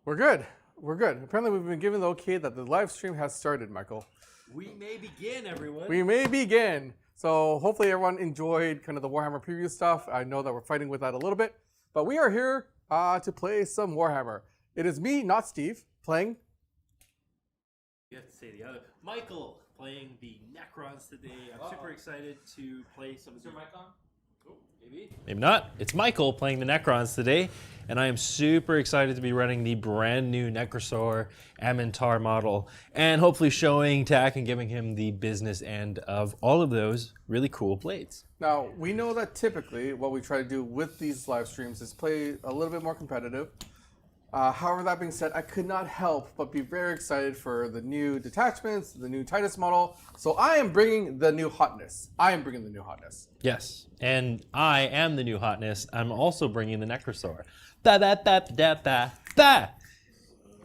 We're good. We're good. Apparently, we've been given the okay that the live stream has started, Michael. We may begin, everyone. We may begin. So hopefully everyone enjoyed kind of the Warhammer preview stuff. I know that we're fighting with that a little bit, but we are here to play some Warhammer. It is me, not Steve, playing. You have to say the other. Michael playing the Necrons today. I'm super excited to play some of the... mic on? Oh, maybe not. It's Michael playing the Necrons today, and I am super excited to be running the brand new Necrosaur Amintar model, and hopefully showing Tack and giving him the business end of all of those really cool blades. Now, we know that typically what we try to do with these live streams is play a little bit more competitive. However, that being said, I could not help but be very excited for the new detachments, the new Titus model. So I am bringing the new hotness. Yes, and I am the new hotness. I'm also bringing the Necrosaur.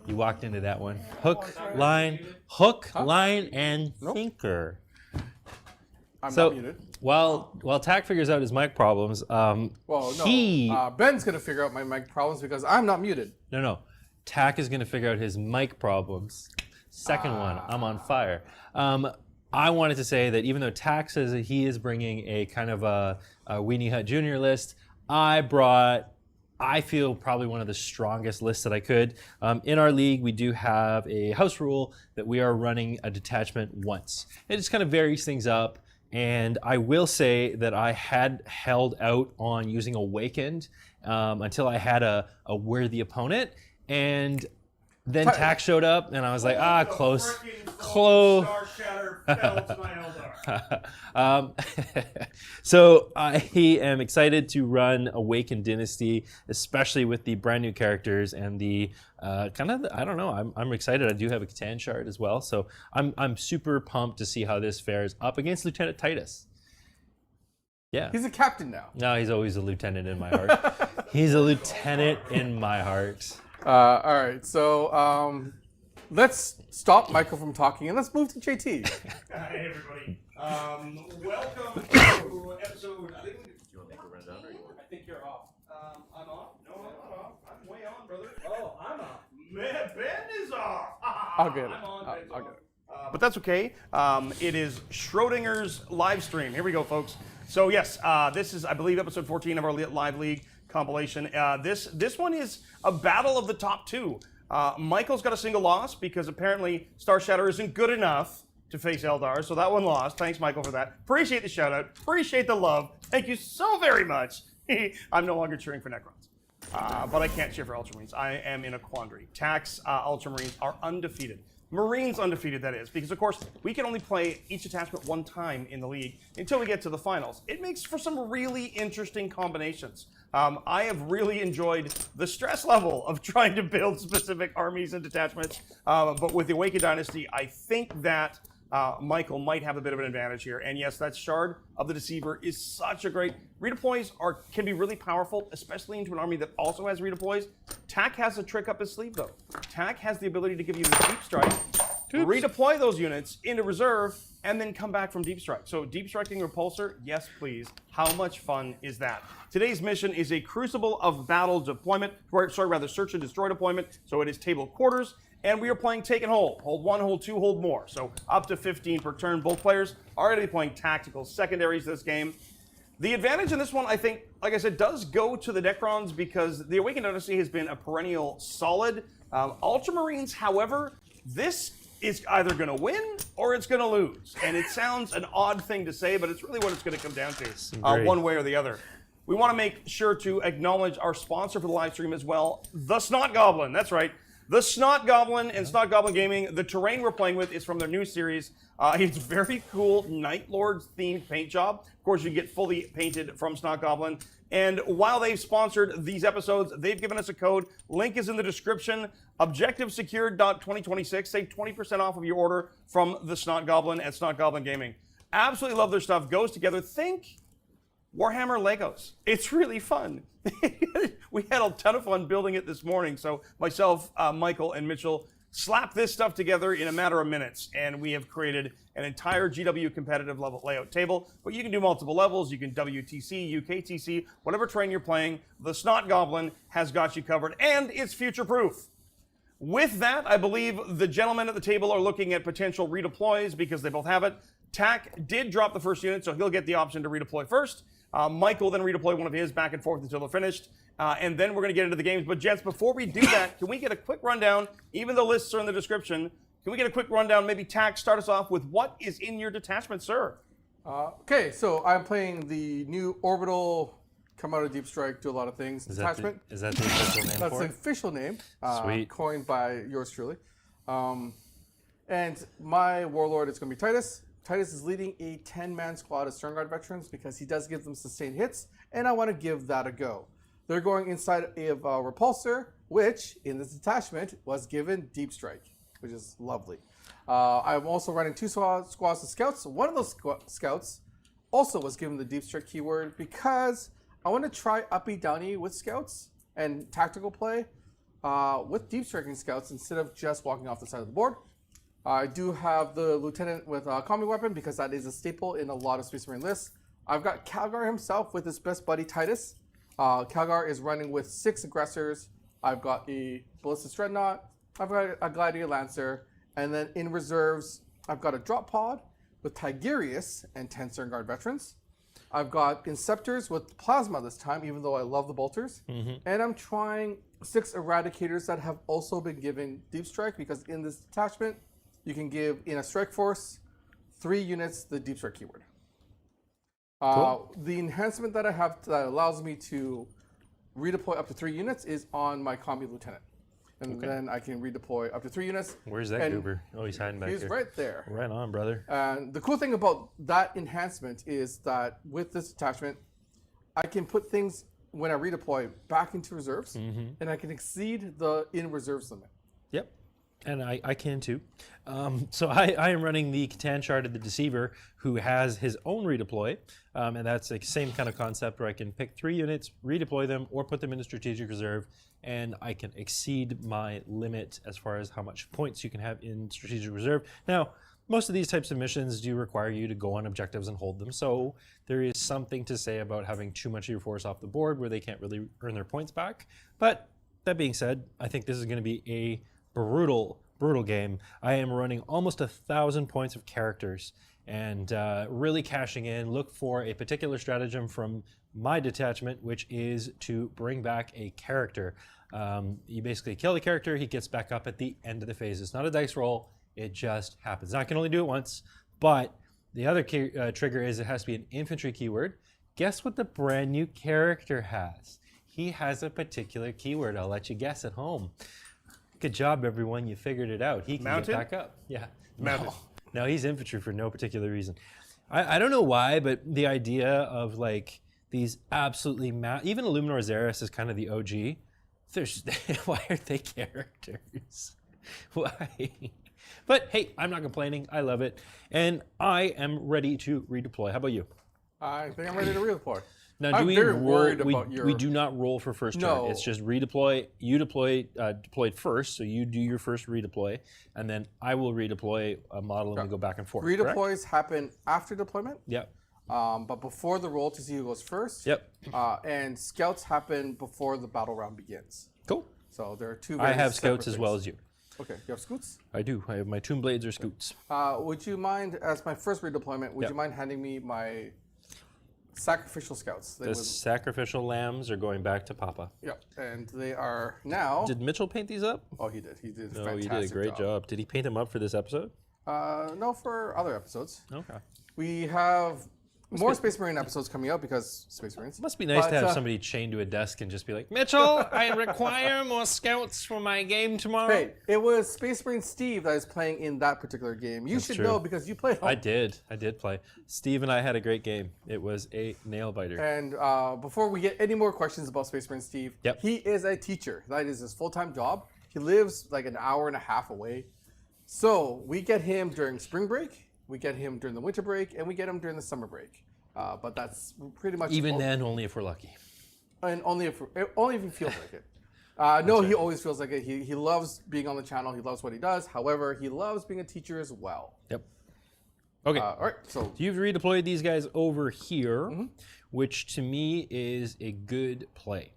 You walked into that one. Hook, line, and sinker. I'm not muted. While Tack figures out his mic problems, Ben's going to figure out my mic problems because I'm not muted. No. Tack is going to figure out his mic problems. Second one, I'm on fire. I wanted to say that even though Tack says that he is bringing a kind of a Weenie Hut Junior list, I feel probably one of the strongest lists that I could. In our league, we do have a house rule that we are running a detachment once. It just kind of varies things up. And I will say that I had held out on using Awakened until I had a worthy opponent. And then Tack showed up, and I was like, close. So I am excited to run Awakened Dynasty, especially with the brand new characters and the I don't know. I'm excited. I do have a Catan shard as well, so I'm super pumped to see how this fares up against Lieutenant Titus. Yeah, he's a captain now. No, he's always a lieutenant in my heart. He's a lieutenant in my heart. All right, so let's stop Michael from talking and let's move to JT. Hey everybody, welcome to episode. I think do you want to make a rundown, or you want? I think you're off. I'm off. No, I'm not off. I'm way on, brother. Oh, I'm off. Man, Ben is off. I'll get it. I'm on. I'll get it. But that's okay. It is Schrodinger's live stream. Here we go, folks. So yes, this is, I believe, episode 14 of our live league compilation. This one is a battle of the top two. Michael's got a single loss because apparently Star Shatter isn't good enough to face Eldar, so that one lost. Thanks, Michael, for that. Appreciate the shout out. Appreciate the love. Thank you so very much. I'm no longer cheering for Necrons, but I can't cheer for Ultramarines. I am in a quandary. Tax Ultramarines are undefeated. Marines undefeated, that is, because of course we can only play each attachment one time in the league until we get to the finals. It makes for some really interesting combinations. I have really enjoyed the stress level of trying to build specific armies and detachments, but with the Awakened Dynasty, I think that Michael might have a bit of an advantage here. And yes, that Shard of the Deceiver is such a great... Redeploys can be really powerful, especially into an army that also has redeploys. Tack has a trick up his sleeve, though. Tack has the ability to give you the Deep Strike, redeploy those units into reserve, and then come back from Deep Strike. So Deep Striking Repulsor, yes please. How much fun is that? Today's mission is a Crucible of Battle deployment, Search and Destroy deployment, so it is table quarters. And we are playing Take and Hold. Hold one, hold two, hold more. So up to 15 per turn. Both players are already playing tactical secondaries this game. The advantage in this one, I think, like I said, does go to the Necrons because the Awakened Dynasty has been a perennial solid. Ultramarines, however, this is either going to win or it's going to lose. And it sounds an odd thing to say, but it's really what it's going to come down to, one way or the other. We want to make sure to acknowledge our sponsor for the live stream as well, the Snot Goblin. That's right. The Snot Goblin and Snot Goblin Gaming. The terrain we're playing with is from their new series. It's very cool Night Lords themed paint job. Of course, you get fully painted from Snot Goblin. And while they've sponsored these episodes, they've given us a code. Link is in the description. ObjectiveSecured.2026. Save 20% off of your order from the Snot Goblin at Snot Goblin Gaming. Absolutely love their stuff. Goes together. Think Warhammer Legos. It's really fun. We had a ton of fun building it this morning. So myself, Michael, and Mitchell slapped this stuff together in a matter of minutes, and we have created an entire GW competitive level layout table. But you can do multiple levels. You can WTC, UKTC, whatever terrain you're playing. The Snot Goblin has got you covered, and it's future-proof. With that, I believe the gentlemen at the table are looking at potential redeploys because they both have it. Tack did drop the first unit, so he'll get the option to redeploy first. Michael then redeploy one of his back and forth until they're finished. And then we're going to get into the games. But, gents, before we do that, can we get a quick rundown? Even though lists are in the description, can we get a quick rundown? Maybe Tack, start us off with what is in your detachment, sir? Okay, so I'm playing the new Orbital, come out of Deep Strike, do a lot of things. Detachment. Is that the official name That's for the it? official name. Sweet. Coined by yours truly. And my warlord is going to be Titus. Titus is leading a 10-man squad of Stern Guard veterans because he does give them sustained hits, and I want to give that a go. They're going inside of a repulsor, which in this detachment was given Deep Strike, which is lovely. I'm also running 2 squads of scouts. One of those scouts also was given the Deep Strike keyword because I want to try uppy downy with scouts and tactical play with deep striking scouts instead of just walking off the side of the board. I do have the lieutenant with a combi weapon because that is a staple in a lot of Space Marine lists. I've got Calgar himself with his best buddy Titus. Calgar is running with 6 aggressors. I've got a Ballistic Dreadnought. I've got a Gladiator Lancer. And then in reserves, I've got a drop pod with Tigurius and 10 Stern Guard veterans. I've got Inceptors with Plasma this time, even though I love the Bolters. And I'm trying 6 Eradicators that have also been given Deep Strike because in this detachment, you can give, in a strike force, 3 units the Deep Strike keyword. Cool. The enhancement that I have that allows me to redeploy up to 3 units is on my Combi Lieutenant. And then I can redeploy up to 3 units. Where's that goober? Oh, he's hiding back He's here. right there. Right on, brother. And the cool thing about that enhancement is that with this attachment, I can put things, when I redeploy, back into reserves, and I can exceed the in-reserves limit. Yep. And I can too. So I am running the Catan Shard of the Deceiver, who has his own redeploy. And that's the same kind of concept where I can pick 3 units, redeploy them, or put them into strategic reserve. And I can exceed my limit as far as how much points you can have in strategic reserve. Now, most of these types of missions do require you to go on objectives and hold them. So there is something to say about having too much of your force off the board where they can't really earn their points back. But that being said, I think this is going to be a brutal game. I am running almost 1,000 points of characters and really cashing in. Look for a particular stratagem from my detachment, which is to bring back a character. You basically kill the character, he gets back up at the end of the phase. It's not a dice roll, it just happens. Now, I can only do it once, but the other trigger is it has to be an infantry keyword. Guess what the brand new character has? He has a particular keyword. I'll let you guess at home. Good job, everyone. You figured it out. He can Mounted? get back up. Yeah. Mounted. No, he's infantry for no particular reason. I don't know why, but the idea of like these absolutely even Illuminor Xeris is kind of the OG. There's why are they characters? Why? But hey, I'm not complaining. I love it, and I am ready to redeploy. How about you? I think I'm ready to redeploy. Now, I'm do we very roll? worried about your... We do not roll for first turn. No. It's just redeploy. You deployed first, so you do your first redeploy, and then I will redeploy a model, and we go back and forth. Redeploys happen after deployment. Yep. But before the roll to see who goes first. Yep. And scouts happen before the battle round begins. Cool. So there are 2 I very have separate scouts as things. well as you. Okay, you have scouts? I do. I have my Tomb Blades or scouts. Would you mind, as my first redeployment, would Yep. you mind handing me my sacrificial scouts? They The sacrificial lambs are going back to Papa. Yep, and they are now... Did Mitchell paint these up? Oh, he did. He did a No, fantastic he did a great job. Did he paint them up for this episode? No, for other episodes. Okay. We have more Space Marine episodes coming out because Space Marines. Must be nice But, to have somebody chained to a desk and just be like, Mitchell, I require more scouts for my game tomorrow. Hey, it was Space Marine Steve that is playing in that particular game. You should true. know because you played. I did play. Steve and I had a great game. It was a nail biter. And before we get any more questions about Space Marine Steve, Yep. he is a teacher. That is his full-time job. He lives like an hour and a half away. So we get him during spring break, we get him during the winter break, and we get him during the summer break. But that's pretty much Even then, only if we're lucky. and only if he feels like it. No, he always feels like it. He loves being on the channel. He loves what he does. However, he loves being a teacher as well. Yep. Okay. All right. So You've redeployed these guys over here, which to me is a good play.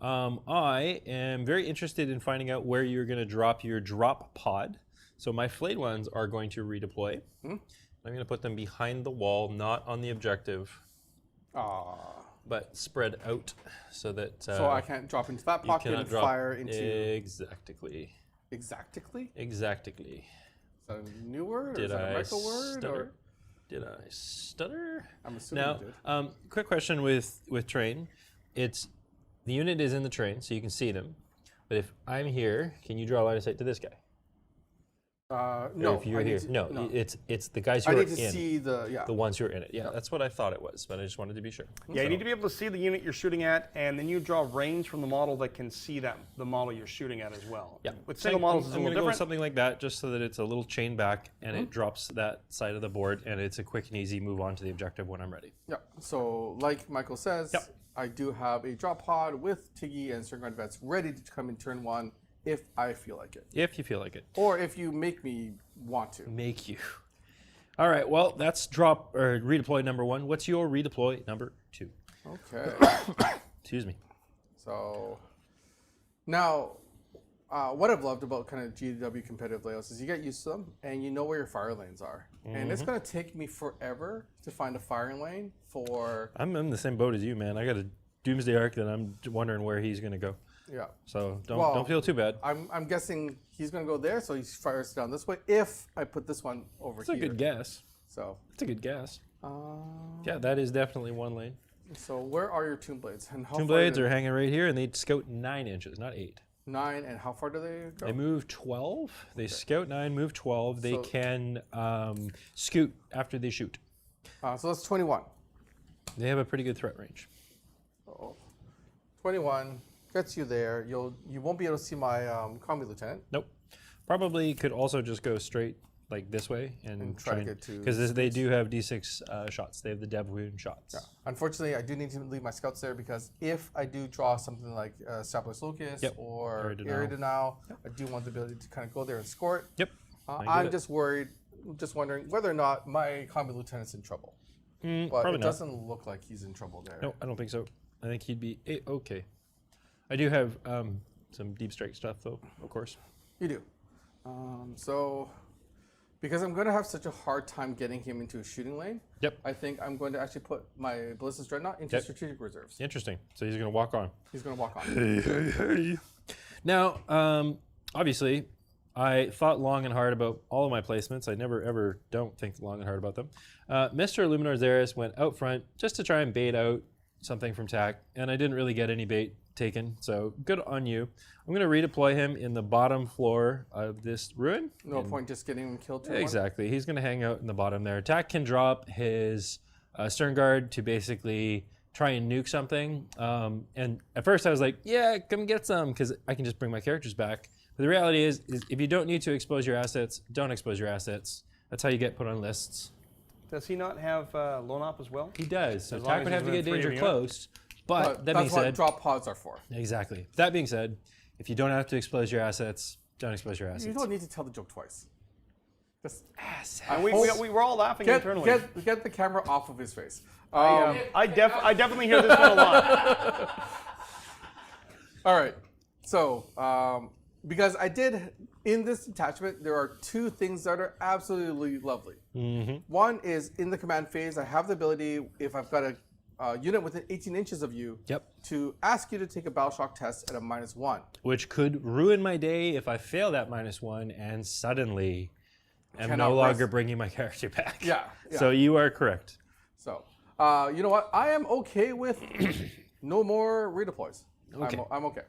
I am very interested in finding out where you're going to drop your drop pod. So my flayed ones are going to redeploy. I'm going to put them behind the wall, not on the objective, but spread out so that so I can't drop into that pocket and fire into. Exactly. Exactly? Exactly. Is that a new word? Or is that a Michael word? Or? Did I stutter? I'm assuming now, you did. Quick question with train. The unit is in the train, so you can see them. But if I'm here, can you draw a line of sight to this guy? No. If you're here, no. It's the guys who are in. I need to see the ones who are in it. Yeah, that's what I thought it was, but I just wanted to be sure. Yeah, you need to be able to see the unit you're shooting at, and then you draw range from the model that can see the model you're shooting at as well. Yeah, with single models, it's a I'm little going to go with different. something like that, just so that it's a little chain back and it drops that side of the board, and it's a quick and easy move on to the objective when I'm ready. Yeah. So, like Michael says, I do have a drop pod with Tiggy and certain vets ready to come in turn 1 if I feel like it. If you feel like it. Or if you make me want to. Make you. All right. Well, that's drop or redeploy number 1. What's your redeploy number 2? Okay. Excuse me. So now, what I've loved about kind of GW competitive layouts is you get used to them and you know where your fire lanes are. And it's going to take me forever to find a firing lane for. I'm in the same boat as you, man. I got a Doomsday Arc that I'm wondering where he's going to go. Yeah. So don't feel too bad. I'm guessing he's going to go there, so he fires down this way. If I put this one over here. That's a good guess. So. It's a good guess. Yeah, that is definitely one lane. So where are your Tomb Blades? And how Tomb Blades are hanging right here, and they scout 9 inches, not 8. 9, and how far do they go? They move 12. They scout 9, move 12. They can scoot after they shoot. So that's 21. They have a pretty good threat range. So 21 gets you there. You won't be able to see my combat lieutenant. Nope. Probably could also just go straight like this way and try to get to. Because they do have D6 shots. They have the dev wound shots. Yeah. Unfortunately, I do need to leave my scouts there because if I do draw something like Saplis Lucas or Iridanau, I do want the ability to kind of go there and score it. Yep. I'm just wondering whether or not my combat lieutenant's in trouble. But it doesn't look like he's in trouble there. No, I don't think so. I think he'd be okay. I do have some deep strike stuff, though, of course. You do. So, because I'm going to have such a hard time getting him into a shooting lane, I think I'm going to actually put my Ballista's Dreadnought into strategic reserves. Interesting. So he's going to walk on. He's going to walk on. Hey. Now, obviously, I thought long and hard about all of my placements. I never, ever don't think long and hard about them. Mr. Luminar Zaris went out front just to try and bait out something from TAC, and I didn't really get any bait taken, so good on you. I'm going to redeploy him in the bottom floor of this ruin. No point just getting him killed. Exactly. He's going to hang out in the bottom there. TAC can drop his stern guard to basically try and nuke something. And at first I was like, yeah, come get some, because I can just bring my characters back. But the reality is if you don't need to expose your assets, don't expose your assets. That's how you get put on lists. Does he not have lone op as well? He does. So TAC would have to get danger close. But that being that's said, what drop pods are for. Exactly. That being said, if you don't have to expose your assets, don't expose your assets. You don't need to tell the joke twice. Just we were all laughing internally. Get the camera off of his face. I definitely hear this one a lot. All right. So, because I did, in this detachment, there are 2 things that are absolutely lovely. One is in the command phase, I have the ability, if I've got a unit within 18 inches of you, to ask you to take a battle shock test at a -1. Which could ruin my day if I fail that -1 and suddenly am no longer bringing my character back. Yeah. So you are correct. So, you know what? I am okay with no more redeploys. Okay. I'm okay.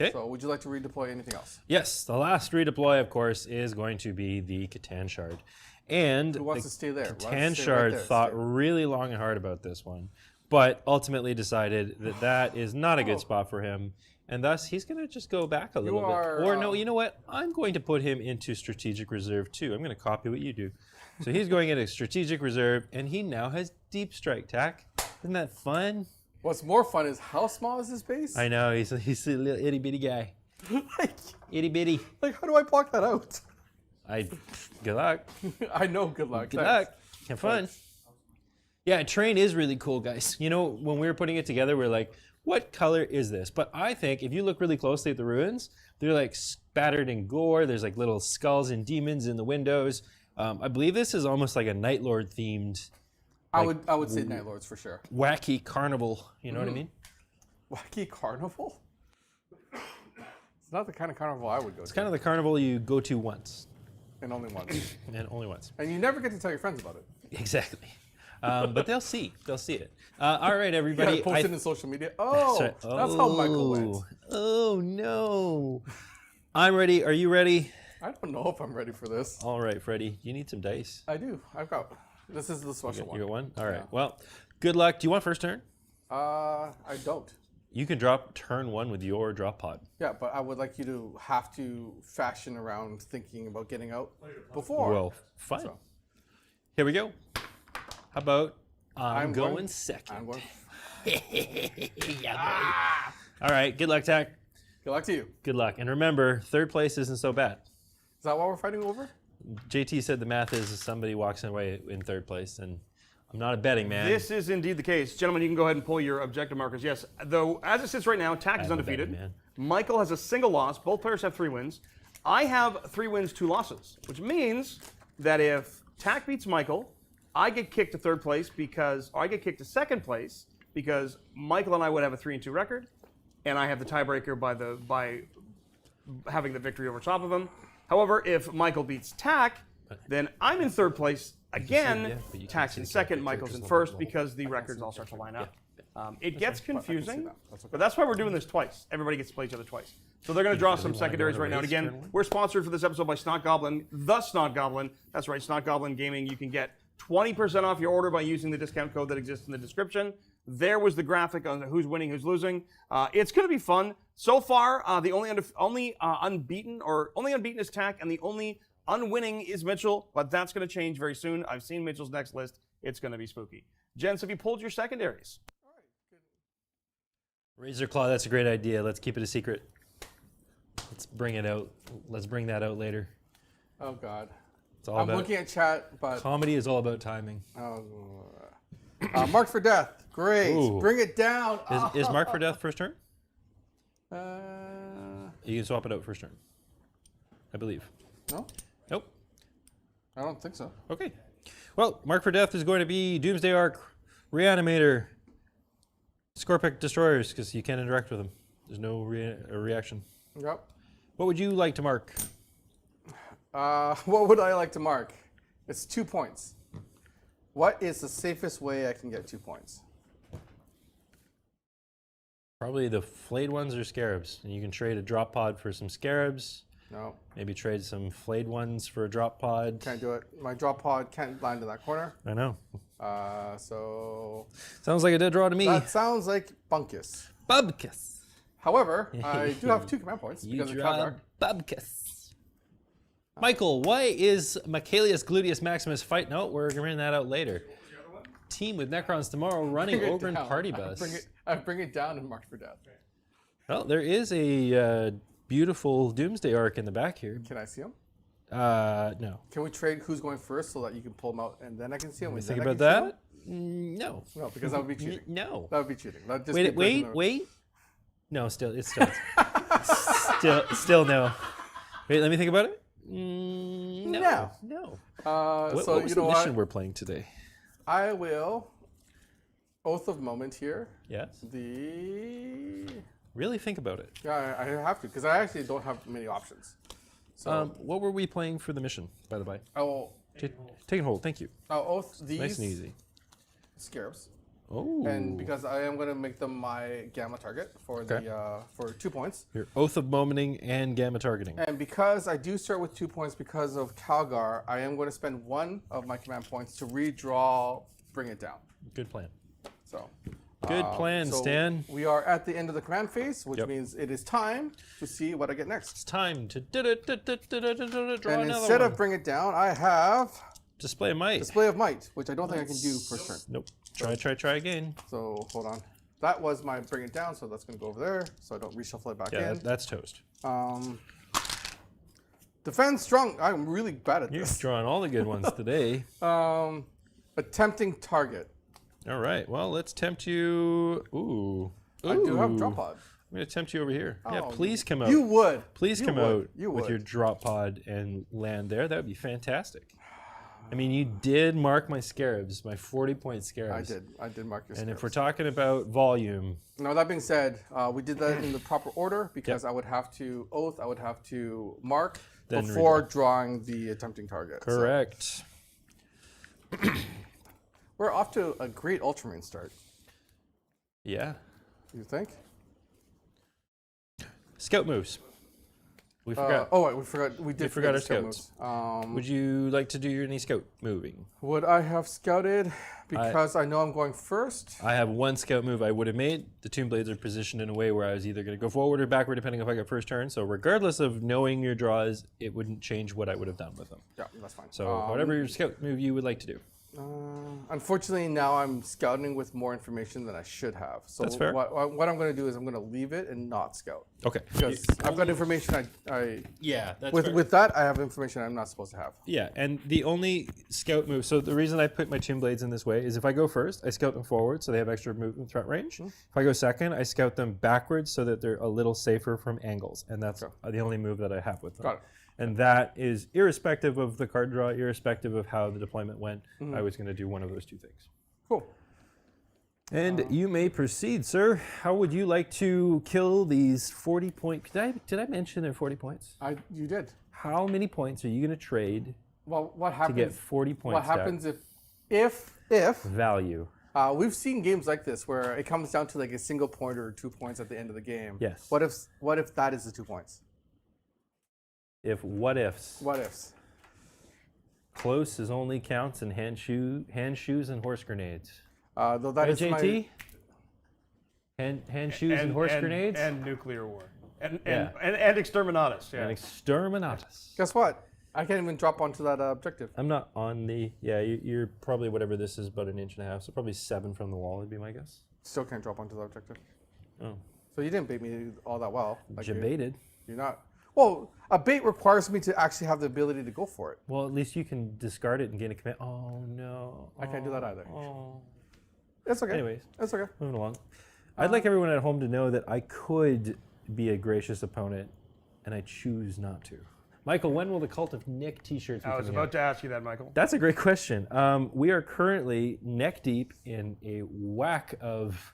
Okay. So would you like to redeploy anything else? Yes. The last redeploy, of course, is going to be the Catan Shard. And who wants to stay there? Catan Shard thought really long and hard about this one, but ultimately decided that that is not a good spot for him, and thus he's going to just go back a little bit. Or no, you know what? I'm going to put him into strategic reserve too. I'm going to copy what you do. So he's going into strategic reserve, and he now has deep strike TAC. Isn't that fun? What's more fun is how small is his base? I know, he's a little itty bitty guy. Itty bitty. Like, how do I block that out? Good luck. I know, good luck. Good luck. Have fun. Yeah, train is really cool, guys. You know, when we were putting it together, we're like, what color is this? But I think if you look really closely at the ruins, they're like spattered in gore. There's like little skulls and demons in the windows. I believe this is almost like a Night Lord themed. Like, I would say Night Lords for sure. Wacky carnival. You know what I mean? Wacky carnival? It's not the kind of carnival I would go to. It's kind of the carnival you go to once. And only once. And only once. And you never get to tell your friends about it. Exactly. But they'll see. They'll see it. All right, everybody. You gotta post it in social media. Oh, that's how Michael went. Oh, no. I'm ready. Are you ready? I don't know if I'm ready for this. All right, Freddie. You need some dice. I do. I've got. This is the special one. You got one? All right. Yeah. Well, good luck. Do you want first turn? I don't. You can drop turn 1 with your drop pod. Yeah, but I would like you to have to fashion around thinking about getting out before. Well, fine. So. Here we go. How about I'm going second? I'm going. Yeah, all right. Good luck, Tack. Good luck to you. Good luck. And remember, third place isn't so bad. Is that what we're fighting over? JT said the math is somebody walks away in third place, and I'm not a betting man. This is indeed the case. Gentlemen, you can go ahead and pull your objective markers. Yes, though, as it sits right now, Tack is undefeated. Michael has a single loss. Both players have 3 wins. I have 3 wins, 2 losses, which means that if Tack beats Michael, I get kicked to third place or I get kicked to second place because Michael and I would have a 3-2 record, and I have the tiebreaker by having the victory over top of him. However, if Michael beats Tack, then I'm in third place again. Tack's in second, Michael's in first because the records all start to line up. It gets confusing, but that's why we're doing this twice. Everybody gets to play each other twice. So they're going to draw some secondaries right now. And again, we're sponsored for this episode by Snot Goblin, the Snot Goblin. That's right, Snot Goblin Gaming. You can get 20% off your order by using the discount code that exists in the description. There was the graphic on who's winning, who's losing. It's going to be fun. So far, the only unbeaten is Tack, and the only unwinning is Mitchell, but that's going to change very soon. I've seen Mitchell's next list. It's going to be spooky. Jens, have you pulled your secondaries? All right, good. Razor Claw, that's a great idea. Let's keep it a secret. Let's bring it out. Let's bring that out later. Oh, God. I'm looking at chat, but... Comedy is all about timing. Mark for Death. Great. Ooh. Bring it down. Is Mark for Death first turn? You can swap it out first turn, I believe. No? Nope. I don't think so. Okay. Well, Mark for Death is going to be Doomsday Arc, Reanimator, Scorpic Destroyers, because you can't interact with them. There's no reaction. Yep. What would you like to mark? What would I like to mark? It's 2 points. What is the safest way I can get 2 points? Probably the flayed ones or scarabs. And you can trade a drop pod for some scarabs. No. Maybe trade some flayed ones for a drop pod. Can't do it. My drop pod can't land in that corner. I know. So... Sounds like a dead draw to me. That sounds like Bunkus. Bubkus. However, I do have 2 command points You because of draw Calgar. Bubkus. Michael, why is Michaelius Gluteus Maximus fight? No, we're going to bring that out later. Team with Necrons tomorrow running Ogren Party Bus. I bring it down and mark for death. Well, there is a beautiful Doomsday Arc in the back here. Can I see him? No. Can we trade who's going first so that you can pull them out and then I can see them? Think about that? No. No, because that would be cheating. No. That would be cheating. Wait. No, still no. Wait, let me think about it. No. So what was you the know mission we're playing today? I will Oath of Moment here. Yes. Really think about it. Yeah, I have to because I actually don't have many options. So what were we playing for the mission, by the way? Take and hold. Thank you. I'll oath these. Nice and easy. Scarabs. Oh. And because I am going to make them my gamma target for for 2 points. Your Oath of Momenting and gamma targeting. And because I do start with 2 points because of Calgar, I am going to spend 1 of my command points to redraw, bring it down. Good plan. So. Good plan, Stan. We are at the end of the command phase, which means it is time to see what I get next. It's time to draw another one. And instead of bring it down, I have Display of Might. Display of Might, which I don't think I can do first turn. Nope. Try again. So hold on. That was my bring it down, so that's going to go over there, so I don't reshuffle it back in. Yeah, that's toast. Defend strong. I'm really bad at You're this. drawing all the good ones today. Attempting target. All right. Well, let's tempt you. Ooh. I do have Ooh. drop pod. I'm going to tempt you over here. Yeah, Oh, please come out. You would. Please You come would. out You with would. your drop pod and land there. That would be fantastic. I mean, you did mark my scarabs, my 40-point scarabs. I did mark your And if scarabs. we're talking about volume, Now, that being said, we did that in the proper order because I would have to oath, I would have to mark Then before drawing the attempting target. So correct. we're off to a great Ultramarine start. Yeah. You think? Scout moves. We forgot. Oh wait, we forgot. We did forgot forget our the scout scouts. moves. Would you like to do any scout moving? Would I have scouted because I know I'm going first? I have one scout move I would have made. The Tomb Blades are positioned in a way where I was either going to go forward or backward, depending if I got first turn. So regardless of knowing your draws, it wouldn't change what I would have done with them. Yeah, that's fine. So whatever your scout move you would like to do. Unfortunately, now I'm scouting with more information than I should have. So That's fair. What I'm going to do is I'm going to leave it and not scout Okay. because I've got information Yeah, that's with that I have information I'm not supposed to have. Yeah, and the only scout move, so the reason I put my Tomb Blades in this way is if I go first, I scout them forward so they have extra movement threat range. If I go second, I scout them backwards so that they're a little safer from angles, and that's the only move that I have with them. Got it. And that is irrespective of the card draw, irrespective of how the deployment went. I was going to do one of those two things. Cool. And you may proceed, sir. How would you like to kill these 40 points? Did I mention they're 40 points? You did. How many points are you going to trade Well, what to happens? get 40 points? What happens if value? we've seen games like this where it comes down to like a single point or 2 points at the end of the game. Yes. What if that is the 2 points? If what ifs? What ifs? Close is only counts in hand shoes and horse grenades. Though that is JT? Hand shoes and horse grenades? and nuclear war and Yeah. and exterminatus. Yeah. And exterminatus. Guess what? I can't even drop onto that objective. I'm not on the, you're probably whatever this is, about 1.5 inches, so probably 7 from the wall would be my guess. Still can't drop onto the objective. Oh. So you didn't bait me all that well. Like Jebaited. you're not. Well, a bait requires me to actually have the ability to go for it. Well, at least you can discard it and gain a command. Oh, no. I can't do that either. Oh. It's okay. Anyways, It's okay. moving along. I'd like everyone at home to know that I could be a gracious opponent, and I choose not to. Michael, when will the Cult of Nick t-shirts be I was coming about out? to ask you that, Michael. That's a great question. We are currently neck deep in a whack of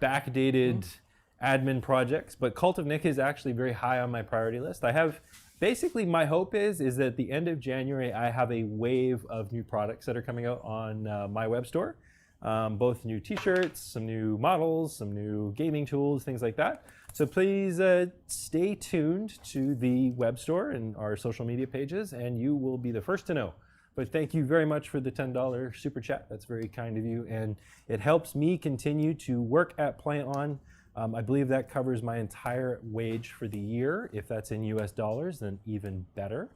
backdated admin projects, but Cult of Nick is actually very high on my priority list. I have, basically my hope is that at the end of January, I have a wave of new products that are coming out on my web store. Both new t-shirts, some new models, some new gaming tools, things like that. So please stay tuned to the web store and our social media pages, and you will be the first to know. But thank you very much for the $10 super chat. That's very kind of you, and it helps me continue to work at Play On. I believe that covers my entire wage for the year. If that's in US dollars, then even better.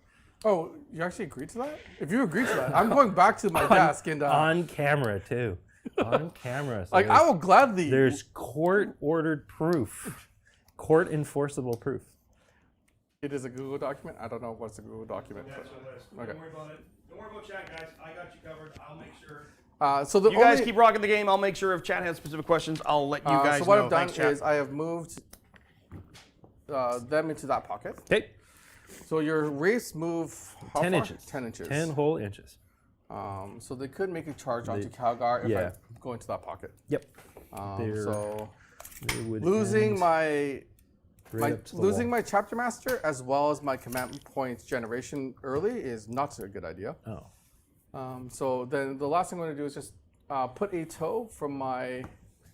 Oh, you actually agreed to that? If you agreed to that, I'm going back to my desk and On camera, too. On camera. So like I will gladly. there's court-ordered proof. Court-enforceable proof. It is a Google document. I don't know what's a Google document. but- okay. Don't worry about it. Don't worry about chat, guys. I got you covered. I'll make sure. So the You guys keep rocking the game. I'll make sure if chat has specific questions, I'll let you guys so what know. I've done Thanks, chat. is I have moved them into that pocket. Okay. So your race move how 10 far? inches. 10 inches. 10 whole inches. So they could make a charge onto Calgar if yeah. I go into that pocket. Yep. So They would losing end my right up to the losing wall. my chapter master as well as my command points generation early is not a good idea. Oh. So then the last thing I'm going to do is just put a toe from my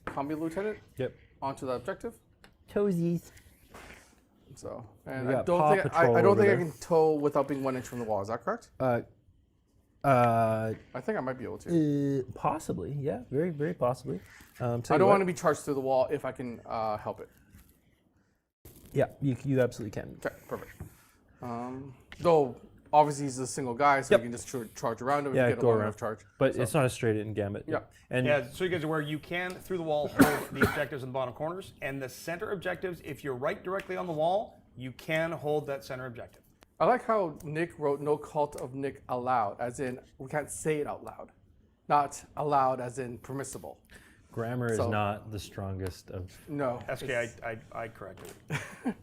combi lieutenant Yep. onto the objective. Toesies. So and We I got don't Paw think Patrol I don't over think I there. can tow without being 1 inch from the wall. Is that correct? I think I might be able to. Possibly. Yeah. Very, very possibly. I don't want to be charged through the wall if I can help it. Yeah, you absolutely can. Okay, perfect. Though obviously he's a single guy, so Yep. you can just charge around him Yeah, and get a go long around. enough charge. But it's not a straight in gambit. Yeah. And Yeah, so you guys are aware you can, through the wall, hold the objectives in the bottom corners, and the center objectives, if you're right directly on the wall, you can hold that center objective. I like how Nick wrote "No Cult of Nick allowed," as in we can't say it out loud, not allowed as in permissible. Grammar is not the strongest of. No. SK, I corrected it.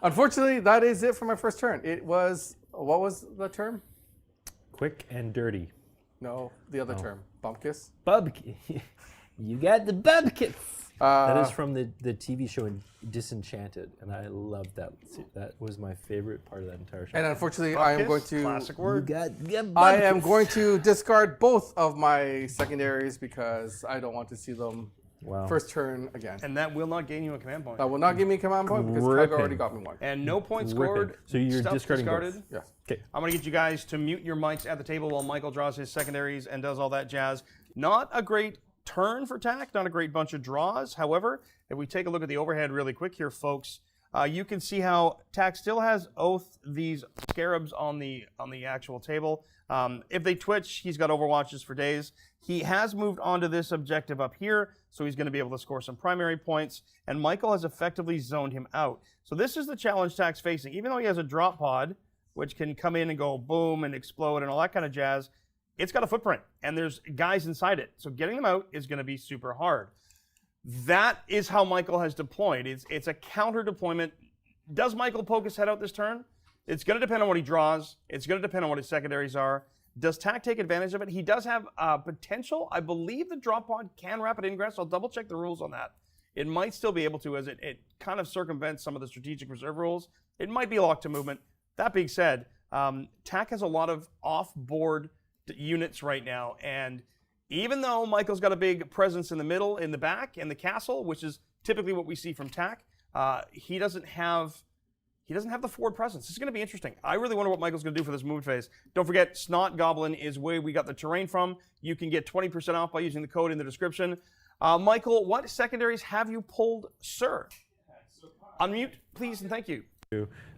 Unfortunately, that is it for my first turn. It was, what was the term? Quick and dirty. No, the other term. Bumpkiss. Bubkiss. You got the bubkiss. That is Uh, from the TV show Disenchanted, and I loved that. That was my favorite part of that entire show. and unfortunately, I am going Bupkis, to. classic You word. got I am going to discard both of my secondaries because I don't want to see them Wow. first turn again. And that will not gain you a command point. That will not give me a command point because Kygo Gripping. already got me one. And no points Ripping. scored. So you're Stuff discarding both. discarded. Yes. Okay. I'm going to get you guys to mute your mics at the table while Michael draws his secondaries and does all that jazz. Not a great turn for TAC, not a great bunch of draws. However, if we take a look at the overhead really quick here, folks, you can see how TAC still has both these scarabs on the actual table. If they twitch, he's got overwatches for days. He has moved on to this objective up here, so he's going to be able to score some primary points, and Michael has effectively zoned him out. So this is the challenge TAC's facing. Even though he has a drop pod, which can come in and go boom and explode and all that kind of jazz, it's got a footprint, and there's guys inside it. So getting them out is going to be super hard. That is how Michael has deployed. It's a counter deployment. Does Michael poke his head out this turn? It's going to depend on what he draws. It's going to depend on what his secondaries are. Does TAC take advantage of it? He does have potential. I believe the drop pod can rapid ingress. I'll double check the rules on that. It might still be able to, as it kind of circumvents some of the strategic reserve rules. It might be locked to movement. That being said, TAC has a lot of off-board units right now, and even though Michael's got a big presence in the middle, in the back, in the castle, which is typically what we see from TAC, he doesn't have the forward presence. This is going to be interesting. I really wonder what Michael's going to do for this move phase. Don't forget, Snot Goblin is where we got the terrain from. You can get 20% off by using the code in the description. Michael, what secondaries have you pulled, sir? Unmute, please, and thank you.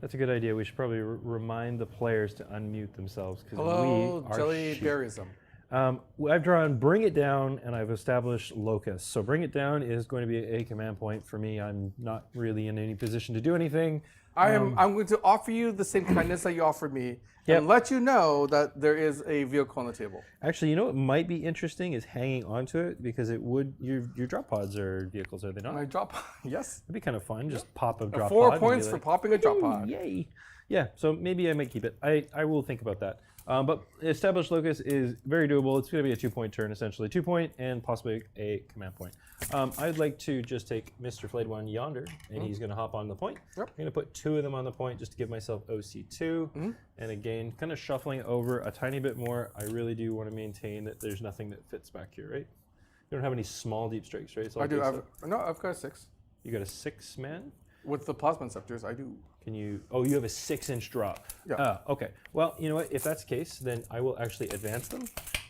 That's a good idea. We should probably remind the players to unmute themselves because Hello, we are Jelly sheep. Berryism. I've drawn Bring It Down, and I've established Locust. So Bring It Down is going to be a command point for me. I'm not really in any position to do anything. I'm going to offer you the same kindness that you offered me Yep. and let you know that there is a vehicle on the table. Actually, you know what might be interesting is hanging onto it because it would your drop pods are vehicles, are they not? My drop, yes. It'd be kind of fun. Just pop a drop 4 pod. points for popping a drop pod. Yay! Yeah, so maybe I might keep it. I will think about that. But established locus is very doable. It's going to be a 2-point turn essentially, 2-point and possibly a command point. I'd like to just take Mr. Flayed One yonder, and he's going to hop on the point. Yep. I'm going to put 2 of them on the point just to give myself OC2. And again, kind of shuffling over a tiny bit more. I really do want to maintain that there's nothing that fits back here, right? You don't have any small deep strikes, right? It's all I do. base up. I've got a 6. You got a 6-man? With the plasma scepters, I do. Can you? Oh, you have a 6-inch drop. Yeah. Okay. Well, you know what? If that's the case, then I will actually advance them,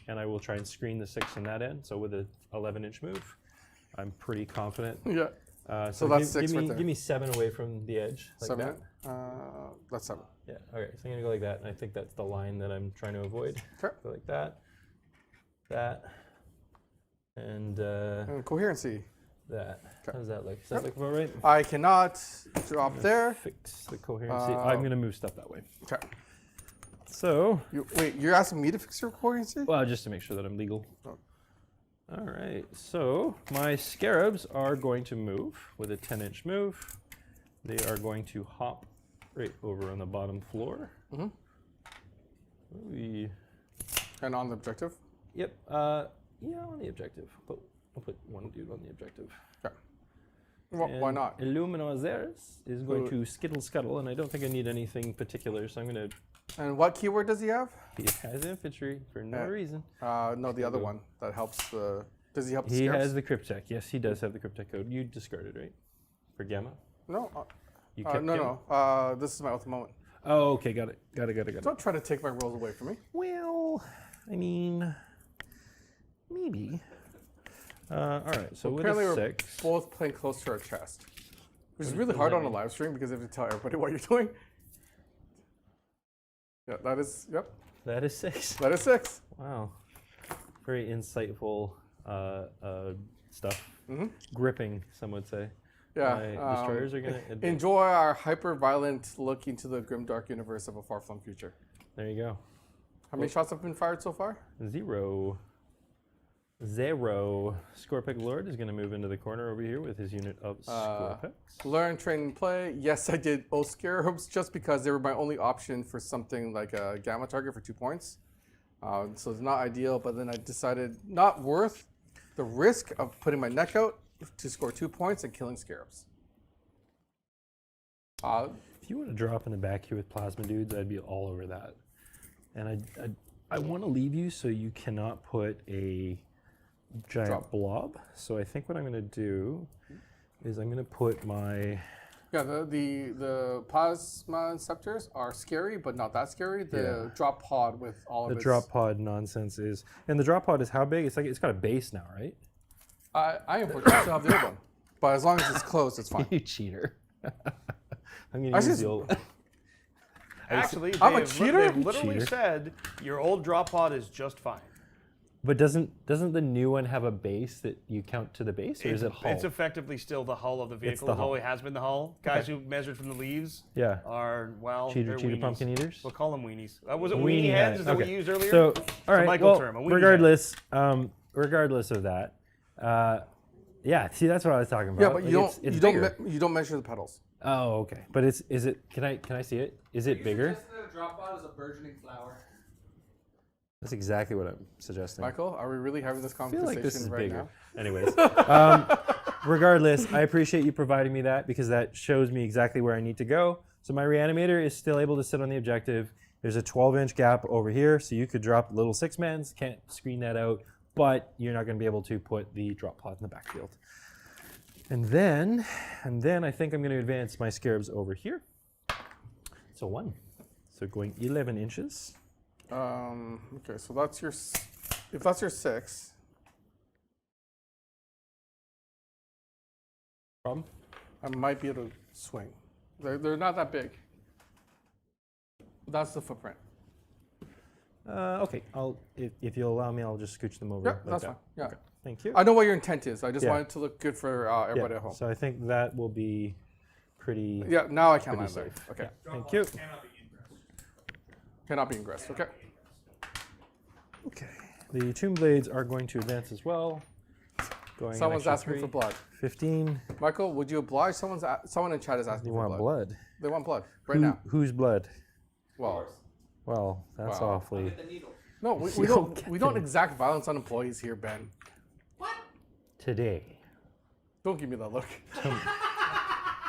and I will try and screen the 6 on that end. So with an 11-inch move, I'm pretty confident. Yeah. So give, that's 6 give right me, there. Give me 7 away from the edge. Like 7. that. That's 7. Yeah. Okay. So I'm gonna go like that, and I think that's the line that I'm trying to avoid. Okay. Go like that. That. And And coherency. that. Okay. How does that look? Does that look about right? I cannot drop there. Fix the coherency. I'm gonna move stuff that way. Okay. So. Wait, you're asking me to fix your coherency? Well, just to make sure that I'm legal. Oh. All right, so my scarabs are going to move with a 10-inch move. They are going to hop right over on the bottom floor. Mm-hmm. And on the objective? Yep, yeah, on the objective. I'll put one dude on the objective. Okay. Well, why And not? Illuminosaurus is going to skittle scuttle, and I don't think I need anything particular, so I'm going to... And what keyword does he have? He has infantry for no reason. No, the other one that helps the... Does he help the He scarabs? has the Cryptech. Yes, he does have the Cryptech code. You discarded, right? For Gamma? No. You kept Gamma? No. This is my ultimate moment. Oh, okay, got it. Got it. Don't try to take my rolls away from me. Well, I mean, maybe. All right, so with Apparently a we're 6. both playing close to our chest. Which is really hard on a live stream because you have to tell everybody what you're doing. Yeah, that is, yep. That is 6. That is 6. Wow. Very insightful stuff. Mm-hmm. Gripping, some would say. Yeah. My destroyers are going to... Enjoy our hyper-violent look into the grimdark universe of a far-flung future. There you go. How many shots have been fired so far? 0. 0. Scorpic Lord is going to move into the corner over here with his unit of Scorpics. Learn, train, and play. Yes, I did both Scarabs just because they were my only option for something like a Gamma target for 2 points. So it's not ideal, but then I decided not worth the risk of putting my neck out to score 2 points and killing Scarabs. If you want to drop in the back here with Plasma Dudes, I'd be all over that. And I want to leave you so you cannot put a giant blob. So I think what I'm going to do is I'm going to put my... Yeah, the Plasma Scepters are scary, but not that scary. The drop pod with all of the its... drop pod nonsense is... And the drop pod is how big? It's like it's got a base now, right? I unfortunately still have the old one. But as long as it's closed, it's fine. You cheater. I'm going to use the old... Actually, I'm a cheater? They've literally said your old drop pod is just fine. But doesn't the new one have a base that you count to the base, or is it hull? It's effectively still the hull of the vehicle. the It hull. always has been the hull. Guys who measured from the leaves are, well, they're Cheater weenies. pumpkin eaters? We'll call them weenies. Was it weenie heads? Is that what you used earlier? So, all right, Michael well, term, a weenie regardless, regardless of that, yeah, see, that's what I was talking about. Yeah, but Like, you don't measure the pedals. Oh, okay. But is it? Can I see it? Is it bigger? The drop pod is a burgeoning flower. That's exactly what I'm suggesting. Michael, are we really having this I feel conversation like this is right bigger. now? Anyways, regardless, I appreciate you providing me that because that shows me exactly where I need to go. So my reanimator is still able to sit on the objective. There's a 12-inch gap over here, so you could drop little 6-mans. Can't screen that out, but you're not going to be able to put the drop pod in the backfield. And then I think I'm going to advance my scarabs over here. So 1. So going 11 inches. Okay, so that's your, if that's your 6. Problem? I might be able to swing. They're not that big. That's the footprint. Okay, if you'll allow me, I'll just scooch them over. Yeah, like that's that. fine. Yeah. Okay. Thank you. I know what your intent is. I just Yeah. want it to look good for everybody at home. So I think that will be pretty. Yeah, now I can pretty land there. safe. Okay. Thank you. Cannot be ingressed. Okay. Okay. The Tomb Blades are going to advance as well. Going an Someone's extra asking 3, for blood. 15. Michael, would you oblige? Someone in chat is asking You for want blood. blood? They want blood right now. Whose blood? Well, Well, that's Wow. awfully. no, we don't exact violence on employees here, Ben. Today. Don't give me that look.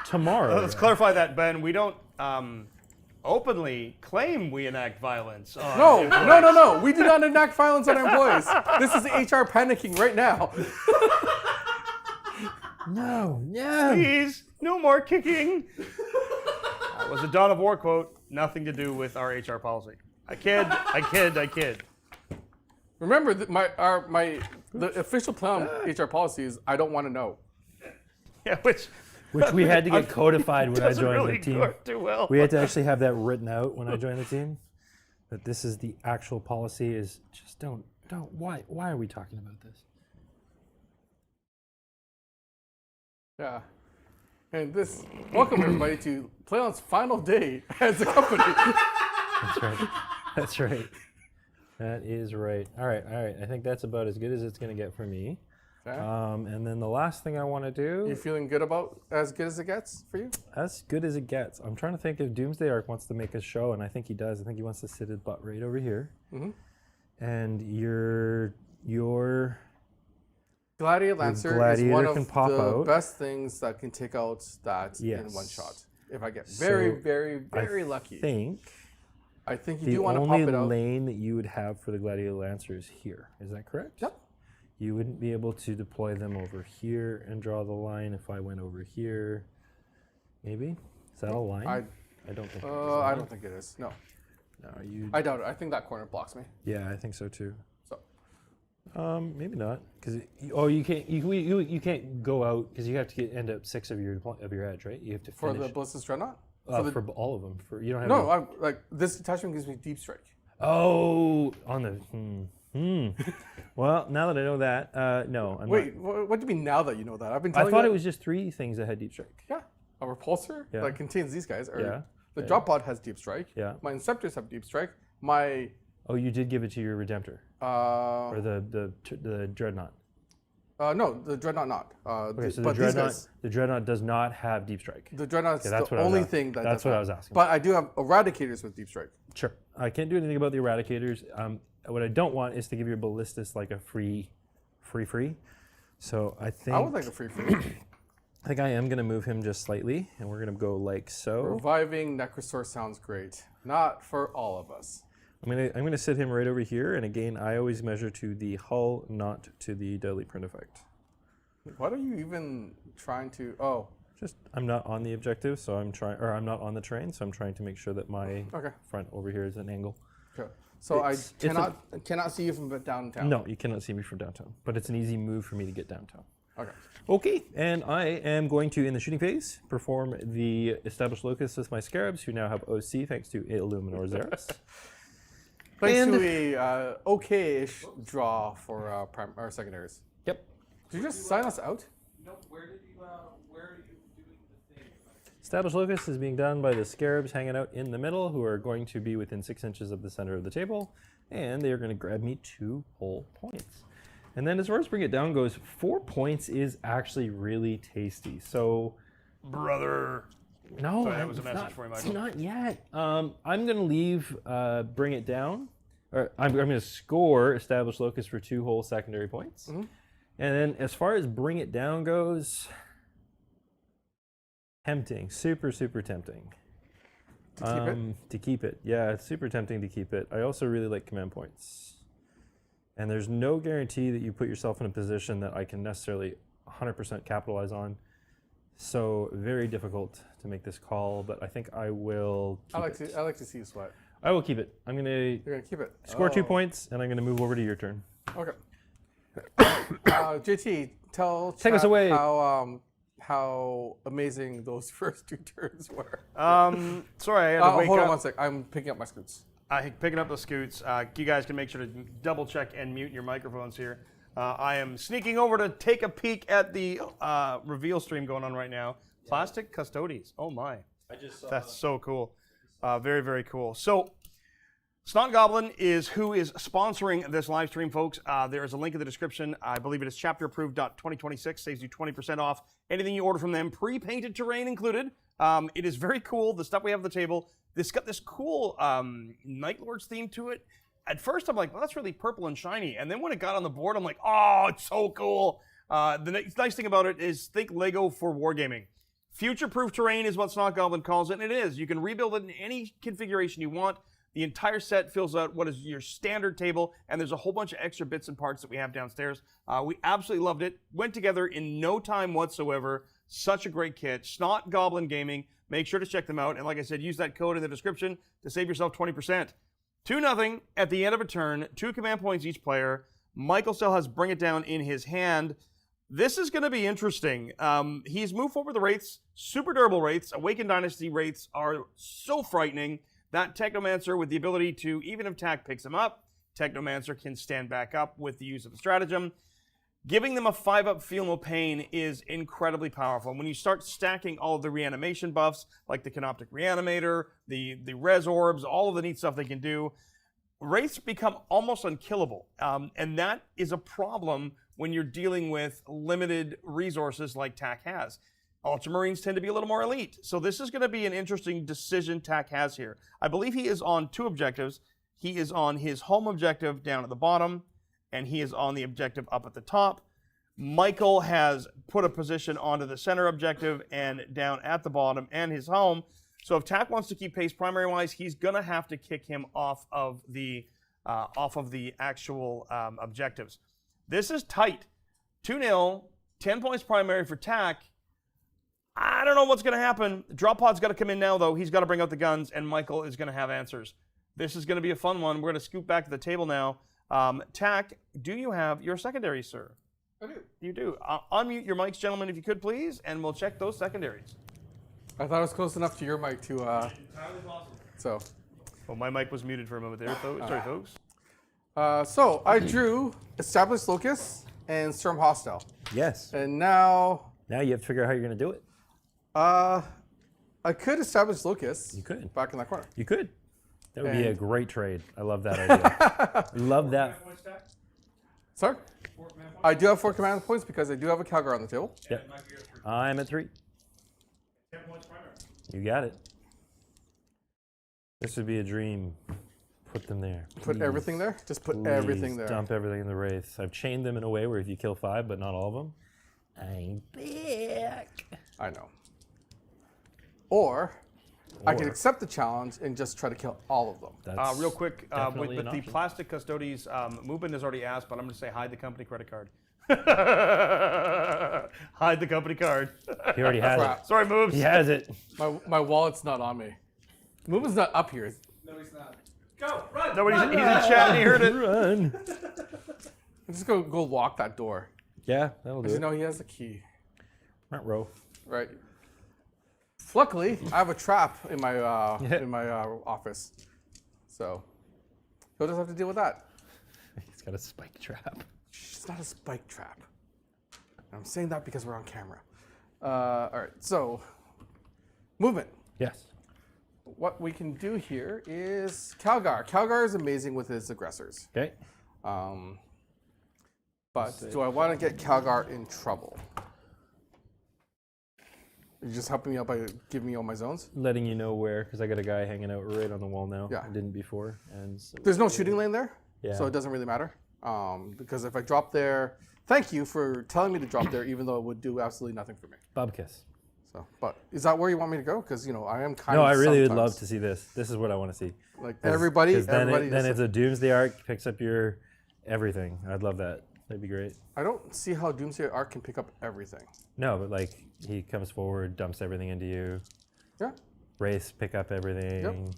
Tomorrow. Let's clarify that, Ben. We don't openly claim we enact violence. No. We do not enact violence on our employees. This is HR panicking right now. No. Please, no more kicking. That was a Dawn of War quote. Nothing to do with our HR policy. I kid. Remember, the official plan HR policy is I don't want to know. Yeah, which we had to get codified when I doesn't joined really the team. work too well. We had to actually have that written out when I joined the team. That this is the actual policy. Is just don't. Why are we talking about this? Yeah. And welcome everybody to PlayOn's final day as a company. That's right. That's right. That is right. All right. I think that's about as good as it's going to get for me. Okay. And then the last thing I want to do, You feeling good about as good as it gets for you? as good as it gets. I'm trying to think if Doomsday Arc wants to make a show, and I think he does. I think he wants to sit his butt right over here. Mm-hmm. And your Gladiator Lancer is Gladiator one can of pop the out. best things that can take out that in Yes. one shot. If I get very, So, very, very lucky. I think you the do want to pop only it out. lane that you would have for the Gladiator Lancer is here. Is that correct? Yep. You wouldn't be able to deploy them over here and draw the line if I went over here. Maybe? Is that a line? I don't think it is. I don't think it is. No. No, you. I doubt it. I think that corner blocks me. Yeah, I think so too. So Maybe not, because you can't you can't go out because you have to end up 6 of your edge, right? You have to for finish the Ballistic Dreadnought? for all of them. You don't have No, I'm, like this detachment gives me deep strike. Oh, on the Well, now that I know that, no. I'm Wait, not. what do you mean now that you know that? I've been I telling thought you it was just 3 things that had deep strike. Yeah. A repulsor Yeah. that contains these guys. Or Yeah. The drop pod has deep strike. Yeah. My Inceptors have deep strike. My Oh, you did give it to your Redemptor. Or the dreadnought? No, the dreadnought not. Okay, so but the dreadnought does not have deep strike. the dreadnought's that's the what I was only asking. thing that. That's does what not. I was asking. But I do have eradicators with deep strike. Sure. I can't do anything about the eradicators. What I don't want is to give your ballistas like a free. So I think I would like a free. I think I am going to move him just slightly, and we're going to go like so. Reviving Necrosaur sounds great. Not for all of us. I'm gonna sit him right over here, and again, I always measure to the hull, not to the deadly print effect. What are you even trying to? Oh, Just I'm not on the objective, so I'm trying, or I'm not on the train, so I'm trying to make sure that my okay. front over here is an angle. Okay. So It's I cannot see you from downtown. No, you cannot see me from downtown, but it's an easy move for me to get downtown. Okay. Okay, and I am going to, in the shooting phase, perform the established locus with my scarabs, who now have OC thanks to Illuminor Xeris. Thanks to a okay-ish draw for our secondaries. Yep. Did you just sign us out? No, where are you doing the thing? Established locus is being done by the scarabs hanging out in the middle, who are going to be within 6 inches of the center of the table, and they are going to grab me 2 whole points. And then as far as bring it down goes, 4 points is actually really tasty. So, Brother. no, Sorry, that was a message for you, Michael. Not yet. I'm going to leave bring it down. Or I'm going to score established locus for 2 whole secondary points. Mm-hmm. And then as far as bring it down goes, tempting, super tempting. To keep it? To keep it, yeah, it's super tempting to keep it. I also really like command points. And there's no guarantee that you put yourself in a position that I can necessarily 100% capitalize on. So very difficult to make this call, but I think I will keep it. I like to see you sweat. I will keep it. I'm going You're gonna keep it. to score 2 points, and I'm going to move over to your turn. Okay. JT, tell Take us chat away. how amazing those first 2 turns were. Sorry, I had to wake hold up. on one sec. I'm picking up my scoots. Picking up the scoots. You guys can make sure to double check and mute your microphones here. I am sneaking over to take a peek at the reveal stream going on right now. Plastic Custodies. Oh my. I just saw That's so cool. Very, very cool. So, Snot Goblin is who is sponsoring this live stream, folks. There is a link in the description. I believe it is chapterapproved.2026. Saves you 20% off anything you order from them, pre-painted terrain included. It is very cool. The stuff we have at the table. This got this cool Night Lords theme to it. At first, I'm like, well, that's really purple and shiny. And then when it got on the board, I'm like, oh, it's so cool. The nice thing about it is think Lego for wargaming. Future-proof terrain is what Snot Goblin calls it, and it is. You can rebuild it in any configuration you want. The entire set fills out what is your standard table, and there's a whole bunch of extra bits and parts that we have downstairs. We absolutely loved it. Went together in no time whatsoever. Such a great kit. Snot Goblin Gaming. Make sure to check them out. And like I said, use that code in the description to save yourself 20%. 2-0 at the end of a turn. 2 command points each player. Michael still has Bring It Down in his hand. This is going to be interesting. He's moved forward the wraiths. Super durable wraiths. Awakened Dynasty wraiths are so frightening. That Technomancer with the ability to, even if TAC picks him up, Technomancer can stand back up with the use of a stratagem. Giving them a 5-up Feel No Pain is incredibly powerful. When you start stacking all of the reanimation buffs, like the Canoptic Reanimator, the Res Orbs, all of the neat stuff they can do, wraiths become almost unkillable. And that is a problem when you're dealing with limited resources like TAC has. Ultramarines tend to be a little more elite. So this is going to be an interesting decision TAC has here. I believe he is on 2 objectives. He is on his home objective down at the bottom, and he is on the objective up at the top. Michael has put a position onto the center objective and down at the bottom and his home. So if TAC wants to keep pace primary-wise, he's going to have to kick him off of the actual objectives. This is tight. 2-0, 10 points primary for TAC. I don't know what's going to happen. Drop pod's got to come in now, though. He's got to bring out the guns, and Michael is going to have answers. This is going to be a fun one. We're going to scoot back to the table now. TAC, do you have your secondaries, sir? I do. You do. Unmute your mics, gentlemen, if you could, please, and we'll check those secondaries. I thought it was close enough to your mic to. Entirely possible. So. Well, my mic was muted for a moment there, folks. Sorry, folks. So I drew Established Locus and Storm Hostile, Yes. and now Now you have to figure out how you're going to do it. I could establish Locus. You could. Back in that corner. You could. That would be a And- great trade. I love that idea. Love that. Point stack? Sorry? 4 command points? I do have 4 command points because I do have a Calgar on the table. Yep. It might be your 3. I'm at 3. 10 points primary. You got it. This would be a dream. Put them there. Put please. everything there. Just put Please everything there. Dump everything in the Wraith. I've chained them in a way where if you kill 5, but not all of them, I'm back. I know. Or I can Or- accept the challenge and just try to kill all of them. That's Real quick, definitely with an the option. plastic custodies, movement is already asked, but I'm going to say hide the company credit card. Hide the company card. He already has Crap. it. Sorry, moves. He has it. My wallet's not on me. Movement's not up here. No, he's not. Go! Run! No, he's run, in run. chat and he heard it. Run. Just go lock that door. Yeah, that'll do Because you it. know he has the key. Front row. Right. Luckily, I have a trap in my office, so he'll just have to deal with that. He's got a spike trap. It's not a spike trap. I'm saying that because we're on camera. All right, so movement. Yes. What we can do here is Calgar. Calgar is amazing with his aggressors. Okay. But do I want to get Calgar in trouble? You're just helping me out by giving me all my zones? Letting you know where, because I got a guy hanging out right on the wall now. Yeah. I didn't before. And so There's no shooting lane there, Yeah. so it doesn't really matter. Because if I drop there, thank you for telling me to drop there, even though it would do absolutely nothing for me. Bob Kiss. So, but is that where you want me to go? Because I am kind No, of. I really would sometimes- love to see this. This is what I want to see. Like everybody, Because then, everybody. then is- it's a Doomsday Arc, picks up your everything. I'd love that. That'd be great. I don't see how Doomsday Arc can pick up everything. No, but like he comes forward, dumps everything into you. Yeah, Race, pick up everything.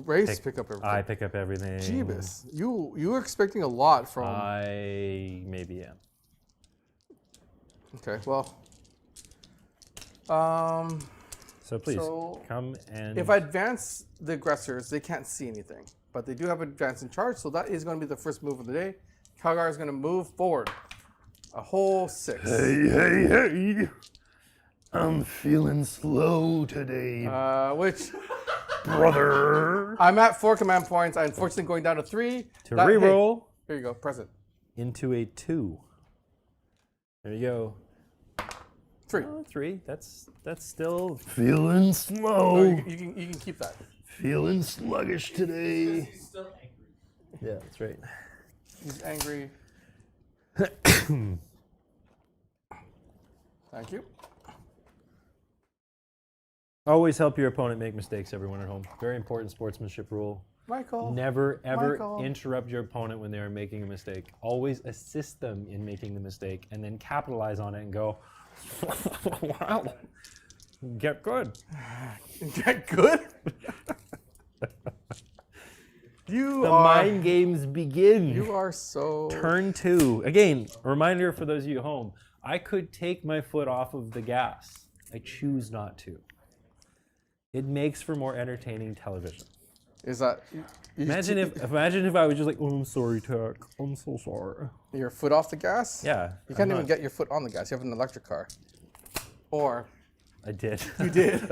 race pick up everything. I pick up everything. Jeebus, you were expecting a lot from. I maybe am. Okay, well. So please So, come and. If I advance the aggressors, they can't see anything, but they do have advance in charge, so that is going to be the first move of the day. Calgar is going to move forward a whole 6. hey! I'm feeling slow today, Which brother. I'm at 4 command points. I'm unfortunately going down to 3. To reroll Here you go, press it. into a 2. There you go. 3. Oh, 3. That's still Feeling Oh, slow. you can keep that. Feeling sluggish today. He's still angry. yeah. That's right. He's angry. Thank you. Always help your opponent make mistakes. Everyone at home. Very important sportsmanship rule. Michael. Never ever Michael. interrupt your opponent when they are making a mistake. Always assist them in making the mistake, and then capitalize on it and go, "Wow, get good." Get good? You The are mind games begin. you are so Turn 2. Again, a reminder for those of you at home. I could take my foot off of the gas. I choose not to. It makes for more entertaining television. Is that Imagine if I was just like, "Oh, I'm sorry, Tech. I'm so sorry." your foot off the gas? Yeah. You can't even get your foot on the gas. You have an electric car. Or I did. you did.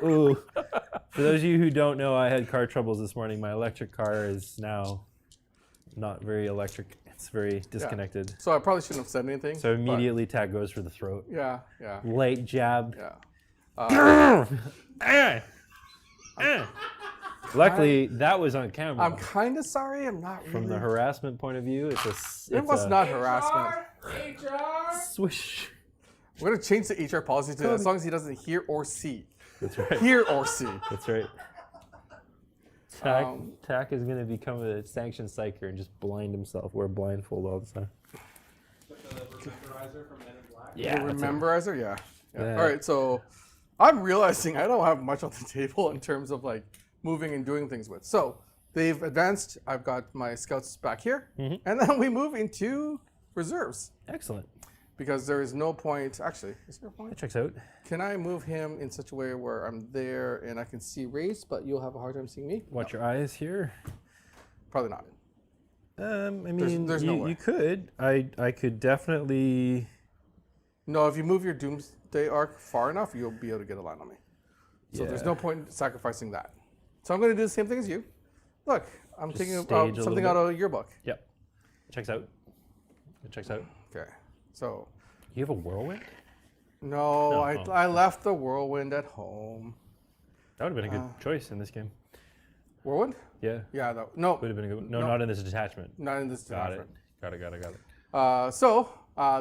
Ooh. For those of you who don't know, I had car troubles this morning. My electric car is now not very electric. It's very disconnected. So I probably shouldn't have said anything. So but immediately Tag goes for the throat. yeah, yeah, Light jab. yeah. Luckily, that was on camera. I'm kind of sorry. I'm not really. From the harassment point of view, it's it was a not harassment. HR! swish. We're gonna change the HR policy to as long as he doesn't hear or see. That's right. Hear or see. That's right. Tack is going to become a sanctioned psycher and just blind himself. Wear a blindfold all the time. Like the rememberizer from Men in Black. Yeah. The that's it. rememberizer, yeah. Yeah. All right, so I'm realizing I don't have much on the table in terms of like moving and doing things with. So they've advanced. I've got my scouts back here, and then we move into reserves Excellent. because there is no point. Actually, is there a point? That checks out. Can I move him in such a way where I'm there and I can see race, but you'll have a hard time seeing me? Watch your eyes here. Probably not. I mean, there's no way. you could. I could definitely. No, if you move your Doomsday Arc far enough, you'll be able to get a line on me. So there's Yeah. no point in sacrificing that. So I'm going to do the same thing as you. Look, I'm Just taking stage a something little out of your book. Yep. Checks out. It checks out. Okay. So, You have a whirlwind? no, No, I left the whirlwind at home. That would have been a good choice in this game. Whirlwind? Yeah. Yeah, no, Would have been a good one. No, No. not in this detachment. not in this Got it. detachment. Got it. So,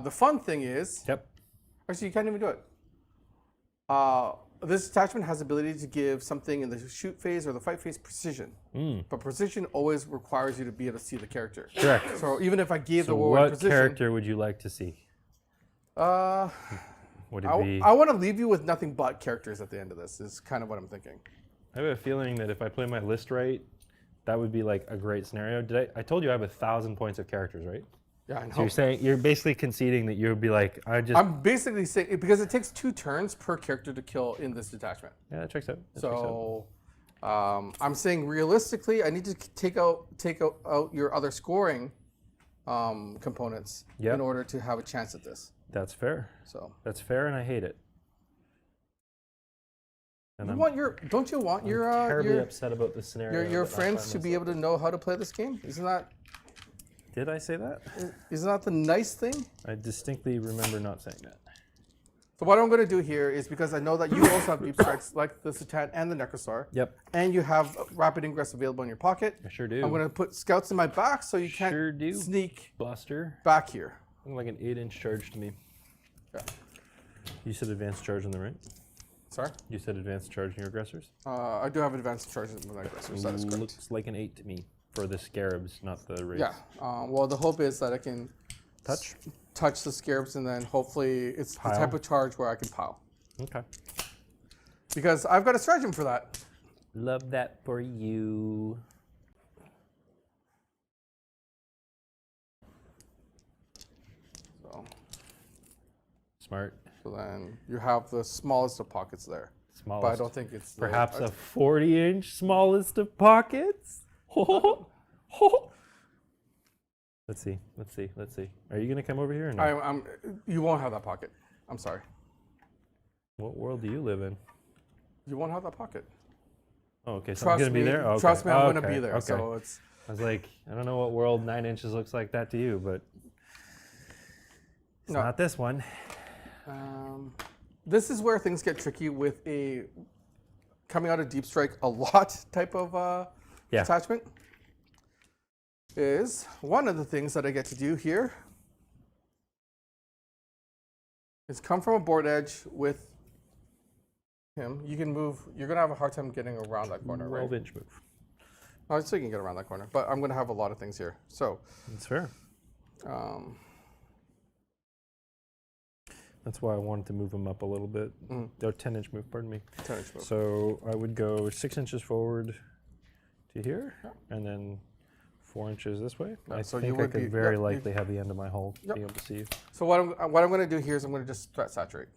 the fun thing is, Yep. actually, you can't even do it. This detachment has the ability to give something in the shoot phase or the fight phase precision. But precision always requires you to be able to see the character. Correct. So even if I gave So the whirlwind what precision, character would you like to see? Would it be? I want to leave you with nothing but characters at the end of this. Is kind of what I'm thinking. I have a feeling that if I play my list right, that would be like a great scenario. I told you I have 1,000 points of characters, right? Yeah, I know. So you're basically conceding that you would be like, I'm basically saying because it takes 2 turns per character to kill in this detachment. yeah, that checks out. That checks So out. I'm saying realistically, I need to take out your other scoring components Yep. in order to have a chance at this. That's fair. So That's fair, and I hate it. And I'm don't you want your terribly upset about this scenario. your that I friends find to be myself able to know how to play this game? Did I say that? Isn't that the nice thing? I distinctly remember not saying that. So what I'm going to do here is because I know that you also have deep strikes like the Satan and the Necrosaur. Yep. And you have rapid ingress available in your pocket. I sure do. I'm going to put scouts in my back so you can't Sure do. sneak Buster. back here. Looking like an 8-inch charge to me. Yeah. You said advanced charge on the right? Sorry? You said advanced charge in your aggressors? I do have advanced charges in my aggressors. That is correct. Looks like an 8 to me for the scarabs, not the wraiths. Yeah. Well, the hope is that I can touch the scarabs and then hopefully it's the Pile? type of charge where I can pile. Okay. Because I've got a stratagem for that. Love that for you. So, Smart. so then you have the smallest of pockets there. Smallest. But I don't think it's Perhaps a 40-inch smallest of pockets? Let's see. Are you going to come over here or no? You won't have that pocket. I'm sorry. What world do you live in? You won't have that pocket. Oh, okay. So I'm Trust going to be me. there? Okay. Trust me, I'm going to Okay, be there. Okay. So it's. I was like, I don't know what world 9 inches looks like that to you, but it's No. not this one. This is where things get tricky with a coming out of deep strike a lot type of Yeah. attachment. Is one of the things that I get to do here is come from a board edge with him. You can move. You're gonna have a hard time getting around that corner, right? 12-inch move. Oh, so you can get around that corner, but I'm gonna have a lot of things here. So. That's fair. That's why I wanted to move him up a little bit. Mhm. Oh, 10-inch move, pardon me. 10-inch move. So I would go 6 inches forward to here, and then 4 inches this way. Yeah, I so think you I would could be- very yep, likely have the end of my hull Yep. be able to see you. So what I'm going to do here is I'm going to just threat saturate.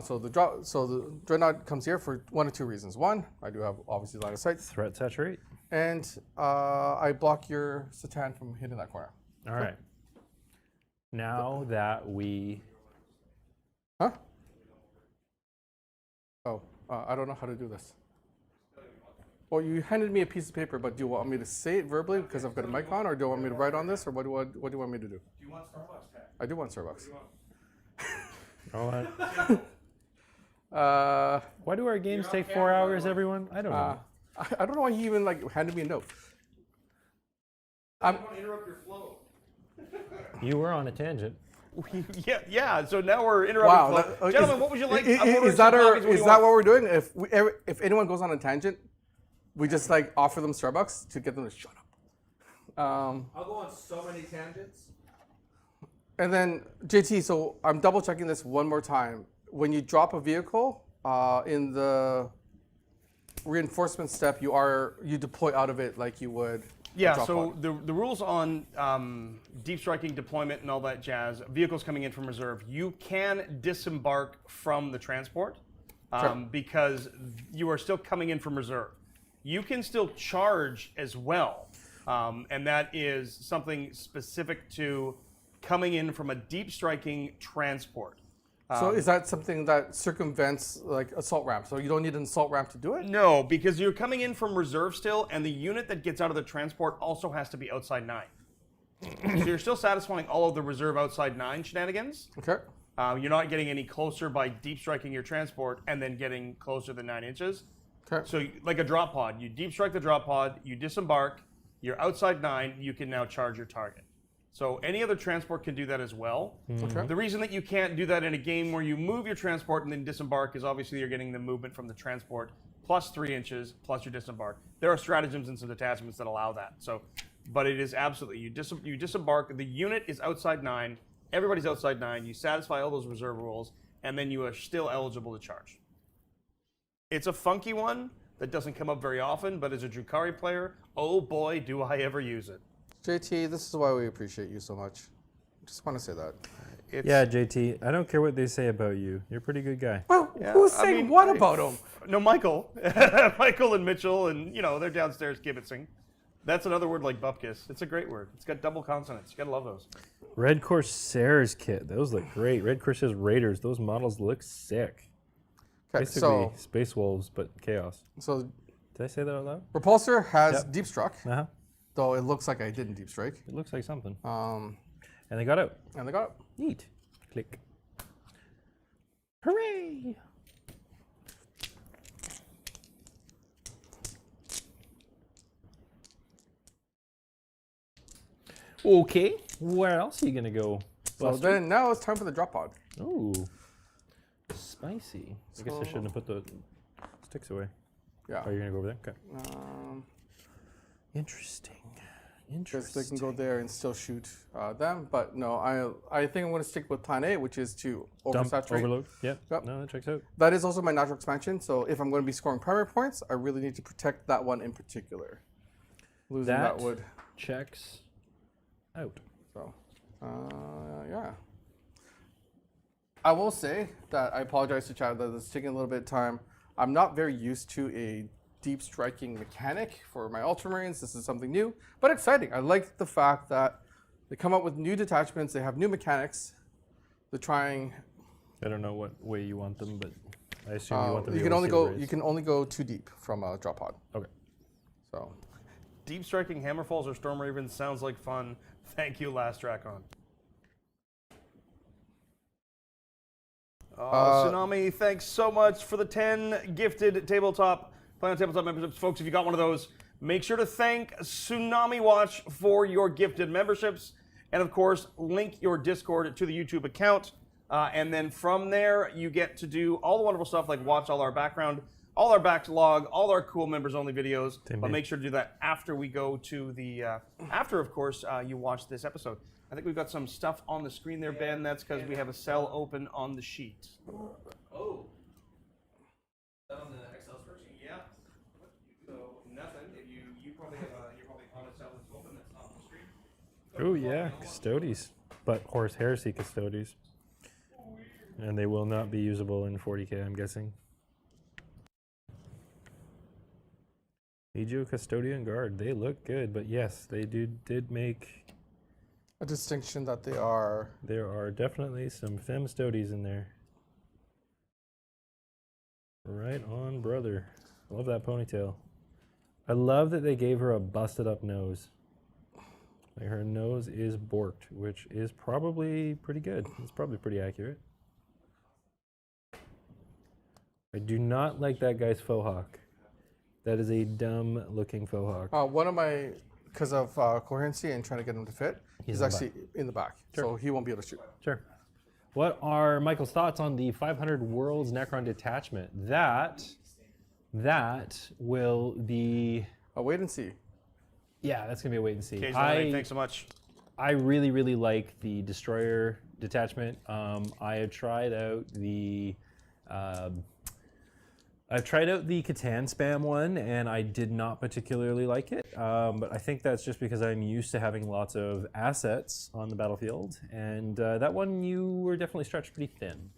So the dreadnought comes here for one of two reasons. One, I do have obviously line of sight, Threat saturate. and I block your Satan from hitting that corner. All right. Now that we... Huh? Oh, I don't know how to do this. Well, you handed me a piece of paper, but do you want me to say it verbally because I've got a mic on, or do you want me to write on this, or what do you want me to do? Do you want Starbucks tag? I do want Starbucks. All right. Why do our games take 4 hours, everyone? I don't know. I don't know why he even handed me a note. I don't want to interrupt your flow. You were on a tangent. Yeah. So now we're interrupting. Wow, flow. Gentlemen, what would you like? Is that what we're doing? If anyone goes on a tangent, we just offer them Starbucks to get them to shut up. I'll go on so many tangents. And then JT, so I'm double checking this one more time. When you drop a vehicle in the reinforcement step, you deploy out of it like you would. Yeah, so the rules on deep striking deployment and all that jazz, vehicles coming in from reserve, you can disembark from the transport because you are still coming in from reserve. You can still charge as well, and that is something specific to coming in from a deep striking transport. So is that something that circumvents like assault ramp? So you don't need an assault ramp to do it? No, because you're coming in from reserve still, and the unit that gets out of the transport also has to be outside 9. So you're still satisfying all of the reserve outside 9 shenanigans. Okay. You're not getting any closer by deep striking your transport and then getting closer than 9 inches. Okay. So like a drop pod, you deep strike the drop pod, you disembark, you're outside 9, you can now charge your target. So any other transport can do that as well. Okay. The reason that you can't do that in a game where you move your transport and then disembark is obviously you're getting the movement from the transport plus 3 inches plus your disembark. There are stratagems and some detachments that allow that. So, but it is absolutely, you disembark, the unit is outside 9, everybody's outside 9, you satisfy all those reserve rules, and then you are still eligible to charge. It's a funky one that doesn't come up very often, but as a Drukhari player, oh boy, do I ever use it. JT, this is why we appreciate you so much. Just want to say that. Yeah, JT, I don't care what they say about you. You're a pretty good guy. Well, Yeah, who's I saying mean, what about him? No, Michael. Michael and Mitchell, and they're downstairs kibitzing. That's another word like bupkis. It's a great word. It's got double consonants. You gotta love those. Red Corsairs kit. Those look great. Red Corsairs Raiders. Those models look sick. Okay, Basically, so Space Wolves, but chaos. so Did I say that out loud? Repulsor has Yep. deep struck, Uh-huh. though it looks like I didn't deep strike. It looks like something. And And they got out. they got it. Neat. Click. Hooray! Okay. Where else are you gonna go? So Buster? then now it's time for the drop pod. Ooh. Spicy. I guess I shouldn't have put the sticks away. Yeah. Oh, you're gonna go over there? Okay. Interesting. Because they can go there and still shoot them, but no, I think I'm going to stick with Plan A, which is to Dump, oversaturate. overload. Yep. Yep. No, that checks out. That is also my natural expansion, so if I'm going to be scoring primary points, I really need to protect that one in particular. Losing that would. checks out. So, yeah. I will say that I apologize to Chad that it's taking a little bit of time. I'm not very used to a deep striking mechanic for my Ultramarines. This is something new, but exciting. I like the fact that they come up with new detachments. They have new mechanics. They're trying. I don't know what way you want them, but I assume you want them. You can only go. You can only go too deep from a drop pod. Okay. So. Deep striking Hammerfalls or Storm Ravens sounds like fun. Thank you, Last Dracon. Tsunami, thanks so much for the 10 gifted tabletop Planet Tabletop memberships. Folks, if you got one of those, make sure to thank Tsunami Watch for your gifted memberships. And of course, link your Discord to the YouTube account. And then from there, you get to do all the wonderful stuff like watch all our background, all our backlog, all our cool members-only videos. But make sure to do that after we go to the, after, of course, you watch this episode. I think we've got some stuff on the screen there, Ben. That's because we have a cell open on the sheet. Oh. Is that on the Excel spreadsheet? Yeah. So nothing. If you probably have you're probably on a cell that's open that's on the screen. Oh yeah, Custodes, but Horse Heresy Custodes, and they will not be usable in 40k. I'm guessing. Legio Custodian Guard. They look good, but yes, they did make A distinction that they are. There are definitely some femstodes in there. Right on, brother. Love that ponytail. I love that they gave her a busted up nose. Like her nose is borked, which is probably pretty good. It's probably pretty accurate. I do not like that guy's faux hawk. That is a dumb looking faux hawk. One of my, because of coherency and trying to get him to fit, he's actually in the back. Sure. So he won't be able to shoot. Sure. What are Michael's thoughts on the 500 Worlds Necron detachment? That will be... I'll wait and see. Yeah, that's going to be a wait and see. Okay, thanks so much. I really, really like the Destroyer detachment. I have tried out the... I've tried out the Catan spam one, and I did not particularly like it. But I think that's just because I'm used to having lots of assets on the battlefield, and that one you were definitely stretched pretty thin.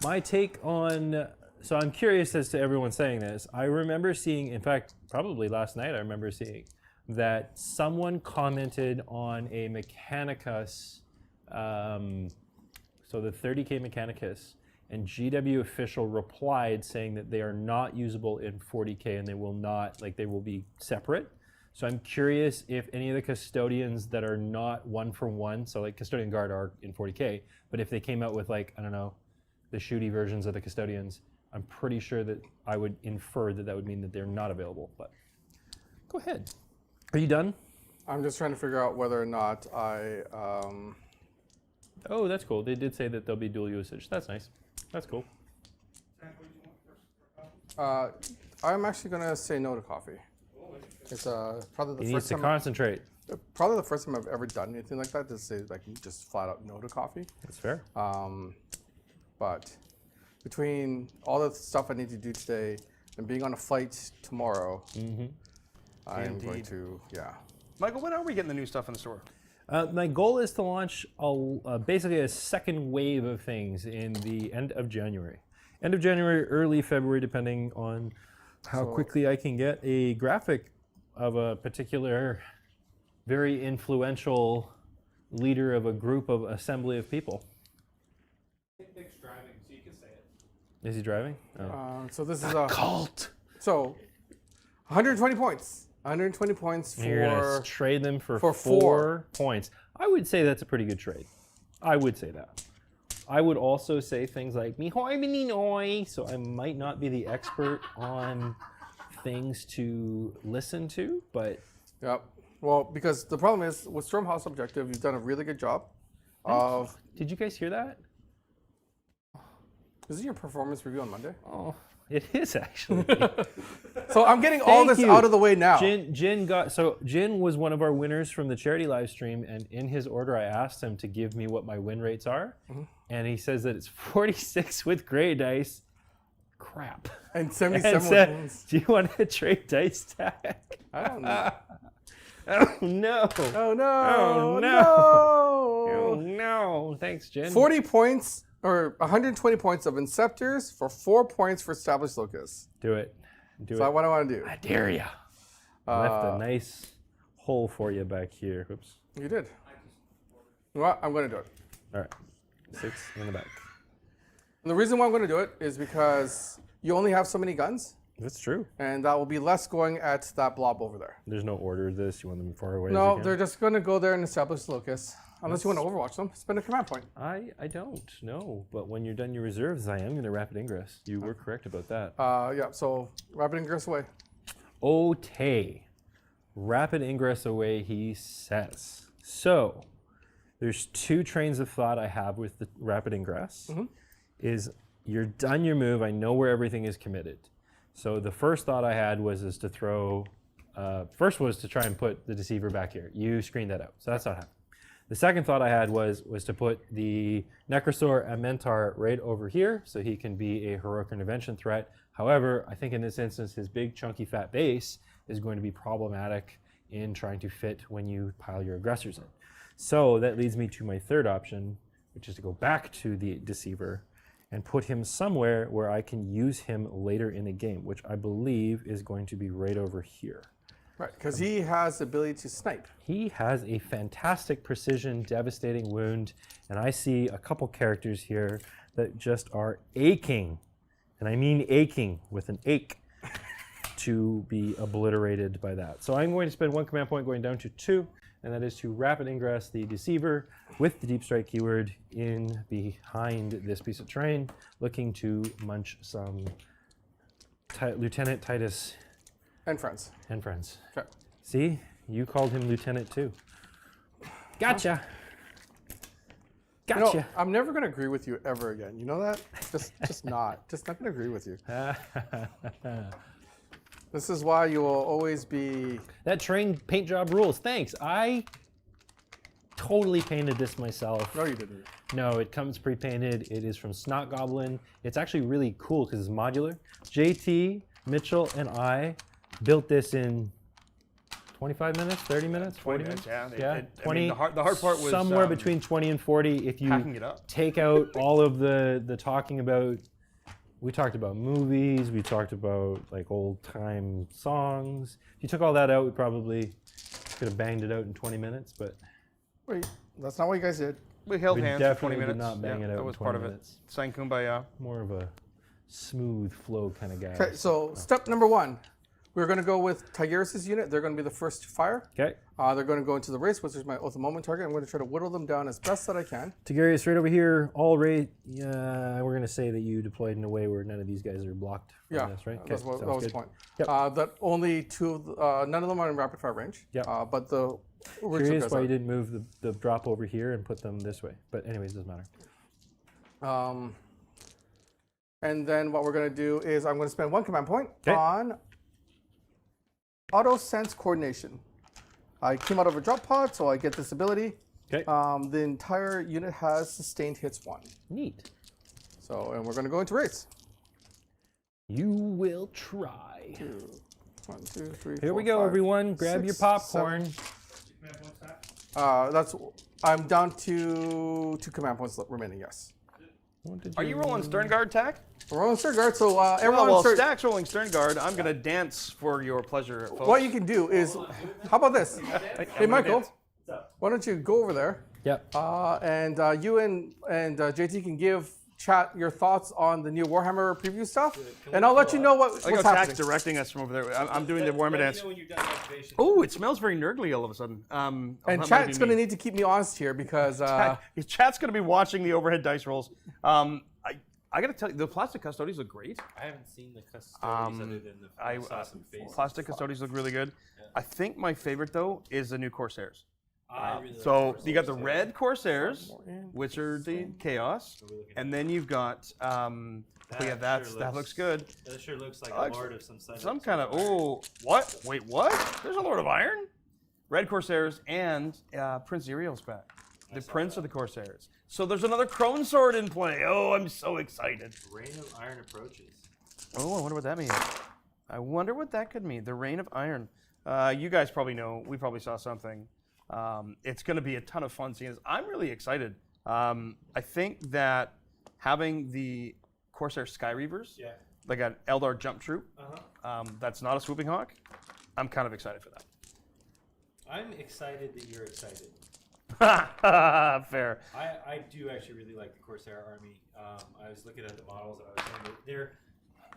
My take on... So I'm curious as to everyone saying this. I remember seeing, in fact, probably last night I remember seeing, that someone commented on a Mechanicus So the 30K Mechanicus and GW official replied saying that they are not usable in 40K and they will not, like they will be separate. So I'm curious if any of the custodians that are not 1-for-1, so like Custodian Guard are in 40K, but if they came out with like, I don't know, the shooty versions of the custodians, I'm pretty sure that I would infer that that would mean that they're not available, but go ahead. Are you done? I'm just trying to figure out whether or not I. Oh, that's cool. They did say that there'll be dual usage. That's nice. That's cool. I'm actually gonna say no to coffee. It's probably the He needs first to time. concentrate. Probably the first time I've ever done anything like that. To say like just flat out no to coffee. That's fair. But between all the stuff I need to do today and being on a flight tomorrow, I'm going to Michael, when are we getting the new stuff in the store? My goal is to launch basically a second wave of things in the end of January. End of January, early February, depending on how quickly I can get a graphic of a particular very influential leader of a group of assembly of people. Nick's driving, so you can say it. Is he driving? Oh. So this is a Cult. So 120 points. 120 points You're gonna for trade them for for 4 points. I would say that's a pretty good trade. I would say that. I would also say things like "Mihoy mininoy," so I might not be the expert on things to listen to, but Yep. Well, because the problem is with Stormhouse Objective, you've done a really good job of. did you guys hear that? Is it your performance review on Monday? Oh, it is actually. So I'm getting all Thank this you. out of the way now. Jin was one of our winners from the charity live stream, and in his order I asked him to give me what my win rates are, and he says that it's 46 with gray dice. Crap. And 77 And with said, wounds. do you want to trade dice tag? I don't know. Oh no. Oh no! Oh, no. Oh No! no. Thanks, Jin. 40 points or 120 points of Inceptors for 4 points for Established Locusts. Do it. Do So it. that's what I want to do. I dare ya. Left a nice hole for you back here. Oops. You did. Well, I'm going to do it. All right. 6 in the back. And the reason why I'm going to do it is because you only have so many guns, That's true. and that will be less going at that blob over there. There's no order to this. You want them far away as No, you they're can? just going to go there and establish Locust. Unless you want to overwatch them, spend a command point. I don't know. But when you're done your reserves, I am going to rapid ingress. You were correct about that. Yeah, so rapid ingress away. Okay. Rapid ingress away, he says. So, there's 2 trains of thought I have with the rapid ingress. Is you're done your move, I know where everything is committed. So the first thought I had was to throw, first was to try and put the Deceiver back here. You screened that out, so that's not happening. The second thought I had was to put the Necrosaur and Mentar right over here so he can be a heroic intervention threat. However, I think in this instance, his big chunky fat base is going to be problematic in trying to fit when you pile your aggressors in. So that leads me to my third option, which is to go back to the Deceiver and put him somewhere where I can use him later in the game, which I believe is going to be right over here. Right, because he has the ability to snipe. He has a fantastic precision, devastating wound, and I see a couple characters here that just are aching, and I mean aching with an ache, to be obliterated by that. So I'm going to spend 1 command point going down to 2, and that is to rapid ingress the Deceiver with the Deep Strike keyword in behind this piece of terrain, looking to munch some Lieutenant Titus And friends. and friends. Okay. See, you called him Lieutenant too. Gotcha. You Gotcha. know, I'm never going to agree with you ever again. You know that? Just not. Just not going to agree with you. This is why you will always be... That train paint job rules. Thanks. I totally painted this myself. No, you didn't. No, it comes pre-painted. It is from Snot Goblin. It's actually really cool because it's modular. JT, Mitchell, and I built this in 25 minutes, 30 minutes, 40 minutes? Yeah. 20. The hard part was somewhere between 20 and 40. If you packing it up. take out all of the talking about, we talked about movies, we talked about like old time songs. If you took all that out, we probably could have banged it out in 20 minutes, but Wait, that's not what you guys did. We held We hands for 20 definitely did minutes. not bang it out that in was 20 part of minutes. it. Sang kumbaya. More of a smooth flow kind of guy. Okay, so step number 1. We're going to go with Tigurius' unit. They're going to be the first to fire. Okay. They're going to go into the race, which is my oath of moment target. I'm going to try to whittle them down as best that I can. Tigurius right over here, all rate. Yeah, we're going to say that you deployed in a way where none of these guys are blocked from Yeah, this, right? that was the point. Yep. That only 2 of none of them are in rapid fire range. Yep. But the original Curious guys why are. you didn't move the drop over here and put them this way. But anyways, doesn't matter. And then what we're going to do is I'm going to spend 1 command point Okay. on auto sense coordination. I came out of a drop pod, so I get this ability. Okay. The entire unit has sustained hits 1. Neat. So, and we're going to go into race. You will try. 1, 2, 3, Here 4, we go, 5, everyone. Grab your 6, popcorn. 7. That's. I'm down to 2 command points remaining. Yes. Are you rolling Stern Guard tack? We're rolling Stern Guard, so everyone. Well, start, Stack's rolling Stern Guard. I'm going to dance for your pleasure, folks. what you can do is, how about this? Hey, Michael, why don't you go over there? Yep. And you and JT can give chat your thoughts on the new Warhammer preview stuff, and I'll let you know what's I got happening. Tack's directing us from over there. I'm doing the Warhammer dance. When you're done activation. Oh, it smells very nerdly all of a sudden. And chat's going to need to keep me honest here because Chat's going to be watching the overhead dice rolls. I got to tell you, the plastic custodies look great. I haven't seen the custodies other than the I saw some faces. plastic custodies look really good. I think my favorite though is the new Corsairs. I really like So the you got the Corsairs. red Corsairs, which are the chaos, and then you've got that looks good. That sure looks like Alex, a lord of some sort. Some kind of what? Wait, what? There's a Lord of Iron, red Corsairs, and Prince Uriel's back. The Prince of the Corsairs. So there's another Crone Sword in play. Oh, I'm so excited. Reign of Iron approaches. Oh, I wonder what that means. I wonder what that could mean. The Reign of Iron. You guys probably know. We probably saw something. It's going to be a ton of fun seeing this. I'm really excited. I think that having the Corsair Sky Reavers, like an Eldar jump troop, that's not a swooping hawk, I'm kind of excited for that. I'm excited that you're excited. Fair. I do actually really like the Corsair army. I was looking at the models and I was saying that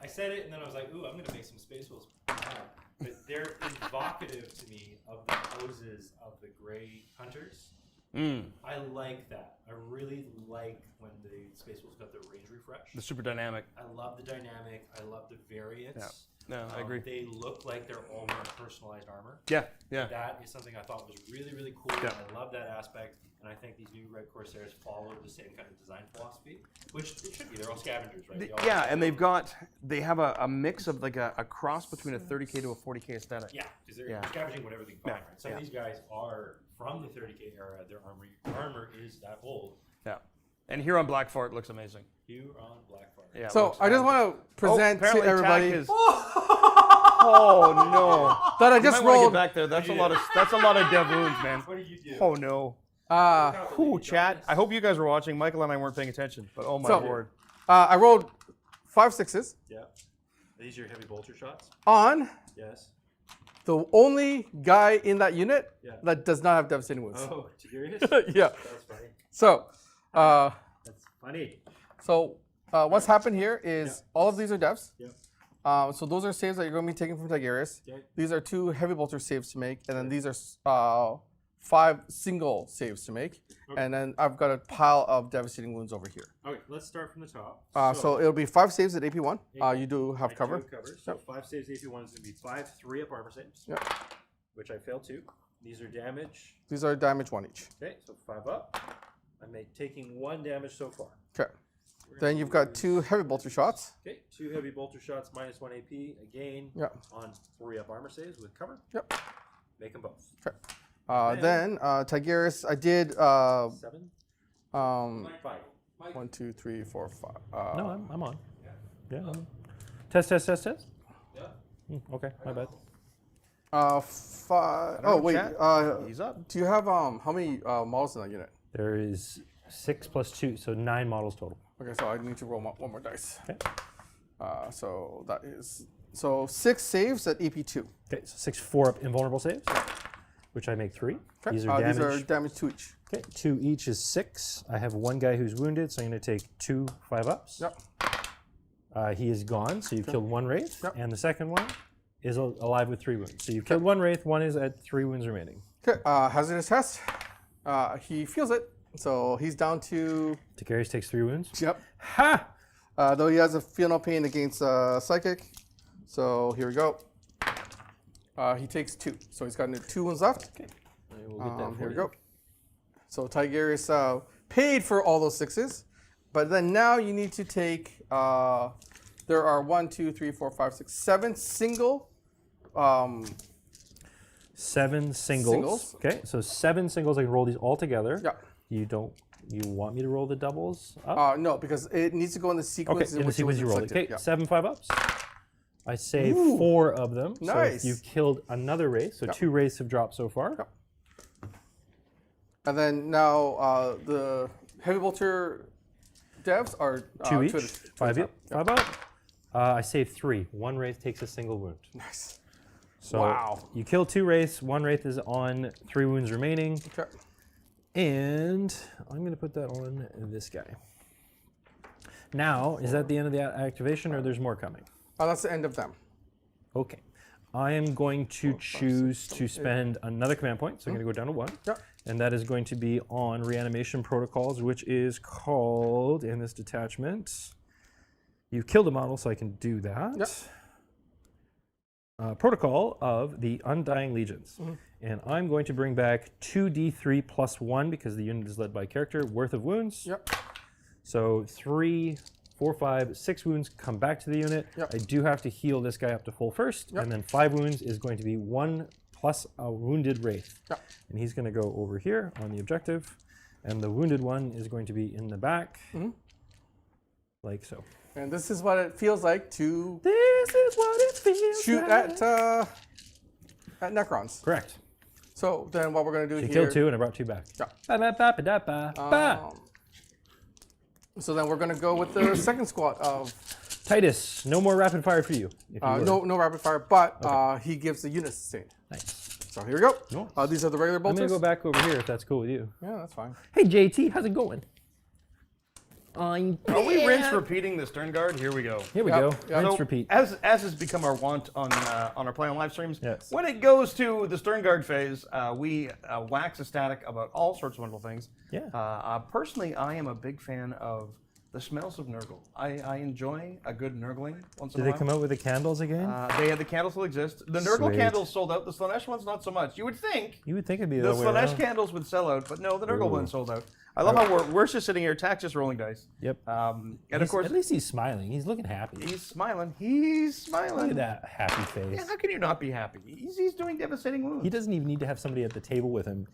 I said it and then I was like, ooh, I'm going to make some Space Wolves. But they're evocative to me of the poses of the Grey Hunters. I like that. I really like when the Space Wolves got their range refresh. The super dynamic. I love the dynamic. I love the variants. No, I agree. They look like they're all wearing personalized armor. Yeah. That is something I thought was really, really cool. Yeah. I love that aspect. And I think these new Red Corsairs follow the same kind of design philosophy, which it should be. They're all scavengers, right? And they have a mix of like a cross between a 30K to a 40K aesthetic. Yeah, because they're scavenging whatever they can find. Right? Some of these guys are from the 30K era. Their armor is that old. Yeah. And here on Black Fort looks amazing. Huron Blackfire. Yeah. so I just want to present to apparently everybody Tack is- Oh no! that I You just might want to rolled. get back there. That's a lot of dev wounds, man. What do you do? Oh no! Ooh, chat. I hope you guys were watching. Michael and I weren't paying attention, but oh my So- lord! I rolled 5 6s Yeah. Are these your heavy bolter shots? on Yes. the only guy in that unit Yeah. that does not have devastating wounds. Oh, Tigurius? Yeah. That's funny. So, That's funny. what's happened here is all of these are devs. Yep. So those are saves that you're going to be taking from Tigurius. Okay. These are 2 heavy bolter saves to make, and then these are 5 single saves to make. Okay. And then I've got a pile of devastating wounds over here. Okay, let's start from the top. So it'll be 5 saves at AP1. You do have cover. So 5 saves, AP1 is going to be 5 3-up armor saves. Yep. Which I failed 2. These are damage. These are damage 1 each. Okay, so 5 up. I'm taking 1 damage so far. Okay. Then you've got 2 heavy bolter shots. Okay, 2 heavy bolter shots, minus 1 AP, again, Yep. on 3-up armor saves with cover. Yep. Make them both. Okay. Then Tigurius, I did 7? 5. 1, 2, 3, 4, 5. No, I'm on. Yeah. I'm on. Test. Yeah. Okay, my bad. 5. Oh wait. Chat. He's up. Do you have how many models in that unit? There is 6 plus 2, so 9 models total. Okay, so I need to roll one more dice. Okay. So that is 6 saves at EP2. Okay, so 6 4-up invulnerable saves. which I make 3. Okay. These are damage. These are damage 2 each. Okay, 2 each is 6. I have one guy who's wounded, so I'm going to take 2 5-ups. Yep. He is gone, so you've killed 1 Wraith, Yep. and the second one is alive with 3 wounds. So you've killed 1 Wraith, 1 is at 3 wounds remaining. Okay. Hazardous test. He feels it, so he's down to. Tigurius takes 3 wounds. Yep. Ha! Though he has a feel no pain against psychic. So here we go. He takes 2, so he's got 2 wounds left. Okay. I will get that for Here we you. go. So Tigurius paid for all those 6s, but then now you need to take. There are 1, 2, 3, 4, 5, 6, 7 single. 7 singles. Okay, so 7 singles. I can roll these all together. Yeah. You want me to roll the doubles up? No, because it needs to go in the sequence. Okay, in the sequence you roll it. Okay, Yeah. 7 5-ups. I save 4 of them. Nice. So you've killed another Wraith. So 2 Wraiths have dropped so far. Yep. And then now the heavy bolter devs are 2 each. 2 5 up. up. 5 up. I save 3. 1 Wraith takes a single wound. Nice. So Wow. you kill 2 Wraiths. 1 Wraith is on 3 wounds remaining. Okay. And I'm going to put that on this guy. Now, is that the end of the activation, or there's more coming? That's the end of them. Okay. I am going to choose to spend another command point, so I'm going to go down to 1. Yep. And that is going to be on reanimation protocols, which is called, in this detachment, you killed a model, so I can do that. Yep. Protocol of the Undying Legions. And I'm going to bring back 2d3 plus 1, because the unit is led by character, worth of wounds. Yep. So 3, 4, 5, 6 wounds come back to the unit. Yep. I do have to heal this guy up to full first. Yep. And then 5 wounds is going to be 1 plus a wounded Wraith. Yep. And he's going to go over here on the objective. And the wounded one is going to be in the back, like so. And this is what it feels like to This is what it feels shoot like. at Necrons. Correct. So then what we're going to do You here. killed 2 and I brought 2 back. Yeah. Ba-ba-ba-ba-da-ba. So then we're going to go with the second squad of. Titus, no more rapid fire for you. If you would. No rapid fire, but he gives the unit sustain. Nice. So here we go. Nice. These are the regular I'm bolters. going to go back over here if that's cool with you. Yeah, that's fine. Hey, JT, how's it going? I'm Are we rinse repeating the Stern Guard? Here we go. Here we Yep, go. yep. Rinse, So, repeat. As has become our want on our play on live streams, Yes. when it goes to the Stern Guard phase, we wax ecstatic about all sorts of wonderful things. Yeah. Personally, I am a big fan of the smells of Nurgle. I enjoy a good Nurgling once in Did a they while. come out with the candles again? They had the candles still exist. The Nurgle Sweet. candles sold out. The Slanesh ones not so much. You would think You would think it'd be the the way Slanesh around. candles would sell out, but no, the Nurgle Ooh. ones sold out. I love how we're just sitting here, Tax just rolling dice. Yep. And He's- of course, at least he's smiling. He's looking happy. he's smiling. He's smiling. Look at that happy face. Yeah, how can you not be happy? He's doing devastating moves. He doesn't even need to have somebody at the table with him.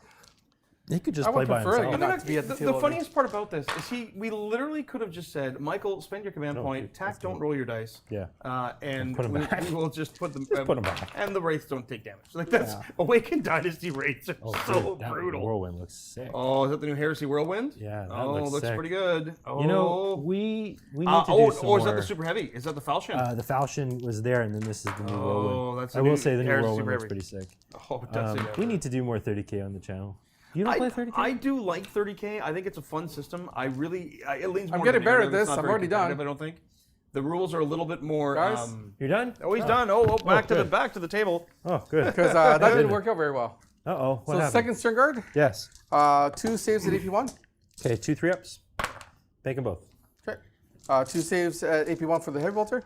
He could just I play would by prefer himself. you not to be at the table. The funniest part about this is we literally could have just said, Michael, spend your command point, dude, Tack, don't roll your dice. Yeah. And put 'em we, back. we will just put them, put 'em back. And the Wraiths don't take damage. Like that's Awakened Dynasty Wraiths are so Dude, that brutal. Whirlwind looks sick. Oh, is that the new Heresy Whirlwind? Yeah, that Oh, looks sick. pretty good. Oh. You know, we need to do some or is that more. the Super Heavy? Is that the Falchion? The Falchion was there, and then this is the new Oh, Whirlwind. that's I the will new say the new Heresy Whirlwind Super looks Heavy. pretty sick. Oh, it does say that. We need to do more 30K on the channel. You don't play 30K? I do like 30K. I think it's a fun system. It leans more I'm getting to better narrative. at this. It's not I'm very already done. competitive, I don't think. The rules are a little bit more. Guys? You're done? Oh, he's done. Oh, back good. to the table. Oh, good. Because that didn't work out very well. Uh-oh, what So happened? second string guard, Yes. 2 saves at AP1. Okay, 2 3-ups. Make them both. Okay. 2 saves at AP1 for the heavy bolter.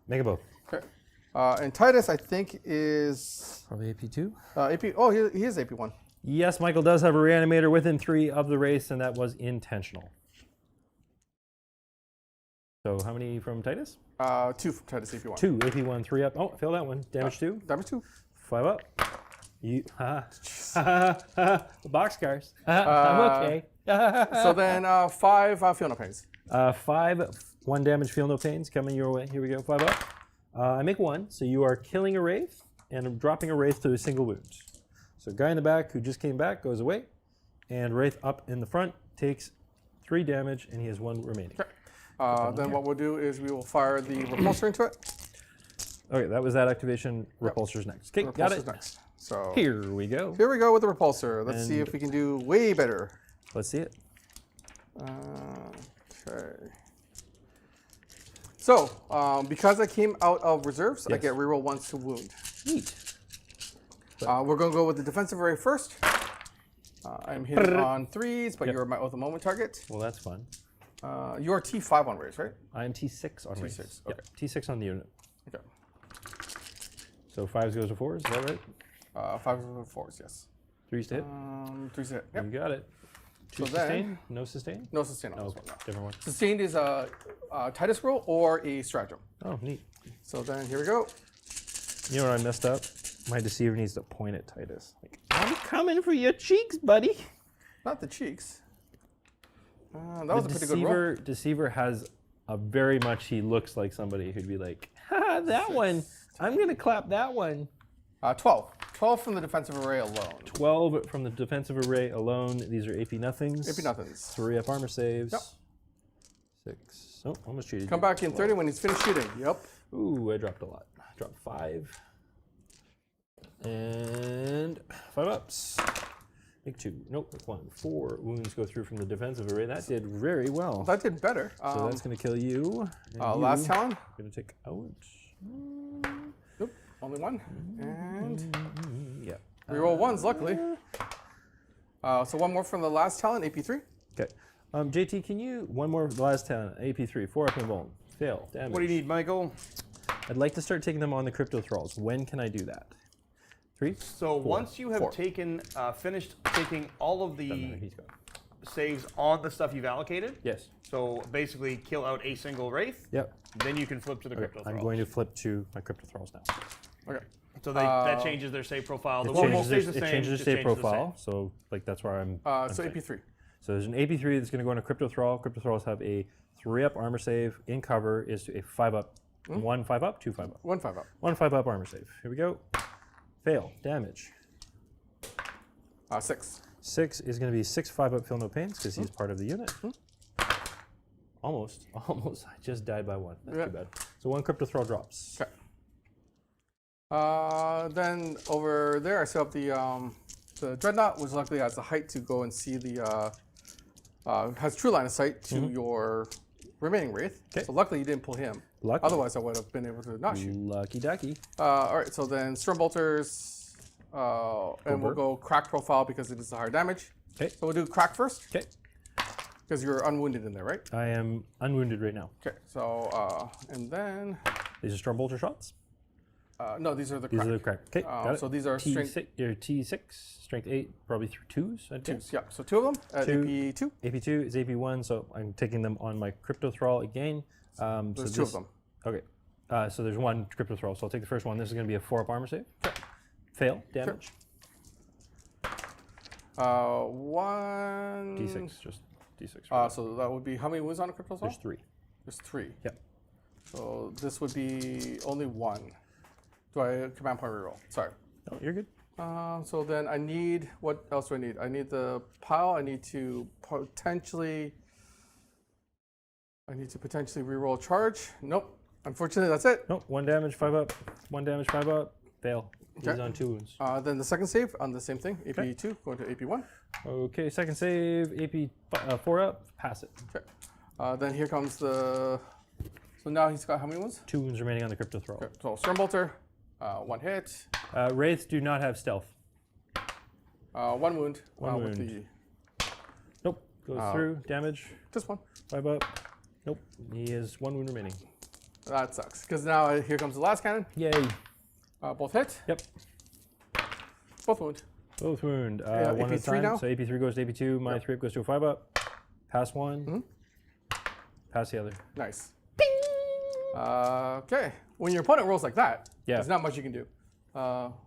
Make them both. Okay. And Titus, I think, is Probably AP2. AP. Oh, he is AP1. Yes, Michael does have a reanimator within 3 of the race, and that was intentional. So how many from Titus? 2 from Titus AP1. 2, AP1, 3 up. Oh, fail that one. Damage 2. Damage 2. 5 up. You, boxcars. I'm okay. So then 5 feel no pains. 5, 1 damage, feel no pains, coming your way. Here we go, 5 up. I make 1, so you are killing a Wraith, and I'm dropping a Wraith to a single wound. So guy in the back who just came back goes away, and Wraith up in the front takes 3 damage, and he has 1 remaining. Then what we'll do is we will fire the repulsor into it. Okay, that was that activation. Repulsor's next. Okay, got Repulsor's it. next. So Here we go. here we go with the repulsor. Let's see And- if we can do way better. Let's see it. Okay. So, because I came out of reserves, I Yes. get reroll once to wound. Neat. We're going to go with the defensive array first. I'm hitting on 3s, but Yep. you're my oath of moment target. Well, that's fun. You're T5 on raise, right? I am T6 on race. T6, Yep, okay. T6 on the unit. Okay. So 5s goes to 4s, is that right? 5s and 4s, yes. 3s to hit. 3s to hit. Yep. You got it. So 2 then- sustain? No sustain? No sustain on Oh, this okay. one. No. Different one. Sustained is a Titus roll or a stratagem. Oh, neat. So then here we go. You know what I messed up? My deceiver needs to point at Titus. Like, I'm coming for your cheeks, buddy. Not the cheeks. That was a pretty good roll. Deceiver has a very much, he looks like somebody who'd be like, ha, that one. I'm going to clap that one. 12. 12 from the defensive array alone. 12 from the defensive array alone. These are AP nothings. AP nothings. 3 up armor saves. Yep. 6. Oh, almost cheated. Come back in 30 when he's finished shooting. Yep. Ooh, I dropped a lot. Dropped 5. And 5 ups. Make 2. Nope, 1. 4 wounds go through from the defensive array. That did very well. That did better. So that's going to kill you. And last talon. Going to take out. Nope. Only one. And Yeah. reroll ones, luckily. So one more from the last talon, AP3. Okay. JT, can you, one more of the last 10, AP3, 4 up and bone. Fail. Damage. What do you need, Michael? I'd like to start taking them on the crypto thralls. When can I do that? 3? So once you have 4. taken, finished taking all of Doesn't matter, the he's gone. saves on the stuff you've allocated, Yes. so basically kill out a single wraith, Yep. then you can flip to the Okay, crypto I'm thralls. going to flip to my crypto thralls now. Okay. So that changes their save profile. The It one will changes stay their, the same. it changes just their save changes the profile, so like that's where I'm. So saying. AP3. So there's an AP3 that's going to go on a crypto thrall. Crypto thralls have a 3 up armor save. In cover is a 5 up. 1 5 up, 2 5 up. 1 5 up. 1 5 up armor save. Here we go. Fail. Damage. 6. 6 is going to be 6 5 up feel no pains because he's part of the unit. Almost. I just died by 1. That's Yeah. too bad. So 1 crypto thrall drops. Okay. Then over there, I set up the dreadnought, which luckily has the height to go and see the has true line of sight to your remaining wraith. Okay. So luckily you didn't pull him. Lucky. Otherwise, I would have been able to not shoot. Lucky ducky. All right. So then storm bolters, and we'll Over. go crack profile because it is the higher damage. Okay. So we'll do crack first Okay. because you're unwounded in there, right? I am unwounded right now. Okay. So and then These are storm bolter shots. no, these are the These crack. are the crack. Okay, got it. So these are strength T6, your T6, strength 8, probably through 2s. I'd guess. 2s. Yeah. So 2 of them at 2. AP2. AP2 is AP1, so I'm taking them on my crypto thrall again. There's 2 of them. Okay, so there's 1 crypto thrall, so I'll take the first one. This is going to be a 4 up armor save. Fail, damage. 1 D6, just D6. So that would be how many wounds on a crypto thrall? There's 3. There's 3. Yep. So this would be only 1. Do I command point reroll? Sorry. No, you're good. So then I need, what else do I need? I need the pile. I need to potentially reroll charge. Nope. Unfortunately, that's it. Nope, 1 damage, 5 up. 1 damage, 5 up. Fail. He's Okay. on 2 wounds. Then the second save on the same thing, AP2 going to AP1. Okay, second save, AP 4 up, pass it. Okay. Then here comes the. So now he's got how many wounds? 2 wounds remaining on the crypto thrall. Okay. So storm bolter, 1 hit, Wraiths do not have stealth. 1 wound. One With wound. the Nope, goes through, damage, just 1. 5 up. Nope, he has 1 wound remaining. That sucks. Because now here comes the last cannon. Yay. Both hit. Yep, Both wound. both wound. Yeah, 1 at a AP3 time. now? So AP3 goes to AP2, my 3 up goes to a 5 up. Pass 1. Mm-hmm. Pass the other. Nice. Okay. When your opponent rolls like that, Yeah. there's not much you can do. Did Well,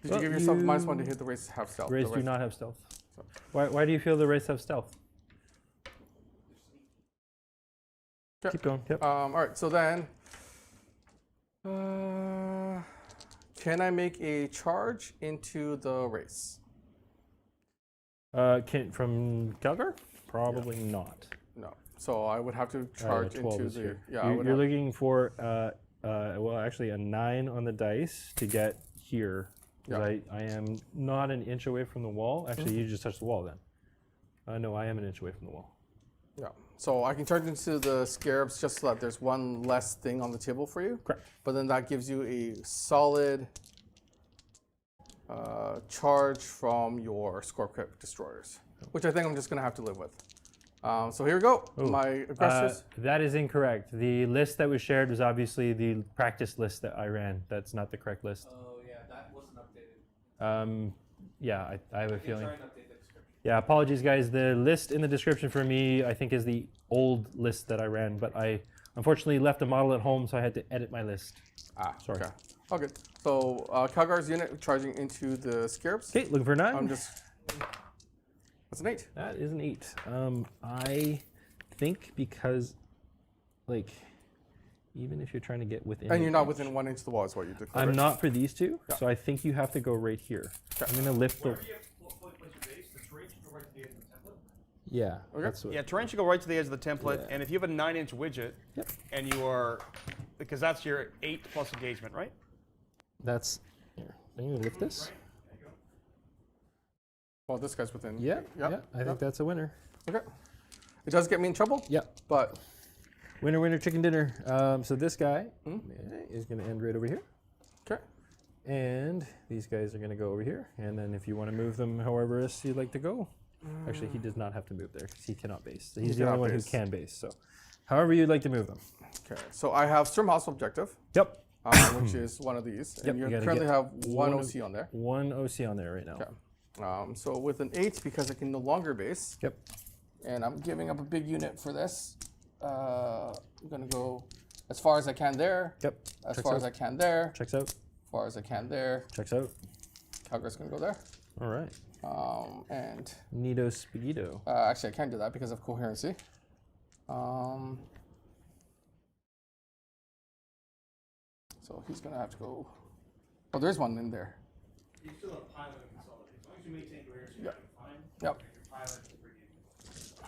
you give yourself you- -1 to hit the race have stealth? Wraiths The do race- not have stealth. Why do you feel the Wraiths have stealth? Okay. Keep going. Yep. All right. So then, can I make a charge into the race? From Calgar? Probably not. No. So I would have to charge 12 into is the. here. Yeah. I would You're have, looking for well, actually a 9 on the dice to get here. 'Cause I am not an inch away from the wall. Actually, you just touched the wall then. No, I am an inch away from the wall. Yeah. So I can turn into the scarabs just so that there's one less thing on the table for you. Correct. But then that gives you a solid charge from your Scorpcrypt destroyers, which I think I'm just going to have to live with. So here we go. Ooh. My aggressors. That is incorrect. The list that was shared was obviously the practice list that I ran. That's not the correct list. Oh yeah, that wasn't updated. Yeah, I have a feeling. Try and update the description. Yeah, apologies, guys. The list in the description for me, I think, is the old list that I ran, but I unfortunately left a model at home, so I had to edit my list. Sorry. Okay. Oh, good. So Calgar's unit charging into the scarabs. Okay, looking for a 9. I'm just. That's an 8. That is an 8. I think because, like, even if you're trying to get within. And you're not inch, within 1 inch of the wall, is what you declared. I'm right? not for these two, Yeah. so I think you have to go right here. I'm going to lift the. Wherever you place your base, the terrain should go right to the edge of the template. Yeah. Okay. That's what, Yeah, terrain should go right to the edge of the template, Yeah. and if you have a 9-inch widget, Yep. and you are, because that's your 8 plus engagement, right? That's. Here. I'm going to lift this. Well, this guy's within. Yeah. Yep. Yeah. I think that's a winner. Okay. It does get me in trouble. Yeah. But Winner, winner, chicken dinner. So this guy is going to end right over here. okay. And these guys are going to go over here. And then if you want to move them however else you'd like to go. Actually, he does not have to move there because he cannot base. He's the only cannot one base. who can base. So however you'd like to move them. Okay. So I have Storm Hostile Objective, Yep. which is one of these, Yep, and you you gotta currently get have one one of- OC on there. One OC on there right now. Okay. So with an 8, because I can no longer base, Yep. and I'm giving up a big unit for this. I'm gonna go as far as I can there. Yep. As Checks far out. as I can there. Checks out. As far as I can there. Checks out. Calgar's gonna go there. All right. And Neato Spagito. actually, I can't do that because of coherency. So he's gonna have to go. Oh, there's one in there. You still have pilot and consolidate. As long as you maintain coherence, you're fine. Yep. Your pilot is pretty good.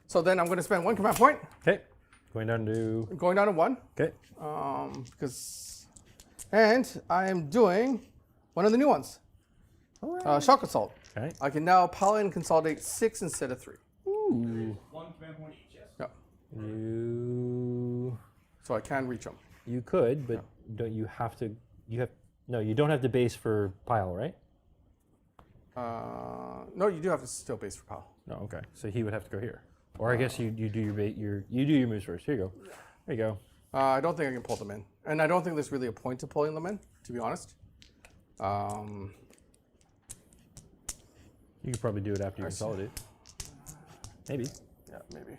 So then I'm gonna spend 1 command point, Okay. Going down to. going down to 1. Okay. And I am doing one of the new ones. All right. Shock Assault. Okay. I can now pilot and consolidate 6 instead of 3. Ooh. 1 command point each, yes? Yeah. So I can reach them. You could, but don't you have to? No, you don't have to base for pile, right? No, you do have to still base for pile. No. Okay. So he would have to go here, or I guess you do your moves first. Here you go. There you go. I don't think I can pull them in, and I don't think there's really a point to pulling them in, to be honest. You could probably do it after you I see. consolidate. Maybe. Yeah, maybe,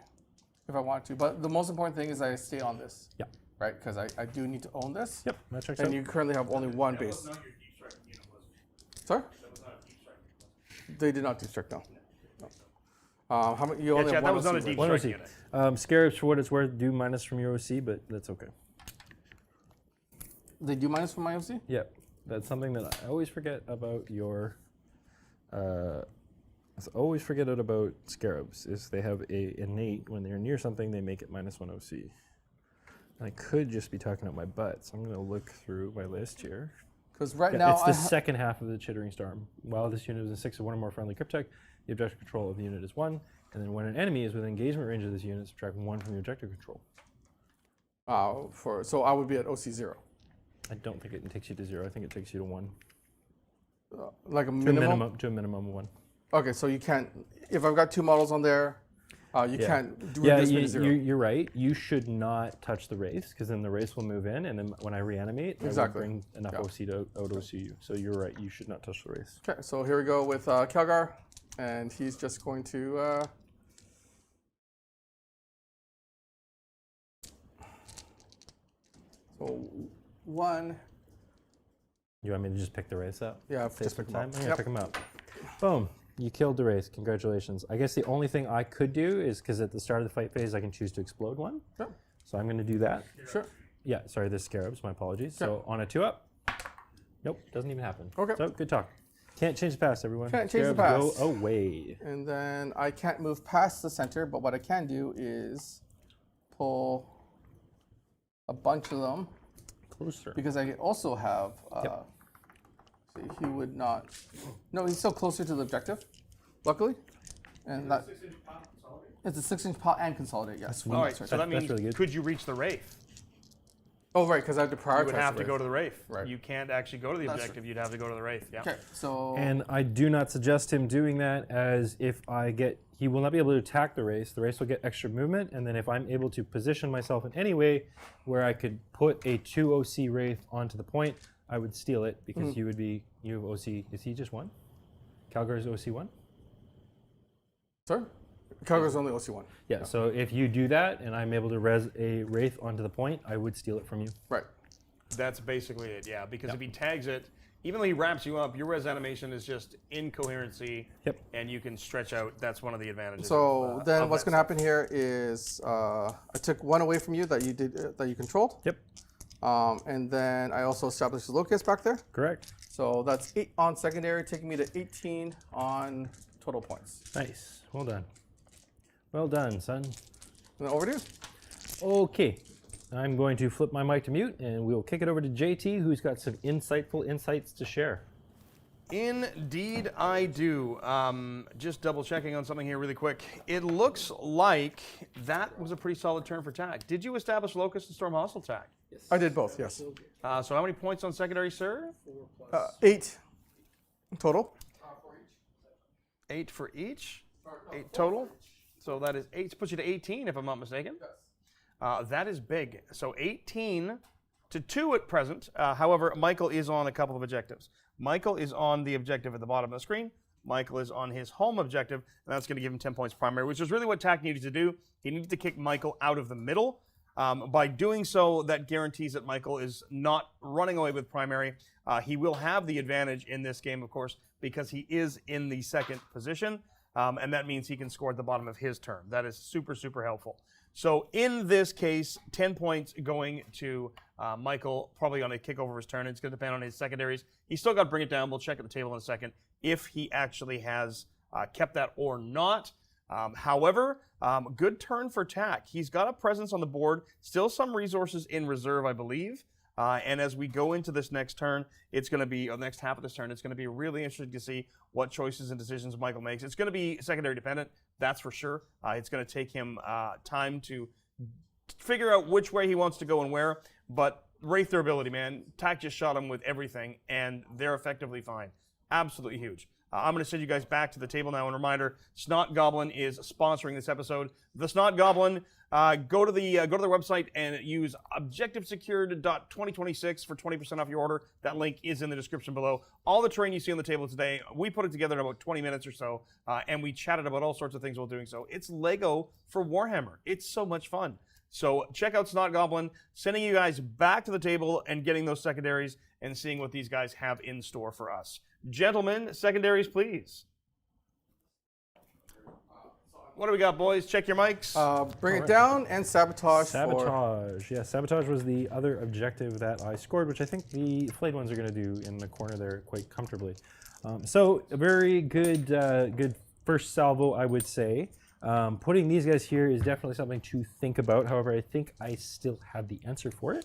if I want to. But the most important thing is I stay on this. Yeah. Right, because I do need to own this. Yep. That checks And out. you currently have only 1 That was base. not your deep strike unit, was it? Sorry? That was not a deep strike unit, was it? They did not destruct, no. How many? You Yeah, only Chad, have that one was not a OC, deep right? One strike OC. unit. Scarabs, for what it's worth, do minus from your OC, but that's okay. They do minus from my OC? Yep. That's something that I always forget about your. Always forget it about scarabs is they have a innate when they're near something they make it minus 1 OC. And I could just be talking out my butt, so I'm going to look through my list here. Because right Yeah, now it's I the second half of the Chittering Storm. While this unit is in 6 or 1 or more friendly cryptech, the objective control of the unit is 1, and then when an enemy is within engagement range of this unit, subtract 1 from your objective control. so I would be at OC 0. I don't think it takes you to 0. I think it takes you to 1. Like a To minimum? a minimum of 1. Okay, so you can't, if I've got 2 models on there, you Yeah. can't do Yeah, reduce me to 0. you're right. You should not touch the wraiths because then the wraiths will move in, and then when I reanimate, Exactly. I will bring enough Yeah. OC to out OC you. So you're right. You should not touch the wraiths. Okay, so here we go with Calgar, and he's just going to. So 1. You want me to just pick the wraiths up? Yeah, Save just some pick 'em time. up. I'm gonna Yep. pick them up. Boom. You killed the wraith. Congratulations. I guess the only thing I could do is because at the start of the fight phase, I can choose to explode one. Yep. So I'm going to do that. Sure. Yeah, sorry, this scarabs. My apologies. So on a 2-up. Nope, doesn't even happen. Okay. So good talk. Can't change the past, everyone. Can't change the Scarabs past. Go away. And then I can't move past the center, but what I can do is pull a bunch of them Closer. because I also have See, he would not. No, he's still closer to the objective, luckily. And that. It's a 6-inch pile and consolidate, yes. All right, so that means really good. could you reach the Wraith? Oh, right, because I have to prioritize. You would have the to go Wraith. to the Wraith. Right. You can't actually go to the That's objective. You'd have to go to the Wraith. Yeah. Okay, so. And I do not suggest him doing that, as if I get, he will not be able to attack the race. The race will get extra movement, and then if I'm able to position myself in any way where I could put a 2 OC Wraith onto the point, I would steal it, because you have OC, is he just 1? Calgar's OC 1? Sorry? Calgar's only OC1. Yeah, so if you do that, and I'm able to res a Wraith onto the point, I would steal it from you. Right. That's basically it, yeah. Because if he tags it, even though he wraps you up, your res animation is just incoherency, and you can stretch out. That's one of the advantages. So then what's going to happen here is I took 1 away from you that you did that you controlled. Yep. And then I also established the locus back there. Correct. So that's 8 on secondary, taking me to 18 on total points. Nice. Well done. Well done, son. And then over to you. Okay. I'm going to flip my mic to mute, and we'll kick it over to JT, who's got some insightful insights to share. Indeed, I do. Just double checking on something here really quick. It looks like that was a pretty solid turn for tag. Did you establish Locust and Storm Hostile tag? Yes. I did both, yes. So how many points on secondary, sir? 8 total. 8 for each? 8 total? So that is 8, puts you to 18 if I'm not mistaken. Yes. That is big. So 18 to 2 at present. However, Michael is on a couple of objectives. Michael is on the objective at the bottom of the screen. Michael is on his home objective, and that's going to give him 10 points primary, which is really what TAC needed to do. He needed to kick Michael out of the middle. By doing so, that guarantees that Michael is not running away with primary. He will have the advantage in this game, of course, because he is in the second position. And that means he can score at the bottom of his turn. That is super, super helpful. So in this case, 10 points going to Michael, probably on a kick over his turn. It's going to depend on his secondaries. He's still got to bring it down. We'll check at the table in a second if he actually has kept that or not. However, good turn for TAC. He's got a presence on the board, still some resources in reserve, I believe. And as we go into this next turn, it's going to be, or the next half of this turn, it's going to be really interesting to see what choices and decisions Michael makes. It's going to be secondary dependent, that's for sure. It's going to take him time to figure out which way he wants to go and where. But Wraith durability, man. TAC just shot him with everything, and they're effectively fine. Absolutely huge. I'm going to send you guys back to the table now. And reminder, Snot Goblin is sponsoring this episode. The Snot Goblin, go to their website and use objectivesecured.2026 for 20% off your order. That link is in the description below. All the terrain you see on the table today, we put it together in about 20 minutes or so, and we chatted about all sorts of things while doing so. It's Lego for Warhammer. It's so much fun. So check out Snot Goblin, sending you guys back to the table and getting those secondaries and seeing what these guys have in store for us. Gentlemen, secondaries, please. What do we got, boys? Check your mics. Bring it down and sabotage. Sabotage. Yeah, sabotage was the other objective that I scored, which I think the flayed ones are going to do in the corner there quite comfortably. So a very good, good first salvo, I would say. Putting these guys here is definitely something to think about. However, I think I still have the answer for it.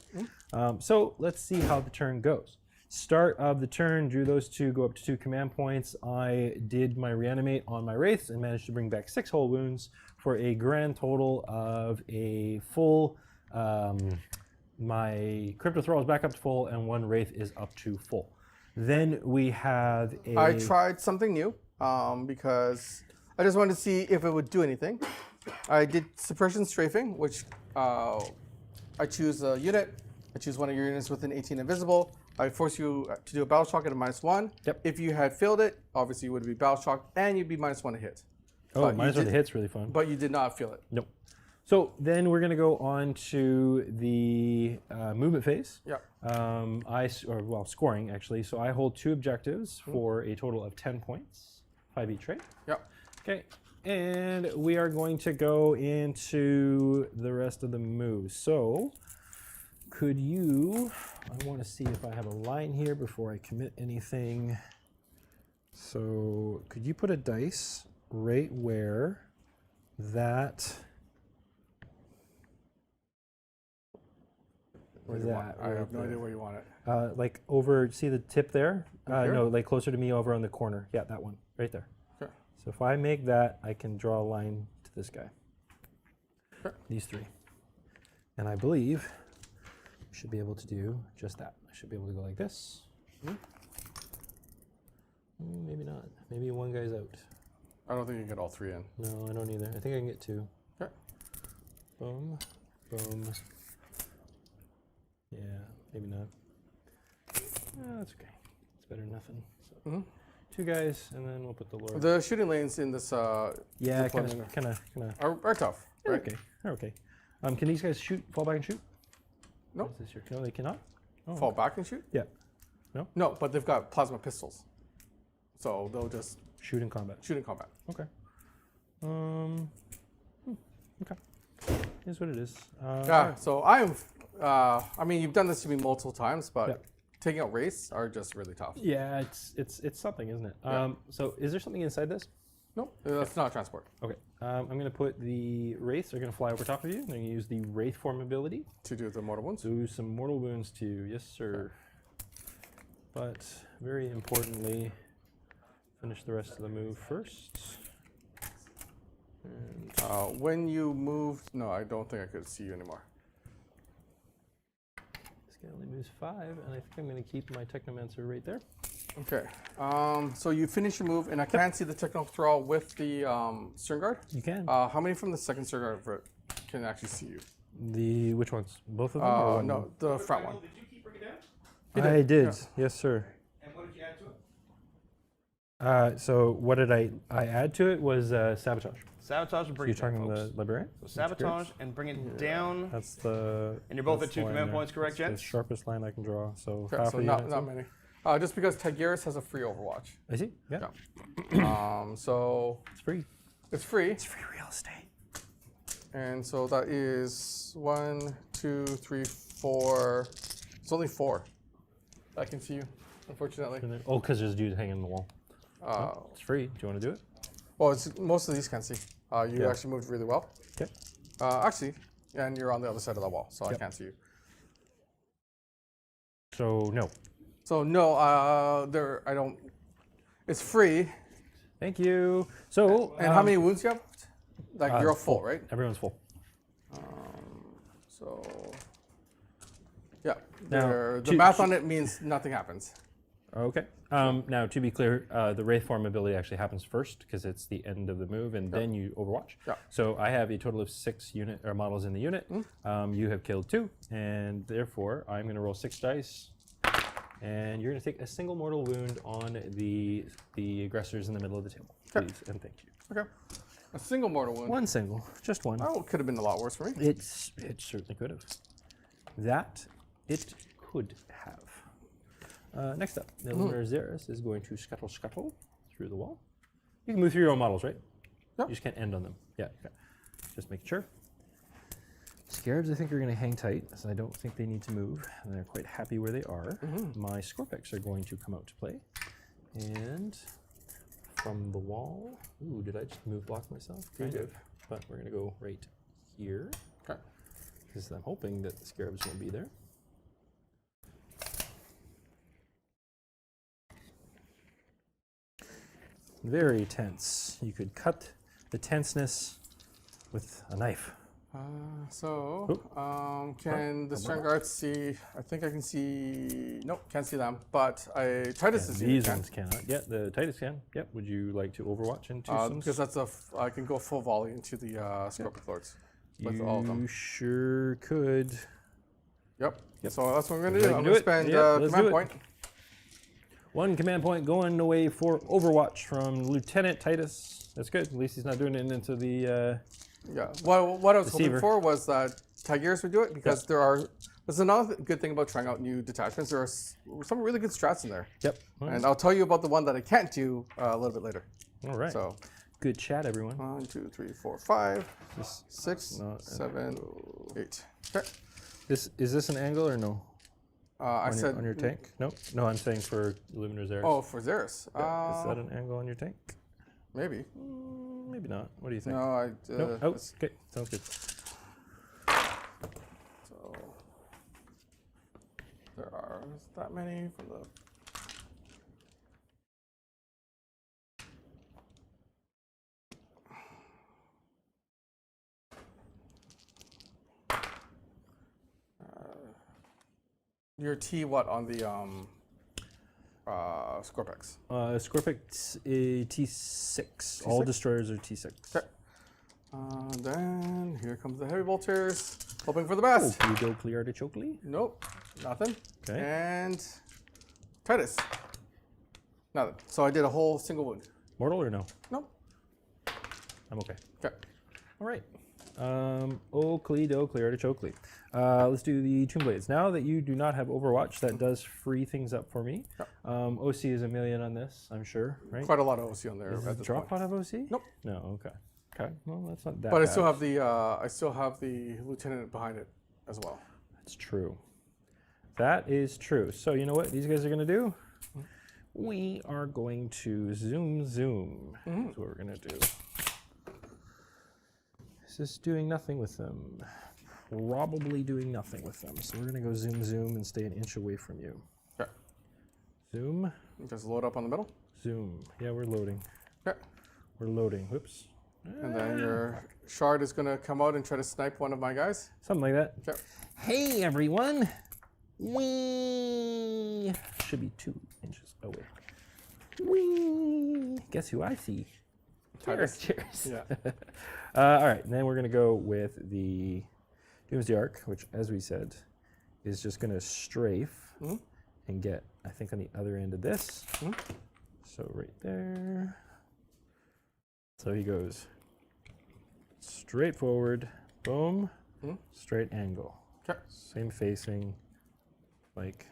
So let's see how the turn goes. Start of the turn, drew those 2, go up to 2 command points. I did my reanimate on my wraiths and managed to bring back 6 whole wounds for a grand total of a full. My Crypto Thrall is back up to full, and 1 wraith is up to full. Then we have a. I tried something new because I just wanted to see if it would do anything. I did suppression strafing, which I choose a unit. I choose one of your units within 18 invisible. I force you to do a battle shock at a -1. Yep. If you had failed it, obviously you would be battle shocked and you'd be -1 to hit. Oh, -1 to hit's really fun. But you did not feel it. Nope. So then we're going to go on to the movement phase. Yep. Scoring actually. So I hold 2 objectives for a total of 10 points, 5 each, right? Yep. Okay. And we are going to go into the rest of the moves. So could you, I want to see if I have a line here before I commit anything. So could you put a dice right where that Where is do you want? that? I Right have no there. idea where you want it. Like over, see the tip there? Here? No, like closer to me over on the corner. Yeah, that one, right there. Okay. So if I make that, I can draw a line to this guy. Sure. These three. And I believe I should be able to do just that. I should be able to go like this. Maybe not. Maybe one guy's out. I don't think you can get all three in. No, I don't either. I think I can get two. Okay. Boom, boom. Yeah, maybe not. That's okay. It's better than nothing. So, two guys, and then we'll put the Lord. The shooting lanes in this Yeah, kind deployment of. are tough, right? Okay, they're okay. Can these guys shoot? Fall back and shoot? No. Is this your, no, they cannot. Oh, Fall back and shoot? yeah. No, but they've got plasma pistols. So they'll just Shoot in combat. shoot in combat. Okay. Okay. Here's what it is. Yeah, so I'm, I mean, you've done this to me multiple times, but Yeah. taking out race are just really tough. Yeah, it's something, isn't it? Yeah. So is there something inside this? No, that's not transport. Okay. I'm going to put the wraiths are going to fly over top of you. I'm going to use the wraith form ability. To do the mortal wounds. Do some mortal wounds too. Yes, sir. But very importantly, finish the rest of the move first. And When you moved, no, I don't think I could see you anymore. this guy only moves 5, and I think I'm going to keep my Technomancer right there. Okay. So you finish your move, and I can't see the techno thrall with the stern guard. You can. How many from the second stern guard can actually see you? The which ones? Both of them? or one? No, the front one. Did you keep bringing it down? He I did, did. yeah. Yes, sir. And what did you add to it? So what did I add to it was sabotage. Sabotage and bring You're it down, talking folks. the librarian? So sabotage and bring it down. That's the. And you're both that's at 2 the line command there. points, correct, That's gents? the sharpest line I can draw. So Okay, half so a not unit. many. Just because Tigurius has a free Overwatch. I see. Yeah. So It's free. it's free. It's free real estate. And so that is 1, 2, 3, 4. It's only 4. I can see you, unfortunately. And then, oh, because there's a dude hanging on the wall. It's free. Do you want to do it? Well, most of these can't see. You Yeah. actually moved really well. Okay. Actually, and you're on the other side of the wall, so I Yep. can't see you. So no. So no, I don't. It's free. Thank you. So And how many wounds you have? Like you're all full, right? Everyone's full. So yeah, Now, the math on it means nothing happens. Okay. Now, to be clear, the Wraith form ability actually happens first because it's the end of the move, and then you Overwatch. Yeah. So I have a total of 6 models in the unit. You have killed 2, and therefore I'm going to roll 6 dice, and you're going to take a single mortal wound on the aggressors in the middle of the table, Okay. please, and thank you. Okay. A single mortal wound. One single, just one. Oh, it could have been a lot worse for me. It certainly could have. That it could have. Next up, the Lunar Xeris is going to scuttle through the wall. You can move through your own models, right? Yep. You just can't end on them. Yeah. Okay. Just making sure. Scarabs, I think, are going to hang tight, so I don't think they need to move. And they're quite happy where they are. My Scorpex are going to come out to play. And from the wall, ooh, did I just move block myself? Kind of. But we're going to go right here. Okay. Because I'm hoping that the Scarabs won't be there. Very tense. You could cut the tenseness with a knife. Can the stern guards see? I think I can see. Nope, can't see them. But Titus is These ones cannot. Yeah, the Titus can. Yep. Would you like to Overwatch into some? because that's I can go full volley into the Scorpic Lords with all of them. You sure could. Yep. So that's what I'm gonna Would you do. like I'm to gonna do it? spend Yep, let's do command it. point. 1 command point going away for Overwatch from Lieutenant Titus. That's good. At least he's not doing it into the. Yeah. Well, what I was Deceiver. hoping for was that Tigurius would do it because there's another good thing about trying out new detachments. There are some really good strats in there, Yep. and I'll tell you about the one that I can't do a little bit later. All right. So Good chat, everyone. 1, 2, 3, 4, 5, This, 6, not an 7, 8. Okay. is this an angle or no? I said on your tank? No, no. I'm saying for Luminar's Xeris. Oh, for Xeris. is that an angle on your tank? Maybe. Maybe not. What do you think? No, I. No? Oh, okay. Sounds good. So There's that many from the. Your T what on the Scorpex? Scorpex T6. All T6? destroyers are T6. Okay. Then here comes the heavy bolters, hoping for the best. Oh, Pluto clear artichokely. Nope, nothing. Okay. And Titus, nothing. So I did a whole single wound. Mortal or no? Nope. I'm okay. Okay. All right. Oakley do clear artichokely. Let's do the Tomb Blades. Now that you do not have Overwatch, that does free things up for me. Yep. OC is a million on this, I'm sure, right? Quite a lot of OC on there Does at the this drop point. pod have OC? Nope. No. Okay. Okay. Well, that's not that. But I bad. still have the lieutenant behind it as well. That's true. That is true. So you know what these guys are going to do? We are going to zoom. That's what we're going to do. Is this doing nothing with them? Probably doing nothing with them. So we're going to go zoom and stay an inch away from you. Okay. Zoom. Just load up on the middle. Zoom. Yeah, we're loading. Okay. We're loading. Whoops. And then your shard is going to come out and try to snipe one of my guys. Something like that. Okay. Hey, everyone. Whee! Should be 2 inches away. Whee! Guess who I see? Titus. Cheers. Yeah. All right, and then we're going to go with the Doomsday Arc, which, as we said, is just going to strafe and get, I think, on the other end of this. So right there. So he goes straight forward, boom, straight angle. Okay. Same facing, like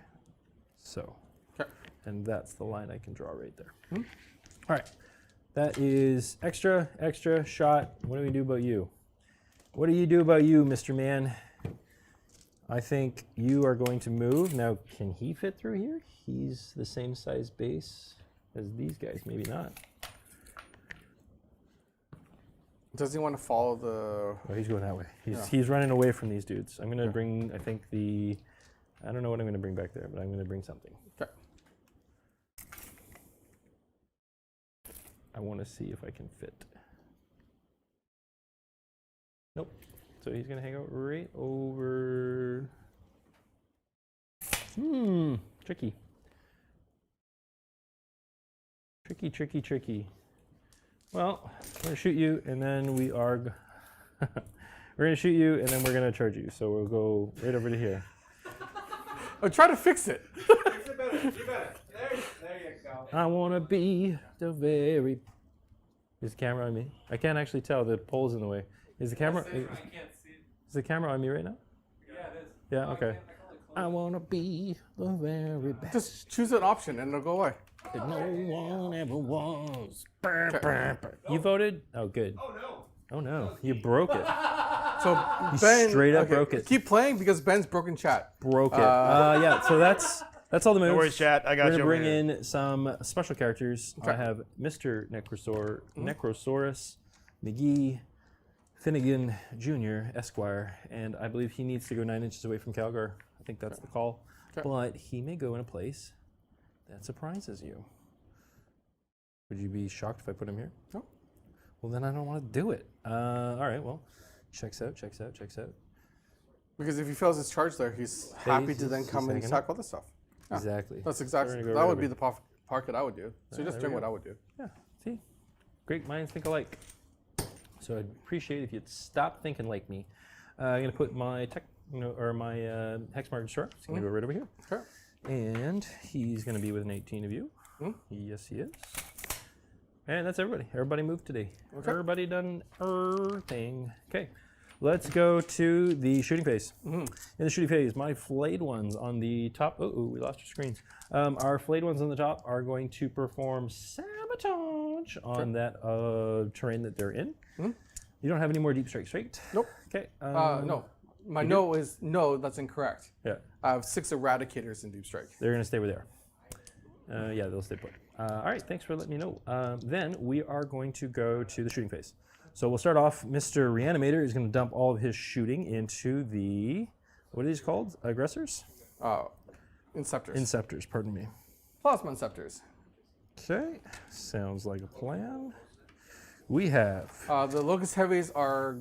so. Okay. And that's the line I can draw right there. All right. That is extra shot. What do we do about you? What do you do about you, Mr. Man? I think you are going to move. Now, can he fit through here? He's the same size base as these guys. Maybe not. Does he want to follow the... Oh, he's going that way. He's running away from these dudes. I'm going to bring, I think, I don't know what I'm going to bring back there, but I'm going to bring something. Okay. I want to see if I can fit. Nope. So he's going to hang out right over... Tricky. Tricky. Well, we're going to shoot you, and then we are... we're going to shoot you, and then we're going to charge you. So we'll go right over to here. Oh, try to fix it. Fix it better. Do better. There you go. I want to be the very... Is the camera on me? I can't actually tell. The pole's in the way. Is the camera... I can't see it. Is the camera on me right now? Yeah, it is. Yeah, Oh, okay. I I want to be the very best Just choose an option and it'll go away. that no one ever was. Okay. You voted? Oh, good. Oh, no. Oh, no. You broke it. So You Ben... straight up broke it. Keep playing because Ben's broken chat. Broke it. Yeah, so that's all the moves. No worries, chat. I got We're you gonna over bring here. in some special characters. I have Mr. Necrosaurus McGee Finnegan Jr. Esquire, and I believe he needs to go 9 inches away from Calgar. I think that's the call. Okay. But he may go in a place that surprises you. Would you be shocked if I put him here? No. Well, then I don't want to do it. All right, well, checks out. Because if he fails his charge there, he's happy to then he's come and hanging attack all this stuff. Yeah. Exactly. That's So exactly... we're gonna go that right would over be the part that I would do. So just there doing we what go. I would do. Yeah, see? Great minds think alike. So I'd appreciate if you'd stop thinking like me. I'm going to put my my Hexmark Destroyer. It's going to go right over here. Okay. And he's going to be with an 18 of you. Yes, he is. And that's everybody. Everybody moved today. Okay. Everybody done thing. Okay. Let's go to the shooting phase. In the shooting phase, my flayed ones on the top. Oh, we lost our screens. Our flayed ones on the top are going to perform sabotage on that terrain that they're in. You don't have any more deep strikes, right? Nope. Okay. No. My no is no, that's incorrect. Yeah. I have 6 eradicators in Deep Strike. They're going to stay where they are. Yeah, they'll stay put. All right, thanks for letting me know. Then we are going to go to the shooting phase. So we'll start off. Mr. Reanimator is going to dump all of his shooting into the, what are these called? Aggressors? Inceptors. Inceptors, pardon me. Plasma Inceptors. Okay, sounds like a plan. We have. The Locust Heavies are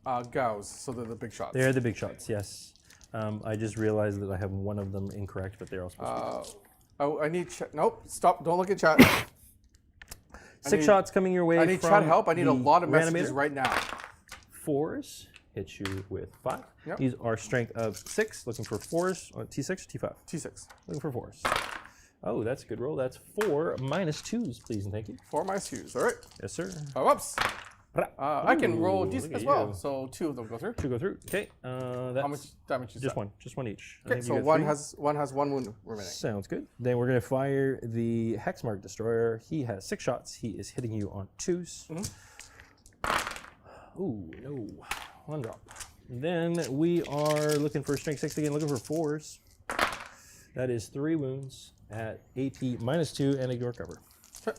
Gauss, so they're the big shots. They're the big shots, yes. I just realized that I have one of them incorrect, but they're all supposed to be. Oh, I need nope, stop, don't look at chat. Six shots coming your way. I need from chat help. I need a the lot of messages Reanimator. right now. 4s hit you with 5. Yep. These are strength of 6, looking for 4s. T6 or T5? T6. Looking for 4s. Oh, that's a good roll. That's 4 minus 2s, please and thank you. 4 minus 2s. All right. Yes, sir. Oh, whoops. I can roll Ooh, decent look as at well, you. so 2 of them go through. 2 go through. Okay. That's How much damage is just that? just one each. I Okay, think so you got one 3. has 1 wound remaining. Sounds good. Then we're going to fire the Hexmark Destroyer. He has 6 shots. He is hitting you on 2s. Ooh, no. 1 drop. Then we are looking for strength 6 again, looking for 4s. That is 3 wounds at AP minus 2 and ignore cover. Okay.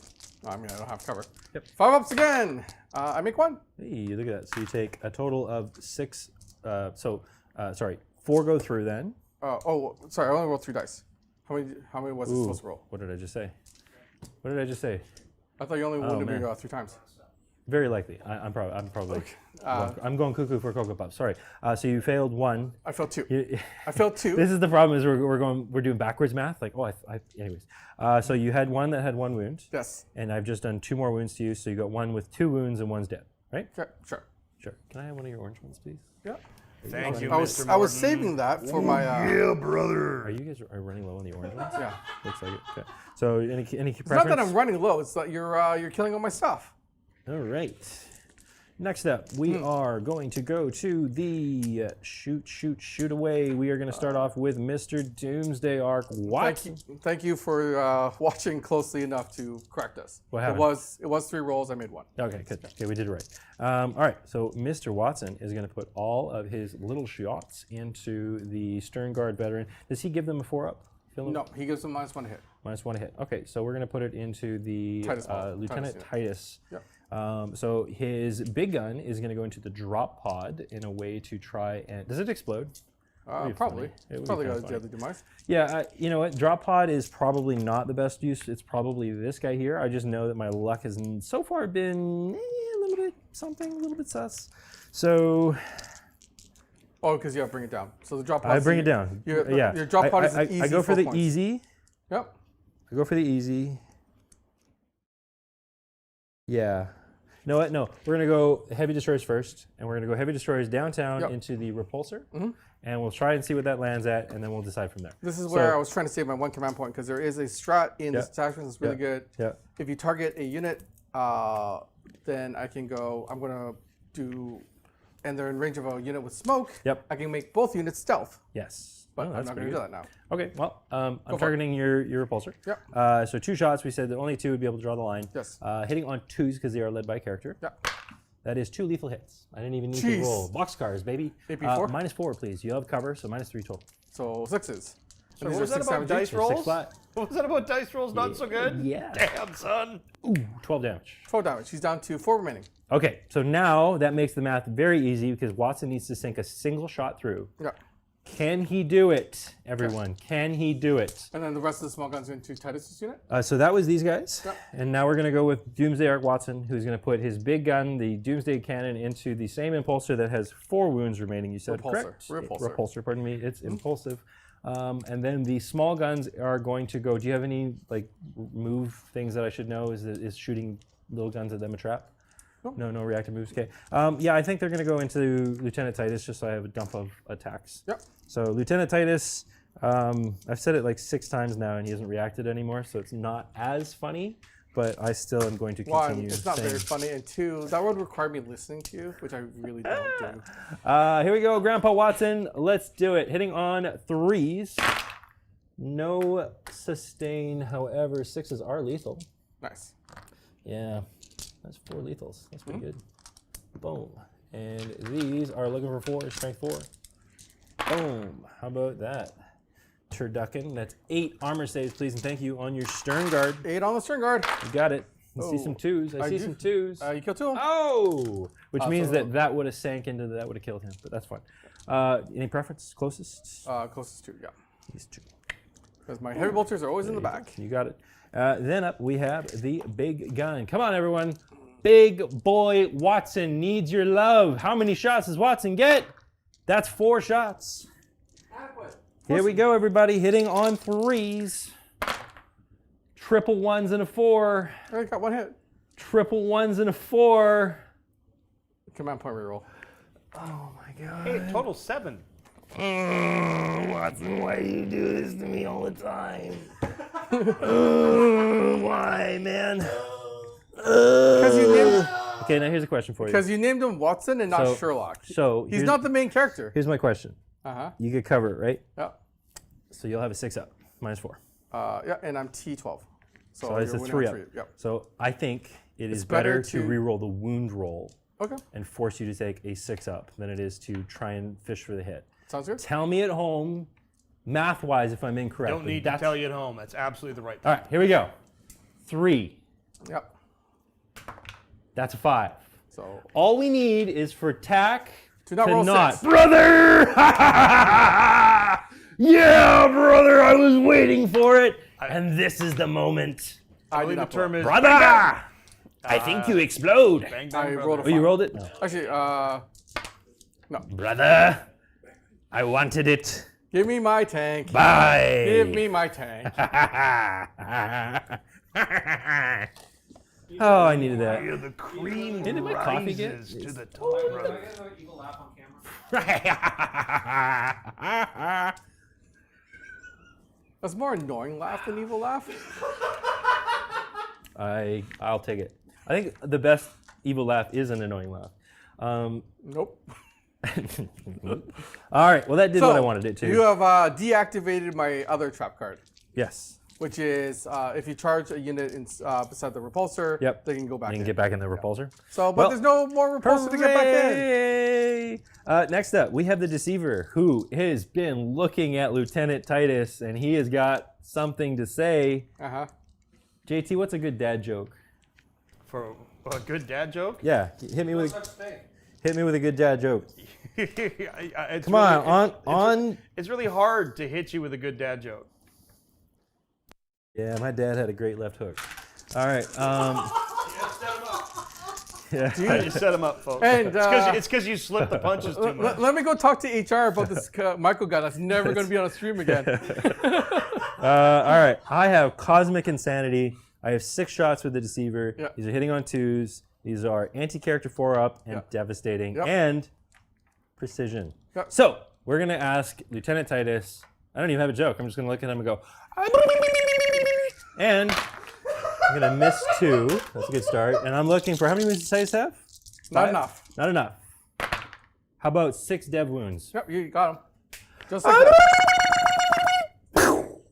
I mean, I don't have cover. Yep. 5 ups again. I make 1. Hey, look at that. So you take a total of 6. Sorry, 4 go through then. Sorry, I only rolled 3 dice. How many was it Ooh, supposed to roll? what did I just say? What did I just say? I thought you only wounded me man. 3 times. Very likely. I'm probably. I'm going cuckoo for Cocoa Puffs. Sorry. So you failed 1. I failed 2. You- I failed 2. This is the problem. Is we're doing backwards math. Like anyways. So you had 1 that had 1 wound. Yes. And I've just done 2 more wounds to you. So you got 1 with 2 wounds and 1's dead. Right? Okay, sure. Sure. Can I have one of your orange ones, please? Yeah. Thank you, I Mr. was Morton. saving that for my. Yeah, brother. Are you guys running low on the orange ones? Yeah. Looks like it. Okay. So any preference? It's not that I'm running low. It's that you're killing all my stuff. All right. Next up, we are going to go to the shoot away. We are going to start off with Mr. Doomsday Arc Watson. Thank you for watching closely enough to correct us. What happened? It was 3 rolls. I made 1. Okay, good. Okay, we did it right. All right, so Mr. Watson is going to put all of his little shots into the Stern Guard veteran. Does he give them a 4-up? No, he gives them -1 to hit. -1 to hit. Okay, so we're going to put it into the Titus ball. Lieutenant Titus. Yep. So his big gun is going to go into the drop pod in a way to try and... Does it explode? Probably. funny. It would It's be probably kinda got a deadly demise. Yeah, you know what? Drop pod is probably not the best use. It's probably this guy here. I just know that my luck has so far been a little bit something, a little bit sus. So Oh, because you have to bring it down. So the drop pod. I bring it down. Yeah, Your drop pod is I, an easy I go for 4 the points. easy. Yep. I go for the easy. Yeah. You know what? No, we're gonna go heavy destroyers first, and we're gonna go heavy destroyers downtown Yep. into the repulsor, and we'll try and see what that lands at, and then we'll decide from there. This is where I was trying to save my 1 command point because there is a strat in this detachment that's really good. Yeah. If you target a unit, then I can go. I'm gonna do, and they're in range of a unit with smoke. Yep. I can make both units stealth, Yes. but Oh, I'm that's not pretty gonna do good. that now. Okay, well, I'm for it. targeting your repulsor. Yep. So 2 shots. We said that only 2 would be able to draw the line. Yes. Hitting on 2s because they are led by character. Yep. That is 2 lethal hits. I didn't even need Jeez. to roll. Boxcars, baby. AP4? -4, please. You have cover, so -3 total. So 6s. So And what these was are that 6 about damage dice each. 6 rolls? flat. What was that about dice rolls? Not so good? Yeah. Damn, son. Ooh, 12 damage. 12 damage. He's down to 4 remaining. Okay, so now that makes the math very easy because Watson needs to sink a single shot through. Yeah. Can he do it, everyone? Can he do it? And then the rest of the small guns into Titus' unit. So that was these guys. Yep. And now we're going to go with Doomsday Arc Watson, who's going to put his big gun, the Doomsday Cannon, into the same impulsor that has 4 wounds remaining, you said, Repulsor. correct? Repulsor. Repulsor, pardon me. It's impulsive. And then the small guns are going to go... Do you have any like move things that I should know? Is shooting little guns at them a trap? No reactive moves. Okay. Yeah, I think they're going to go into Lieutenant Titus just so I have a dump of attacks. Yep. So Lieutenant Titus, I've said it like 6 times now and he hasn't reacted anymore, so it's not as funny, but I still am going to continue. 1, it's not saying. very funny, and 2, that would require me listening to you, which I really don't do. Here we go, Grandpa Watson. Let's do it. Hitting on 3s. No sustain, however, 6s are lethal. Nice. Yeah, that's 4 lethals. That's pretty good. Boom. And these are looking for 4, strength 4. Boom. How about that? Turducken. That's 8 armor saves, please, and thank you on your Stern Guard. 8 on the stern guard. You got it. I see Oh. some 2s. I see do. some 2s. You killed 2 of them. Oh! Which means so- that would have sank into that would have killed him, but that's fine. Any preference? Closest? Closest to, yeah. These 2. Because my heavy bolters are always in the back. You got it. Then up we have the big gun. Come on, everyone. Big boy Watson needs your love. How many shots does Watson get? That's 4 shots. Here we go, everybody. Hitting on 3s. Triple 1s and a 4. I already got 1 hit. Triple 1s and a 4. Command point reroll. Oh my god. Hey, total 7. Watson, why do you do this to me all the time? Why, man? Because you named Okay, now here's a question for you. Because you named him Watson and not So- Sherlock. So He's not the main character. Here's my question. Uh-huh. You get cover, right? Yeah. So you'll have a 6 up, -4. Yeah, and I'm T12. So it's a you're 3 up. winning on 3. Yep. So I think it is better better to to- reroll the wound roll Okay. and force you to take a 6 up than it is to try and fish for the hit. Sounds good. Tell me at home, math-wise, if I'm incorrect. Don't need to tell you at home. That's absolutely the right thing. All right, here we go. 3. Yep. That's a 5. So All we need is for Tack To not roll 6. Brother! Yeah, brother, I was waiting for it. And this is the moment. I I did believe the not term is Brother! I think you explode. bang, bang, I brother. rolled a Oh, you 5. rolled it? No. Actually, Brother, I wanted it. give me my tank. Bye. Give me my tank. Oh, I needed that. Yeah, the cream Did my coffee get- rises to the top, Can I brother. get an evil laugh on camera? That's more annoying laugh than evil laugh. I'll take it. I think the best evil laugh is an annoying laugh. Nope. All right. Well, that did what I wanted it to. You have deactivated my other trap card, Yes. which is if you charge a unit beside the repulsor, Yep. they can go back You in. can get back in the repulsor. So, but Well, there's no more repulsor to get back in. Hooray! Next up, we have the Deceiver, who has been looking at Lieutenant Titus, and he has got something to say. Uh-huh. JT, what's a good dad joke? For a good dad joke? Yeah, hit me with Such thing. a good dad joke. It's Come really- on. It's really hard to hit you with a good dad joke. Yeah, my dad had a great left hook. All right. Yeah. I just set him up, folks. And It's because you slipped the punches too much. let me go talk to HR about this Michael guy that's never going to be on a stream again. All right. I have Cosmic Insanity. I have 6 shots with the Deceiver. Yep. These are hitting on 2s. These are anti-character 4-up and Yep. devastating Yep. and precision. Yep. So we're going to ask Lieutenant Titus. I don't even have a joke. I'm just going to look at him and go, and I'm going to miss 2. That's a good start. And I'm looking for how many wounds does Titus have? Not 5? enough. Not enough. How about 6 dev wounds? Yep, you got him. Just like that.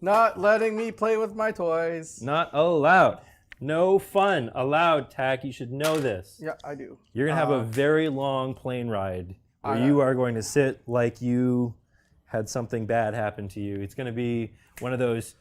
Not letting me play with my toys. Not allowed. No fun allowed, Tack. You should know this. Yeah, I do. You're going to have a very long plane ride where I- you are going to sit like you had something bad happen to you. It's going to be one of those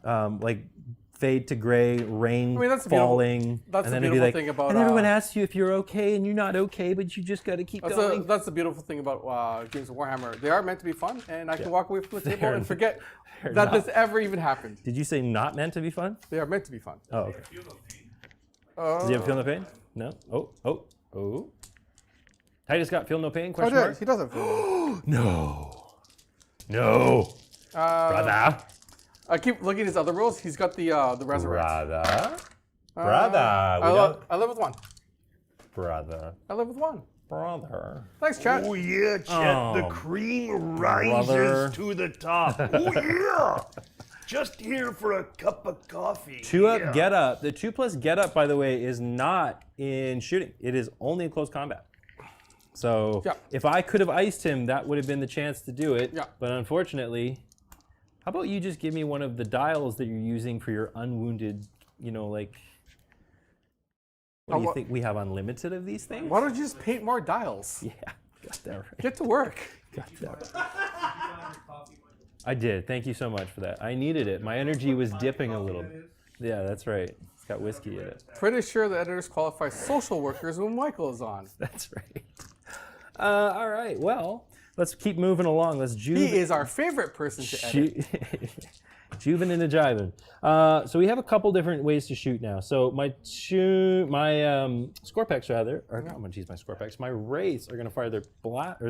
like fade to gray, rain that's the beautiful- falling. that's and the then it'll be beautiful like, thing about, and everyone asks you if you're okay and you're not okay, but you just got to keep going. That's the beautiful thing about games of Warhammer. They are meant to be fun, and I can walk away from the table They're- and forget they're that not. this ever even happened. Did you say not meant to be fun? They are meant to be fun. Oh, okay. Does he have feel no pain? No? Oh. Titus got feel no pain? Oh, Question mark? he doesn't feel No. Brother. I keep looking at his other rules. He's got the resurrect. Brother. I live with one. Brother. I live with one. Brother. Thanks, chat. Oh yeah, Chet, the Oh, cream rises brother. to the top. Oh yeah, just here for a cup of coffee. 2-up yeah. get up. The 2+ get up, by the way, is not in shooting. It is only in close combat. So Yeah. if I could have iced him, that would have been the chance to do it. Yeah. But unfortunately, how about you just give me one of the dials that you're using for your unwounded, like, what do you what- think? We have unlimited of these things? Why don't you just paint more dials? Yeah, got that right. Get to work. Got that right. I did. Thank you so much for that. I needed it. My energy was dipping a little. Yeah, that's right. It's got whiskey in it. Pretty sure the editors qualify social workers when Michael is on. That's right. All right. Well, let's keep moving along. Let's He is our favorite person to edit. Juvin and a jivin. So we have a couple different ways to shoot now. So my Scorpex rather, or not my Scorpex, my Wraiths are going to fire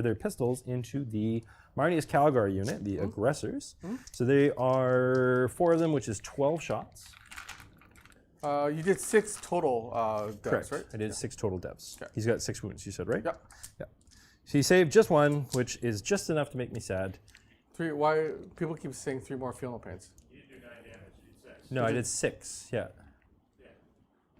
their pistols into the Marnius Calgar unit, the aggressors. So they are 4 of them, which is 12 shots. You did 6 total devs, Correct. right? I did 6 total devs. Okay. He's got 6 wounds, you said, right? Yep. Yeah. So he saved just 1, which is just enough to make me sad. 3. Why people keep saying 3 more funeral pains? You didn't do 9 damage, you did 6. No, I did 6. Yeah.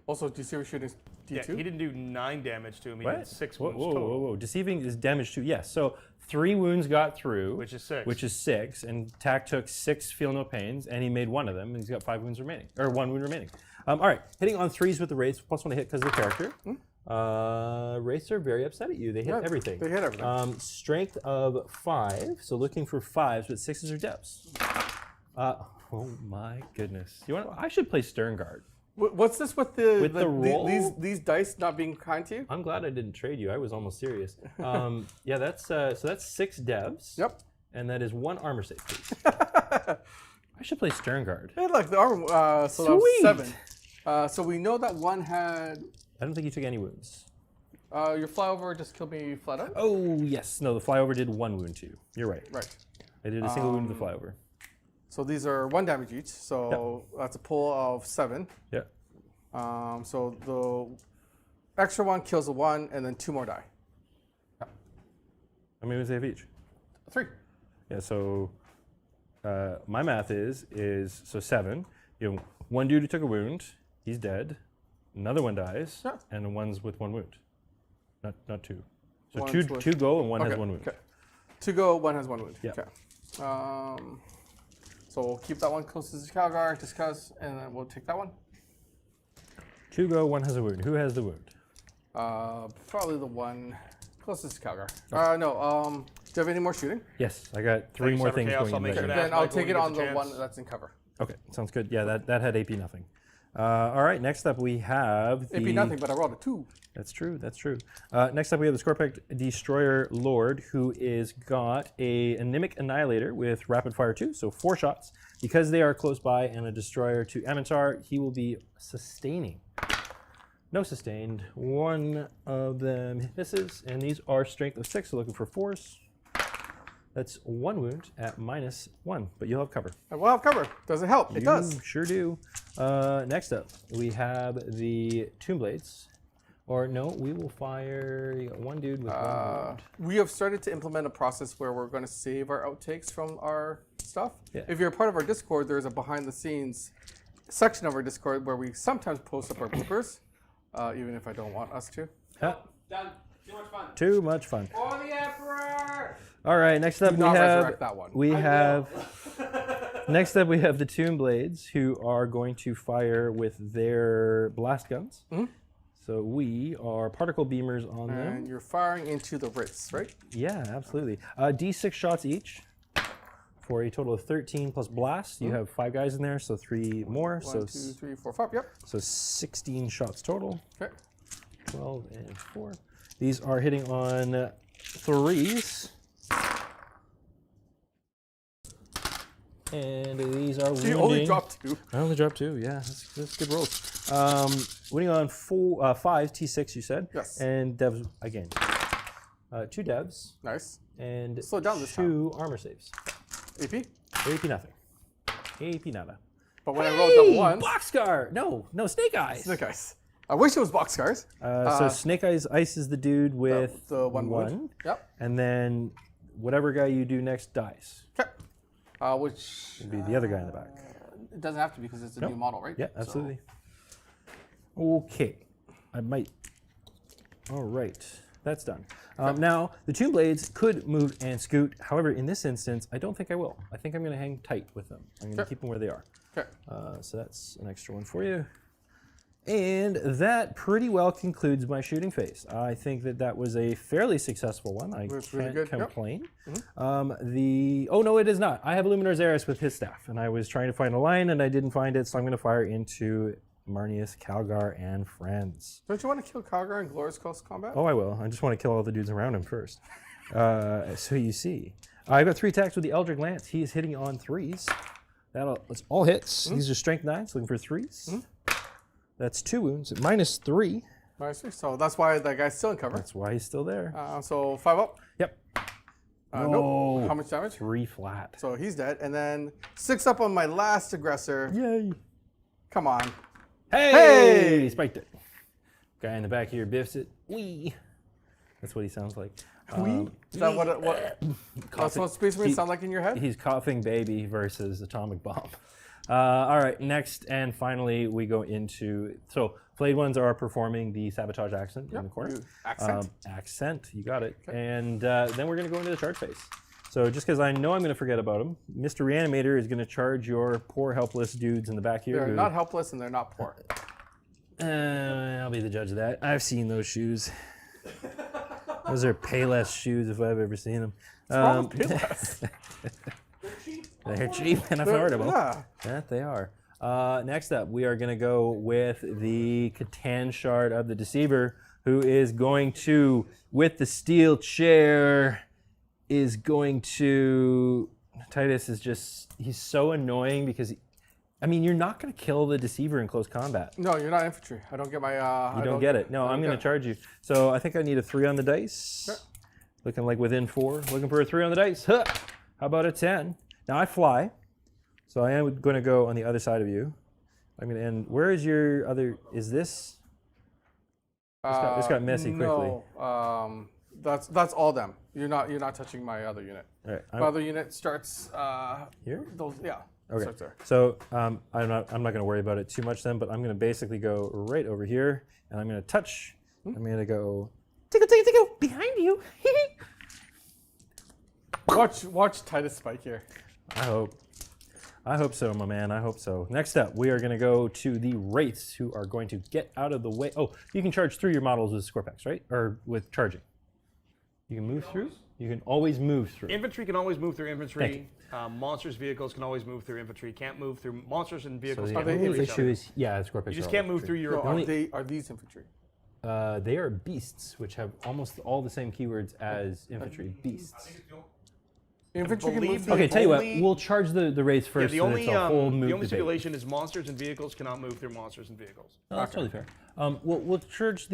Also, do you see we're shooting D2? Yeah, he didn't do 9 damage to him. He did 6 Whoa, wounds whoa, total. whoa, whoa. Deceiving is damage to, yes. So 3 wounds got through. Which is 6. Which is 6. And Tack took 6 feel no pains, and he made 1 of them, and he's got 5 wounds remaining. Or 1 wound remaining. All right, hitting on 3s with the Wraiths, +1 to hit because of the character. Wraiths are very upset at you. They hit everything. They hit everything. Strength of 5, so looking for 5s, but 6s are depths. Oh my goodness. I should play Stern Guard. What's this with the roll? these dice not being kind to you? I'm glad I didn't trade you. I was almost serious. Yeah, that's so that's 6 devs. Yep. And that is 1 armor save, please. I should play Stern Guard. Hey, look, the armor. So that was Sweet. 7. So we know that 1 had. I don't think you took any wounds. Your flyover just killed me flat out. Oh yes, no, the flyover did 1 wound to you. You're right. Right. I did a single wound to the flyover. So these are 1 damage each. So that's a pull of 7. Yeah. So the extra 1 kills a 1, and then 2 more die. How many wounds do they have each? 3. Yeah. So my math is so 7. You have 1 dude who took a wound. He's dead. Another 1 dies, and the one's with 1 wound. Not 2. So One's 2 with- go and 1 has Okay, 1 wound. Okay. 2 go, 1 has 1 wound. Yeah. Okay. So we'll keep that one closest to Calgar, discuss, and then we'll take that one. 2 go, 1 has a wound. Who has the wound? Probably the one closest to Calgar. No. Do you have any more shooting? Yes, I got 3 Thanks, more Cyber things Chaos. going I'll in make there. sure to Then ask I'll Michael take when it he on gets a the one chance. that's in cover. Okay, sounds good. Yeah, that had AP nothing. All right, next up we have the... AP nothing, but I rolled a 2. That's true, that's true. Next up we have the Scorpex Destroyer Lord, who is got a Anemic Annihilator with Rapid Fire 2, so 4 shots. Because they are close by and a Destroyer to Amintar, he will be sustaining. No sustained. 1 of them misses, and these are strength of 6, so looking for 4s. That's 1 wound at -1, but you'll have cover. I will have cover. Does it help? It does. You sure do. Next up, we have the Tomb Blades. Or no, we will fire 1 dude with 1 wound. We have started to implement a process where we're going to save our outtakes from our stuff. Yeah. If you're a part of our Discord, there's a behind-the-scenes section of our Discord where we sometimes post up our bloopers, even if I don't want us to. Ah, Done. Too much fun. too much fun. For the Emperor! All right, next up Do we not have resurrect that one. next up we have the Tomb Blades, who are going to fire with their blast guns. So we are particle beamers on them. And you're firing into the wrists, right? Yeah, absolutely. D6 shots each for a total of 13 plus blast. You have 5 guys in there, so 3 more. 1, 2, 3, 4, 5. Yep. So 16 shots total. Okay. 12 and 4. These are hitting on 3s. And these are You only wounding. dropped 2. I only dropped 2. Yeah, that's good rolls. Winning on 5 T6, you said. Yes. And devs again. 2 devs Nice. and Slow down this 2 armor saves. AP. AP nothing. AP nada. But when I rolled up 1, Boxcar! No, Snake Eyes. Snake Eyes. I wish it was Boxcars. So Snake Eyes ices the dude with the 1 wound. Yep. and then whatever guy you do next dies. Okay. Which Would be the other guy in the back. it doesn't have to because it's a new model, right? Yeah, absolutely. Okay, I might. All right, that's done. Now the Tomb Blades could move and scoot. However, in this instance, I don't think I will. I think I'm going to hang tight with them. I'm going to keep them where they are. Okay. So that's an extra one for you. And that pretty well concludes my shooting phase. I think that was a fairly successful one. I That's can't really good, yep. complain. Oh no, it is not. I have Luminor Zaris with his staff, and I was trying to find a line, and I didn't find it, so I'm going to fire into Marnius, Calgar, and friends. Don't you want to kill Calgar in Glorious Close Combat? Oh, I will. I just want to kill all the dudes around him first. So you see. I've got 3 attacks with the Eldritch Lance. He is hitting on 3s. That's all hits. These are strength 9s, looking for 3s. That's 2 wounds. -3. Nice. So that's why that guy's still in cover. That's why he's still there. So 5 up. Yep. Nope. No. How much damage? 3 flat. So he's dead. And then 6 up on my last aggressor. Yay. Come on. Hey! Hey! Spiked it. Guy in the back here biffs it. Wee. That's what he sounds like. Is that what's what Space Marines sound like in your head? He's coughing baby versus atomic bomb. All right, next and finally we go into, so flayed ones are performing the sabotage accent in the corner. Accent. Accent, you got it. And then we're going to go into the charge phase. So just because I know I'm going to forget about him, Mr. Reanimator is going to charge your poor helpless dudes in the back here. They're not helpless and they're not poor. I'll be the judge of that. I've seen those shoes. Those are Payless shoes if I've ever seen them. What's wrong with Payless? They're cheap and affordable. Yeah. That they are. Next up, we are going to go with the Catan Shard of the Deceiver, who is going to, with the steel chair, is going to... Titus is just... He's so annoying because... I mean, you're not going to kill the Deceiver in close combat. No, you're not infantry. I don't get my... You don't get it. No, I'm going to charge you. So I think I need a 3 on the dice. Sure. Looking like within 4. Looking for a 3 on the dice. Huh. How about a 10? Now I fly. So I am going to go on the other side of you. I'm going to end... Where is your other... Is this... This got messy quickly. No, that's all them. You're not touching my other unit. All right, My other unit starts here? Those, yeah. Okay. Starts there. So I'm not going to worry about it too much then, but I'm going to basically go right over here, and I'm going to touch. I'm going to go tickle, tickle, tickle behind you. Watch Titus spike here. I hope so, my man. I hope so. Next up, we are going to go to the Wraiths, who are going to get out of the way. Oh, you can charge through your models with Scorpex, right? Or with charging. You can move through. You can always move through. Infantry can always move through infantry. Monsters' vehicles can always move through infantry. Can't move through monsters and vehicles. So Can't the move only through each issue other. is, yeah, Scorpex. You just can't move through your. No, are these infantry? They are beasts, which have almost all the same keywords as infantry. Beasts. Infantry can move Okay, tell you what, we'll charge the Wraiths Yeah, first. the so only it's a whole moot the only debate. stipulation is monsters and vehicles cannot move through monsters and vehicles. Oh, that's totally fair. We'll charge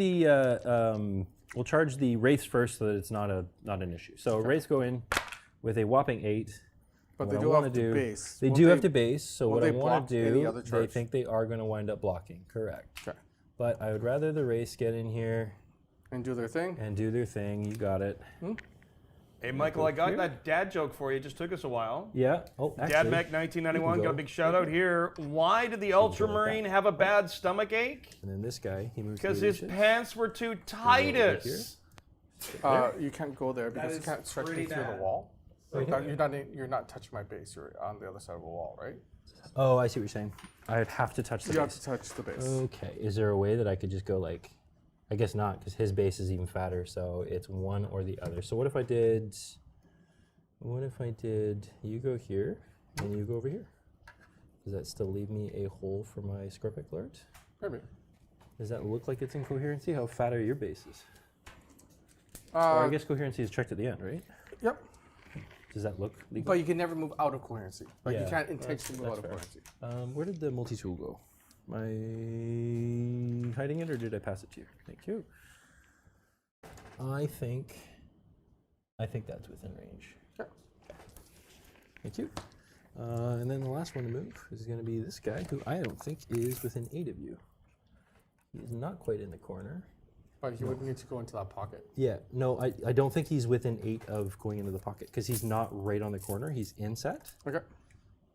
the Wraiths first so that it's not an issue. So Wraiths go in with a whopping 8. But What they I do wanna have to do- base. They Won't do have to base, so won't what I they want block to any do, other they charge? think they are going to wind up blocking, correct. Okay. But I would rather the Wraiths get in here And do their thing. and do their thing. You got it. Hey, Michael, I got that dad joke for you. It just took us a while. Yeah. Oh, Dad actually, Mech 1991 you can got go. a big shout out here. Why did the Ultramarine have a bad stomach ache? and then this guy, he moves Because 3 his inches. pants were too here. Titus. You can't go there because you is can't stretch me pretty through the bad. wall. You're not touching my base. You're on the other side of the wall, right? Oh, I see what you're saying. I'd have to touch the You have base. to touch the base. Okay. Is there a way that I could just go like, I guess not, because his base is even fatter, so it's one or the other. So what if I did, you go here, and you go over here? Does that still leave me a hole for my Scorpic Lord? Maybe. Does that look like it's in coherency? How fat are your bases? Or I guess coherency is checked at the end, right? Yep. Does that look legal? But you can never move out of coherency. Like Yeah, you can't intentionally move out of fair. coherency. Where did the multi-tool go? Am I hiding it or did I pass it to you? Thank you. I think that's within range. Sure. Thank you. And then the last one to move is going to be this guy, who I don't think is within 8 of you. He's not quite in the corner. But he would need to go into that pocket. Yeah, no, I don't think he's within 8 of going into the pocket because he's not right on the corner. He's inset. Okay.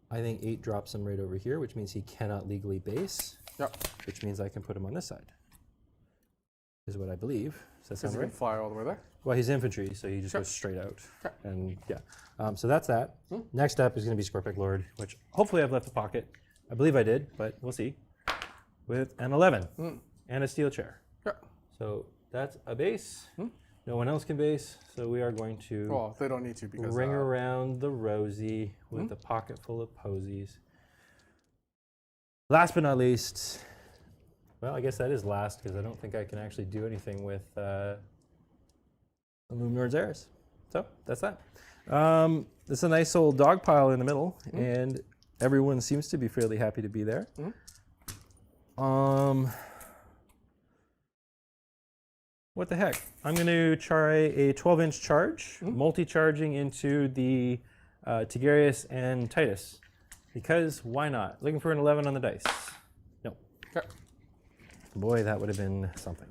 I think 8 drops him right over here, which means he cannot legally base. Yep. Which means I can put him on this side. Is what I believe. Does that Because sound he right? can fly all the way there. Well, he's infantry, so he just Sure. goes straight out. Okay. And yeah. So that's that. Next up is going to be Scorpic Lord, which hopefully I've left the pocket. I believe I did, but we'll see. With an 11 and a steel chair. Yep. So that's a base. No one else can base, so we are going to Well, they don't need to because ring around the rosy with a pocket full of posies. Last but not least, well, I guess that is last because I don't think I can actually do anything with Luminord's Heirs. So that's that. It's a nice old dog pile in the middle, and everyone seems to be fairly happy to be there. What the heck? I'm going to try a 12-inch charge, multi-charging into the Tigurius and Titus. Because why not? Looking for an 11 on the dice. No. Okay. Boy, that would have been something.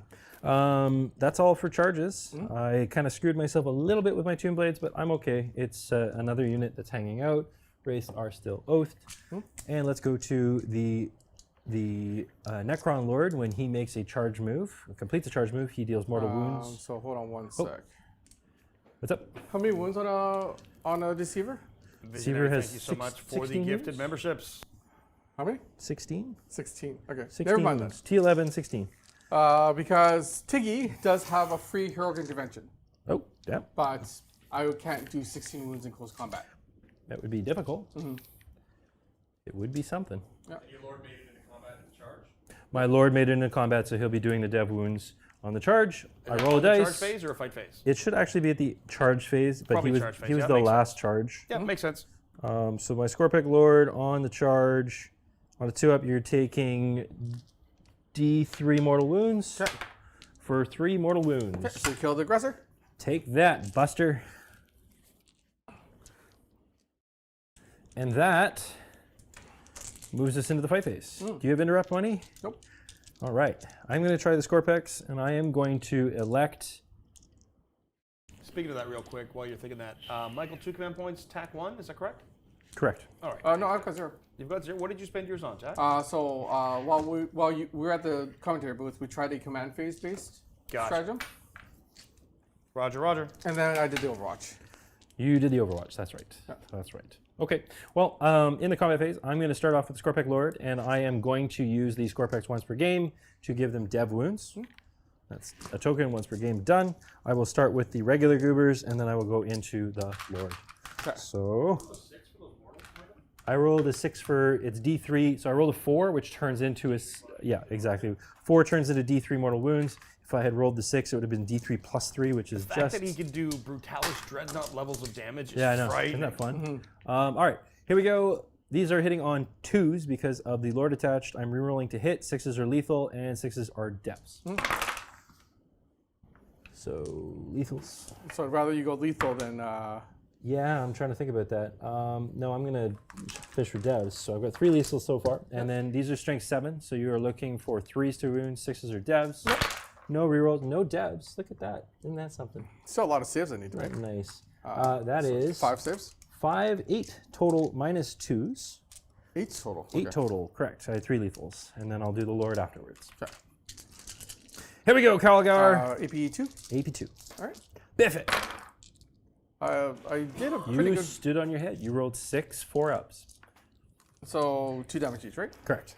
That's all for charges. I kind of screwed myself a little bit with my Tomb Blades, but I'm okay. It's another unit that's hanging out. Wraiths are still oathed. And let's go to the Necron Lord. When he makes a charge move, completes a charge move, he deals mortal wounds. So hold on one sec. What's up? How many wounds on a Deceiver? Deceiver has thank you so much for the 16 gifted wounds? memberships. How many? 16? 16. Okay. 16 Never mind wounds. T11, 16. that. Because Tiggy does have a free heroic intervention, Oh, yeah. but I can't do 16 wounds in close combat. That would be difficult. It would be something. And your lord made it into combat in charge? My Lord made it into combat, so he'll be doing the dev wounds on the charge. I roll a On the dice. charge phase or a fight phase? It should actually be at the charge phase, but Probably he was charge phase, he was yeah, the makes last charge. Yeah, makes sense. So my Scorpic Lord on the charge, on a 2-up, you're taking D3 mortal wounds for 3 mortal wounds. So you kill the aggressor? Take that, Buster. And that moves us into the fight phase. Do you have interrupt money? Nope. All right. I'm going to try the Scorpex, and I am going to elect. Speaking of that real quick, while you're thinking that, Michael, 2 command points, TAC 1, is that correct? Correct. All right. No, I've got 0. You've got 0. What did you spend yours on, Jack? While we were at the commentary booth, we tried a command phase based Gotcha. stratagem, Roger, roger. and then I did the Overwatch. You did the Overwatch. That's right. That's right. Okay. Well, in the combat phase, I'm going to start off with the Scorpec Lord, and I am going to use the Scorpex once per game to give them dev wounds. That's a token once per game done. I will start with the regular goobers, and then I will go into the Lord. Okay. So I rolled a 6 for, it's D3. So I rolled a 4, which turns into a, yeah, exactly. 4 turns into D3 mortal wounds. If I had rolled the 6, it would have been D3 plus 3, which is The fact just... that he could do Brutalis Dreadnought levels of damage is Yeah, I know. frightening. Isn't that fun? All right, here we go. These are hitting on 2s because of the Lord attached. I'm rerolling to hit. 6s are lethal, and 6s are devs. So, lethals. So I'd rather you go lethal than. Yeah, I'm trying to think about that. No, I'm going to fish for devs. So I've got 3 lethals so far. And then these are strength 7. So you are looking for 3s to wound, 6s are devs. No rerolls, no devs. Look at that. Isn't that something? Still a lot of saves I need to make. Nice. That is 5 saves? 8 total minus 2s. 8 total. 8 Okay. total, correct. I had 3 lethals, and then I'll do the Lord afterwards. Okay. Here we go, Calgar. APE 2. AP2. All right. Biff it. I did a You pretty good. stood on your head. You rolled 6 4-ups. So 2 damage each, right? Correct.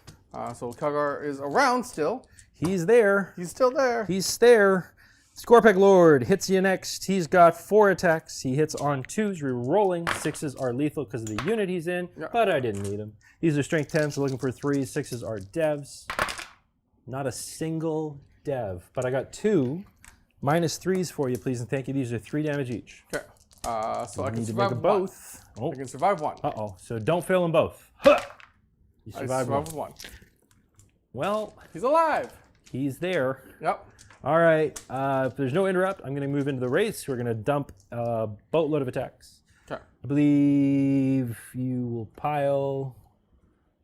So Calgar is around still. He's there. He's still there. He's there. Scorpec Lord hits you next. He's got 4 attacks. He hits on 2s. Re-rolling. 6s are lethal because of the unit he's in, but I didn't need him. These are strength 10s, so looking for 3s. 6s are devs. Not a single dev, but I got 2 minus 3s for you, please and thank you. These are 3 damage each. Okay. So I can Need to survive make them one. both. Oh, I can survive 1. uh-oh. So don't fail them both. You I survived survived one. with 1. Well, He's alive. he's there. Yep. All right. If there's no interrupt, I'm going to move into the race. We're going to dump a boatload of attacks. Okay. I believe you will pile.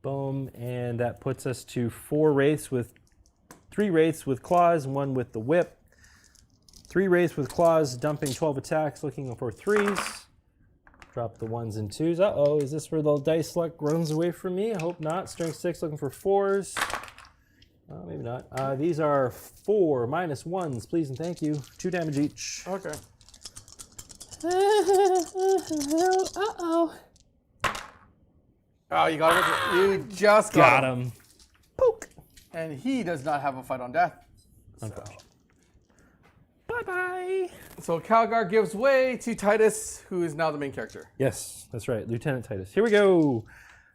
Boom. And that puts us to 3 wraiths with claws and 1 with the whip. 3 wraiths with claws, dumping 12 attacks, looking for 3s. Drop the 1s and 2s. Uh-oh, is this where the dice luck runs away from me? I hope not. Strength 6 looking for 4s. Maybe not. These are 4 minus 1s, please and thank you. 2 damage each. Okay. Uh-oh. Oh, you got it. You just Got got him. Poke. And he does not have a fight on death. Unfortunately. Bye-bye. So Calgar gives way to Titus, who is now the main character. Yes, that's right. Lieutenant Titus. Here we go.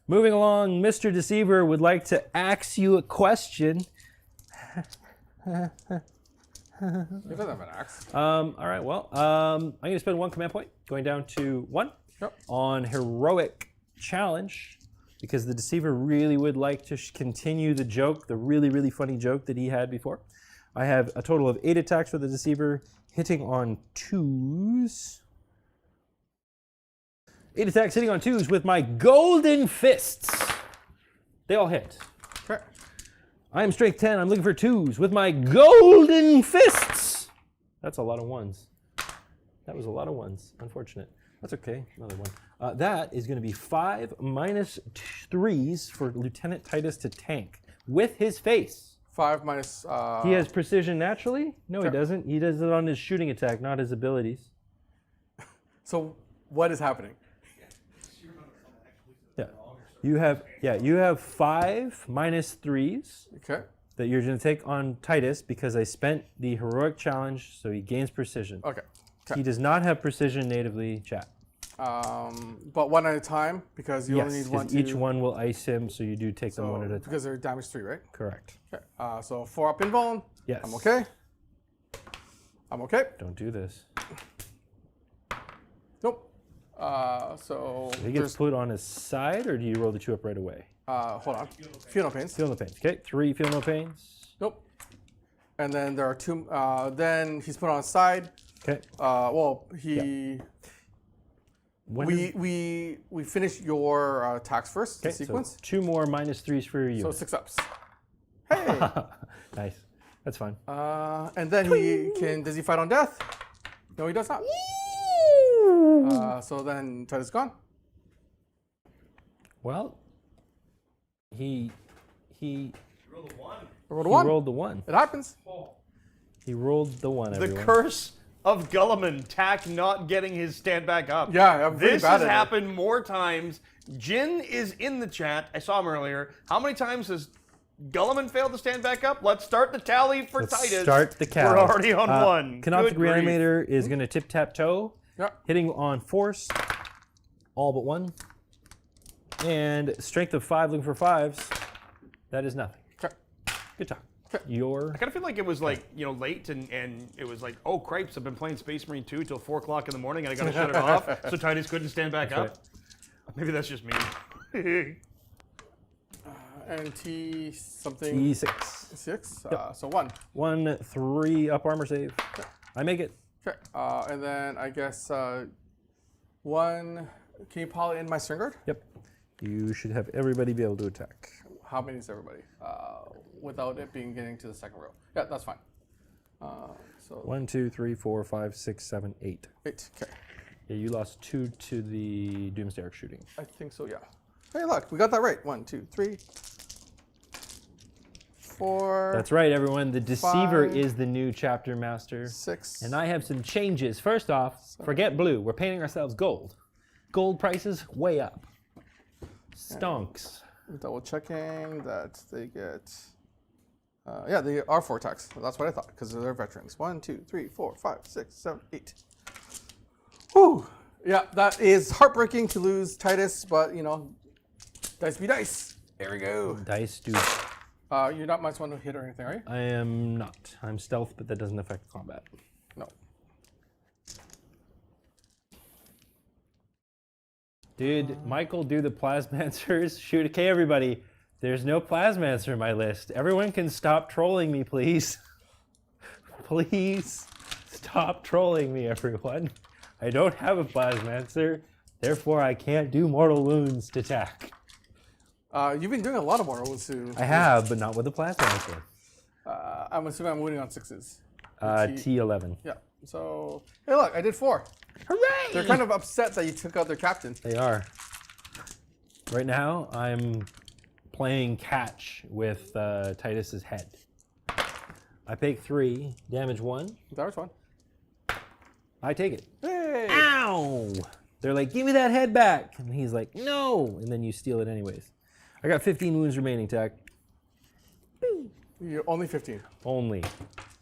Moving along, Mr. Deceiver would like to ask you a question. He doesn't have an axe. All right, well, I'm going to spend 1 command point, going down to 1. Yep. On Heroic Challenge, because the Deceiver really would like to continue the joke, the really, really funny joke that he had before. I have a total of 8 attacks for the Deceiver, hitting on 2s. 8 attacks hitting on 2s with my golden fists. They all hit. Okay. I am strength 10. I'm looking for 2s with my golden fists. That's a lot of 1s. That was a lot of 1s. Unfortunate. That's okay. Another 1. That is going to be 5 minus 3s for Lieutenant Titus to tank with his face. 5 minus. He has precision naturally? No, Sure. he doesn't. He does it on his shooting attack, not his abilities. So what is happening? Yeah. You have 5 minus 3s Okay. that you're going to take on Titus because I spent the heroic challenge, so he gains precision. Okay. He does not have precision natively, chat. But one at a time because you only need one. Because each one will ice him, so you do take them one at a time. Because they're damage 3, right? Correct. Okay. So 4 up invuln. Yes. I'm okay. I'm okay. Don't do this. Nope. So He gets put on his side, or do you roll the 2 up right away? hold on. Feel no pains. Feel no pains. Okay, 3 feel no pains. Nope. And then there are 2. Then he's put on his side. Okay. Well, he. When We finish your attacks first. The okay, sequence. so 2 more minus 3s for you. So 6 ups. Hey. Nice. That's fine. And then he can. Does he fight on death? No, he does not. So then Titus is gone. Well, he Rolled a he 1. rolled the 1. It happens. He rolled the 1. The Everyone. curse of Gulliman, Tack not getting his stand back up. Yeah, I'm pretty this bad has at it. happened more times. Jin is in the chat. I saw him earlier. How many times has Gulliman failed to stand back up? Let's start the tally for Let's Titus. start the count. We're already on 1. Canoptic Good grief. Reanimator is going to tip-tap-toe, Yeah. hitting on force, all but 1. And strength of 5, looking for 5s. That is nothing. Okay. Good talk. Okay. Your I kind of feel like it was like, late and it was like, oh, cripes, I've been playing Space Marine 2 till 4 o'clock in the morning and I got to shut it off so Titus couldn't stand back up. right. Maybe that's just me. And T something. E6. 6. So 1. 1, 3 up armor save. I make it. Okay. And then I guess 1. Can you poly in my string guard? Yep. You should have everybody be able to attack. How many is everybody? Without it being getting to the second row. Yeah, that's fine. So 1, 2, 3, 4, 5, 6, 7, 8. 8. Okay. Yeah, you lost 2 to the Doomsday Arc shooting. I think so. Yeah. Hey, look, we got that right. 1, 2, 3, 4. That's right, everyone. The Deceiver 5, is the new chapter master. 6. And I have some changes. First off, forget blue. We're painting ourselves gold. Gold prices way up. Stonks. Double checking that they get. Yeah, they are 4 attacks. That's what I thought because they're veterans. 1, 2, 3, 4, 5, 6, 7, 8. Whew. Yeah, that is heartbreaking to lose Titus, but dice be dice. There we go. Dice do. You're not much one to hit or anything, are you? I am not. I'm stealth, but that doesn't affect combat. No. Did Michael do the Plasmancers? Shoot. Okay, everybody. There's no Plasmancer in my list. Everyone can stop trolling me, please. Please stop trolling me, everyone. I don't have a Plasmancer, therefore I can't do mortal wounds to attack. You've been doing a lot of mortal wounds too. I have, but not with the Plasmancer. I'm assuming I'm winning on 6s. T11. Yeah. So, hey, look, I did 4. Hooray! They're kind of upset that you took out their captain. They are. Right now, I'm playing catch with Titus's head. I take 3, damage 1. That was fun. I take it. Hey! Ow! They're like, give me that head back. And he's like, no. And then you steal it anyways. I got 15 wounds remaining, Tack. You're only 15. Only.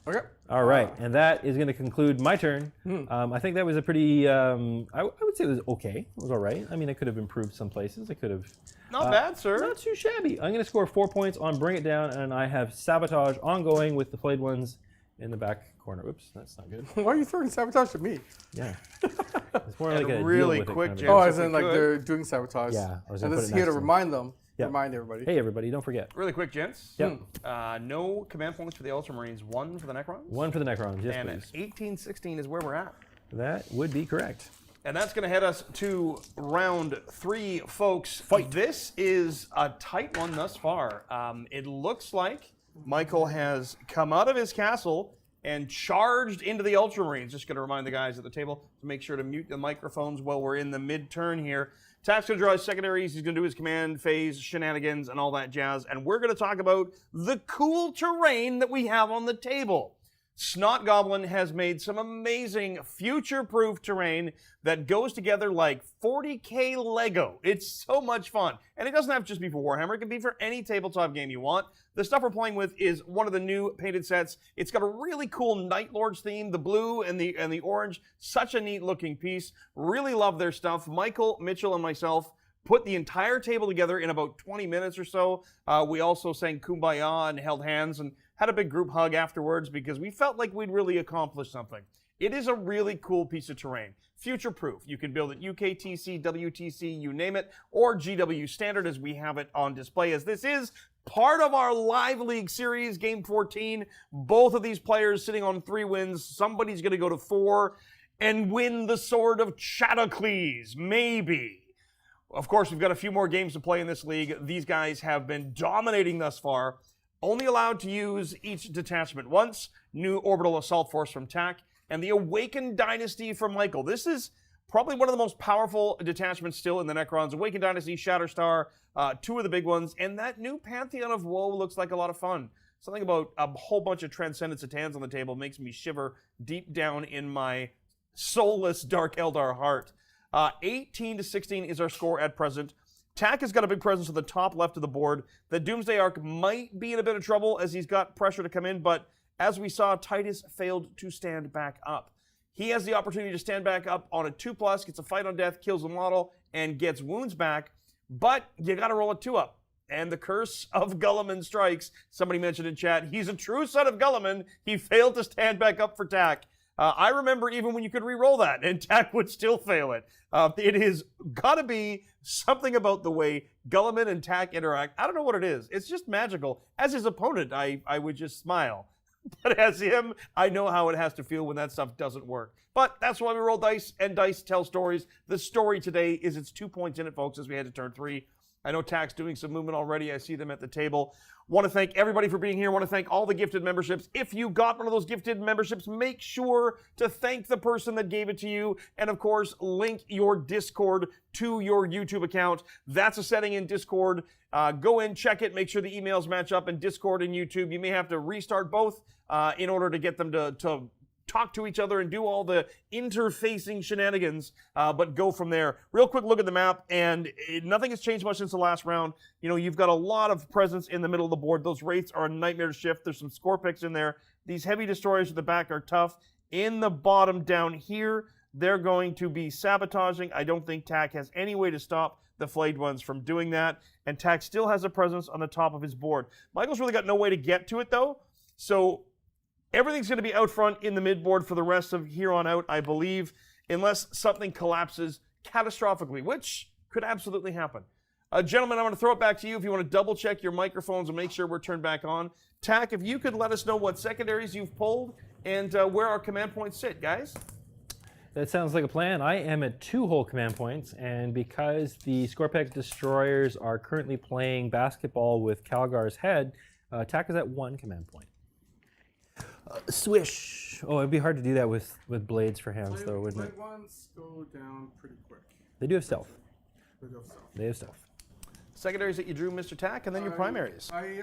Okay. All right. And that is going to conclude my turn. I think that was a pretty, I would say it was okay. It was all right. I mean, I could have improved some places. I could have. Not bad, sir. Not too shabby. I'm going to score 4 points on Bring It Down, and I have Sabotage ongoing with the Played Ones in the back corner. Oops, that's not good. Why are you throwing sabotage at me? Yeah. It's more And like a really deal with it quick, kind of James. Oh, if as we in like could. they're doing sabotage. Yeah, I was And gonna this put is it here to next to remind them. Yeah. Remind everybody. Hey, everybody, don't forget. Really quick, gents. Yep. No command points for the Ultramarines. 1 for the Necrons. 1 for the Necrons, yes, And please. 1816 is where we're at. That would be correct. And that's going to head us to round 3, folks. This is a tight one thus far. It looks like Michael has come out of his castle and charged into the Ultramarines. Just going to remind the guys at the table to make sure to mute the microphones while we're in the mid-turn here. Tack's going to draw his secondaries. He's going to do his command phase shenanigans and all that jazz. And we're going to talk about the cool terrain that we have on the table. Snot Goblin has made some amazing future-proof terrain that goes together like 40K Lego. It's so much fun. And it doesn't have to just be for Warhammer. It can be for any tabletop game you want. The stuff we're playing with is one of the new painted sets. It's got a really cool Night Lords theme, the blue and the orange. Such a neat looking piece. Really love their stuff. Michael, Mitchell, and myself put the entire table together in about 20 minutes or so. We also sang Kumbaya and held hands and had a big group hug afterwards because we felt like we'd really accomplished something. It is a really cool piece of terrain. Future-proof. You can build it UKTC, WTC, you name it, or GW Standard as we have it on display, as this is part of our Live League series, Game 14. Both of these players sitting on 3 wins. Somebody's going to go to 4 and win the Sword of Chadocles. Maybe. Of course, we've got a few more games to play in this league. These guys have been dominating thus far. Only allowed to use each detachment once. New Orbital Assault Force from TAC. And the Awakened Dynasty from Michael. This is probably one of the most powerful detachments still in the Necrons. Awakened Dynasty, Shatterstar, 2 of the big ones. And that new Pantheon of Woe looks like a lot of fun. Something about a whole bunch of Transcendent Satans on the table makes me shiver deep down in my soulless Dark Eldar heart. 18-16 is our score at present. TAC has got a big presence on the top left of the board. The Doomsday Arc might be in a bit of trouble as he's got pressure to come in, but as we saw, Titus failed to stand back up. He has the opportunity to stand back up on a 2+, gets a fight on death, kills a model, and gets wounds back, but you gotta roll a 2-up. And the curse of Gulliman strikes. Somebody mentioned in chat, he's a true son of Gulliman. He failed to stand back up for TAC. I remember even when you could re-roll that, and TAC would still fail it. It has got to be something about the way Gulliman and TAC interact. I don't know what it is. It's just magical. As his opponent, I would just smile. But as him, I know how it has to feel when that stuff doesn't work. But that's why we roll dice, and dice tell stories. The story today is it's 2 points in it, folks, as we head to turn 3. I know TAC's doing some movement already. I see them at the table. Want to thank everybody for being here. Want to thank all the gifted memberships. If you got one of those gifted memberships, make sure to thank the person that gave it to you. And of course, link your Discord to your YouTube account. That's a setting in Discord. Go in, check it, make sure the emails match up in Discord and YouTube. You may have to restart both in order to get them to talk to each other and do all the interfacing shenanigans, but go from there. Real quick look at the map, and nothing has changed much since the last round. You know, you've got a lot of presence in the middle of the board. Those wraiths are a nightmare to shift. There's some score picks in there. These heavy destroyers at the back are tough. In the bottom down here, they're going to be sabotaging. I don't think TAC has any way to stop the flayed ones from doing that, and TAC still has a presence on the top of his board. Michael's really got no way to get to it, though, so everything's going to be out front in the mid-board for the rest of here on out, I believe, unless something collapses catastrophically, which could absolutely happen. Gentlemen, I'm going to throw it back to you if you want to double-check your microphones and make sure we're turned back on. TAC, if you could let us know what secondaries you've pulled and where our command points sit, guys. That sounds like a plan. I am at 2 whole command points, and because the Scorpec destroyers are currently playing basketball with Calgar's head, TAC is at 1 command point. Swish. Oh, it'd be hard to do that with blades for hands, though, wouldn't it? Blade ones go down pretty quick. They do have stealth. They go south. They have stealth. Secondaries that you drew, Mr. TAC, and then your primaries. I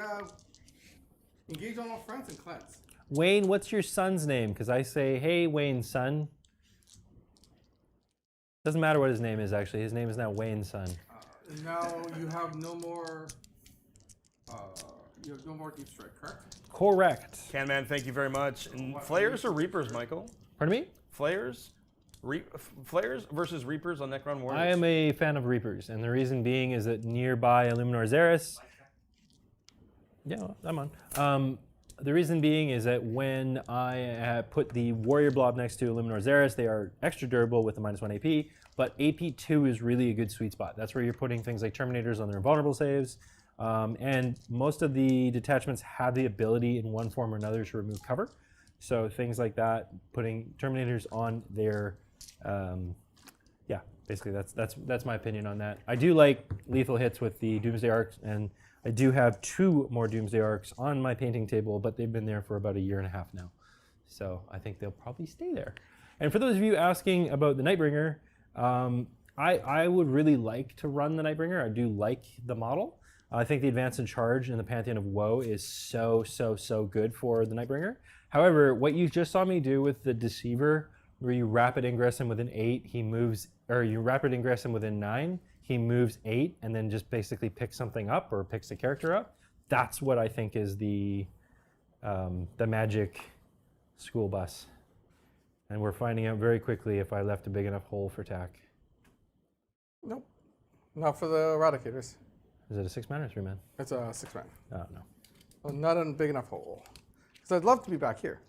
engage on all fronts and cleanse. Wayne, what's your son's name? Because I say, hey, Wayne's son. Doesn't matter what his name is, actually. His name is now Wayne's son. Now you have no more. You have no more deep strike, correct? Correct. Canman, thank you very much. And Flayers or Reapers, Michael? Pardon me? Flayers? Flayers versus Reapers on Necron Warriors? I am a fan of Reapers, and the reason being is that nearby Illuminor Xeris... Yeah, I'm on. The reason being is that when I put the warrior blob next to Illuminor Xeris, they are extra durable with a -1 AP, but AP2 is really a good sweet spot. That's where you're putting things like Terminators on their invulnerable saves, and most of the detachments have the ability in one form or another to remove cover. So things like that, putting Terminators on their, yeah, basically that's my opinion on that. I do like lethal hits with the Doomsday Arcs, and I do have 2 more Doomsday Arcs on my painting table, but they've been there for about 1.5 years now. So I think they'll probably stay there. And for those of you asking about the Nightbringer, I would really like to run the Nightbringer. I do like the model. I think the Advance and Charge in the Pantheon of Woe is so good for the Nightbringer. However, what you just saw me do with the Deceiver, where you rapid ingress him within 8, he moves, or you rapid ingress him within 9, he moves 8, and then just basically picks something up or picks a character up. That's what I think is the magic school bus. And we're finding out very quickly if I left a big enough hole for tack. Nope. Not for the Eradicators. Is it a 6-man or 3-man? It's a 6-man. Oh, no. Well, not a big enough hole. Because I'd love to be back here.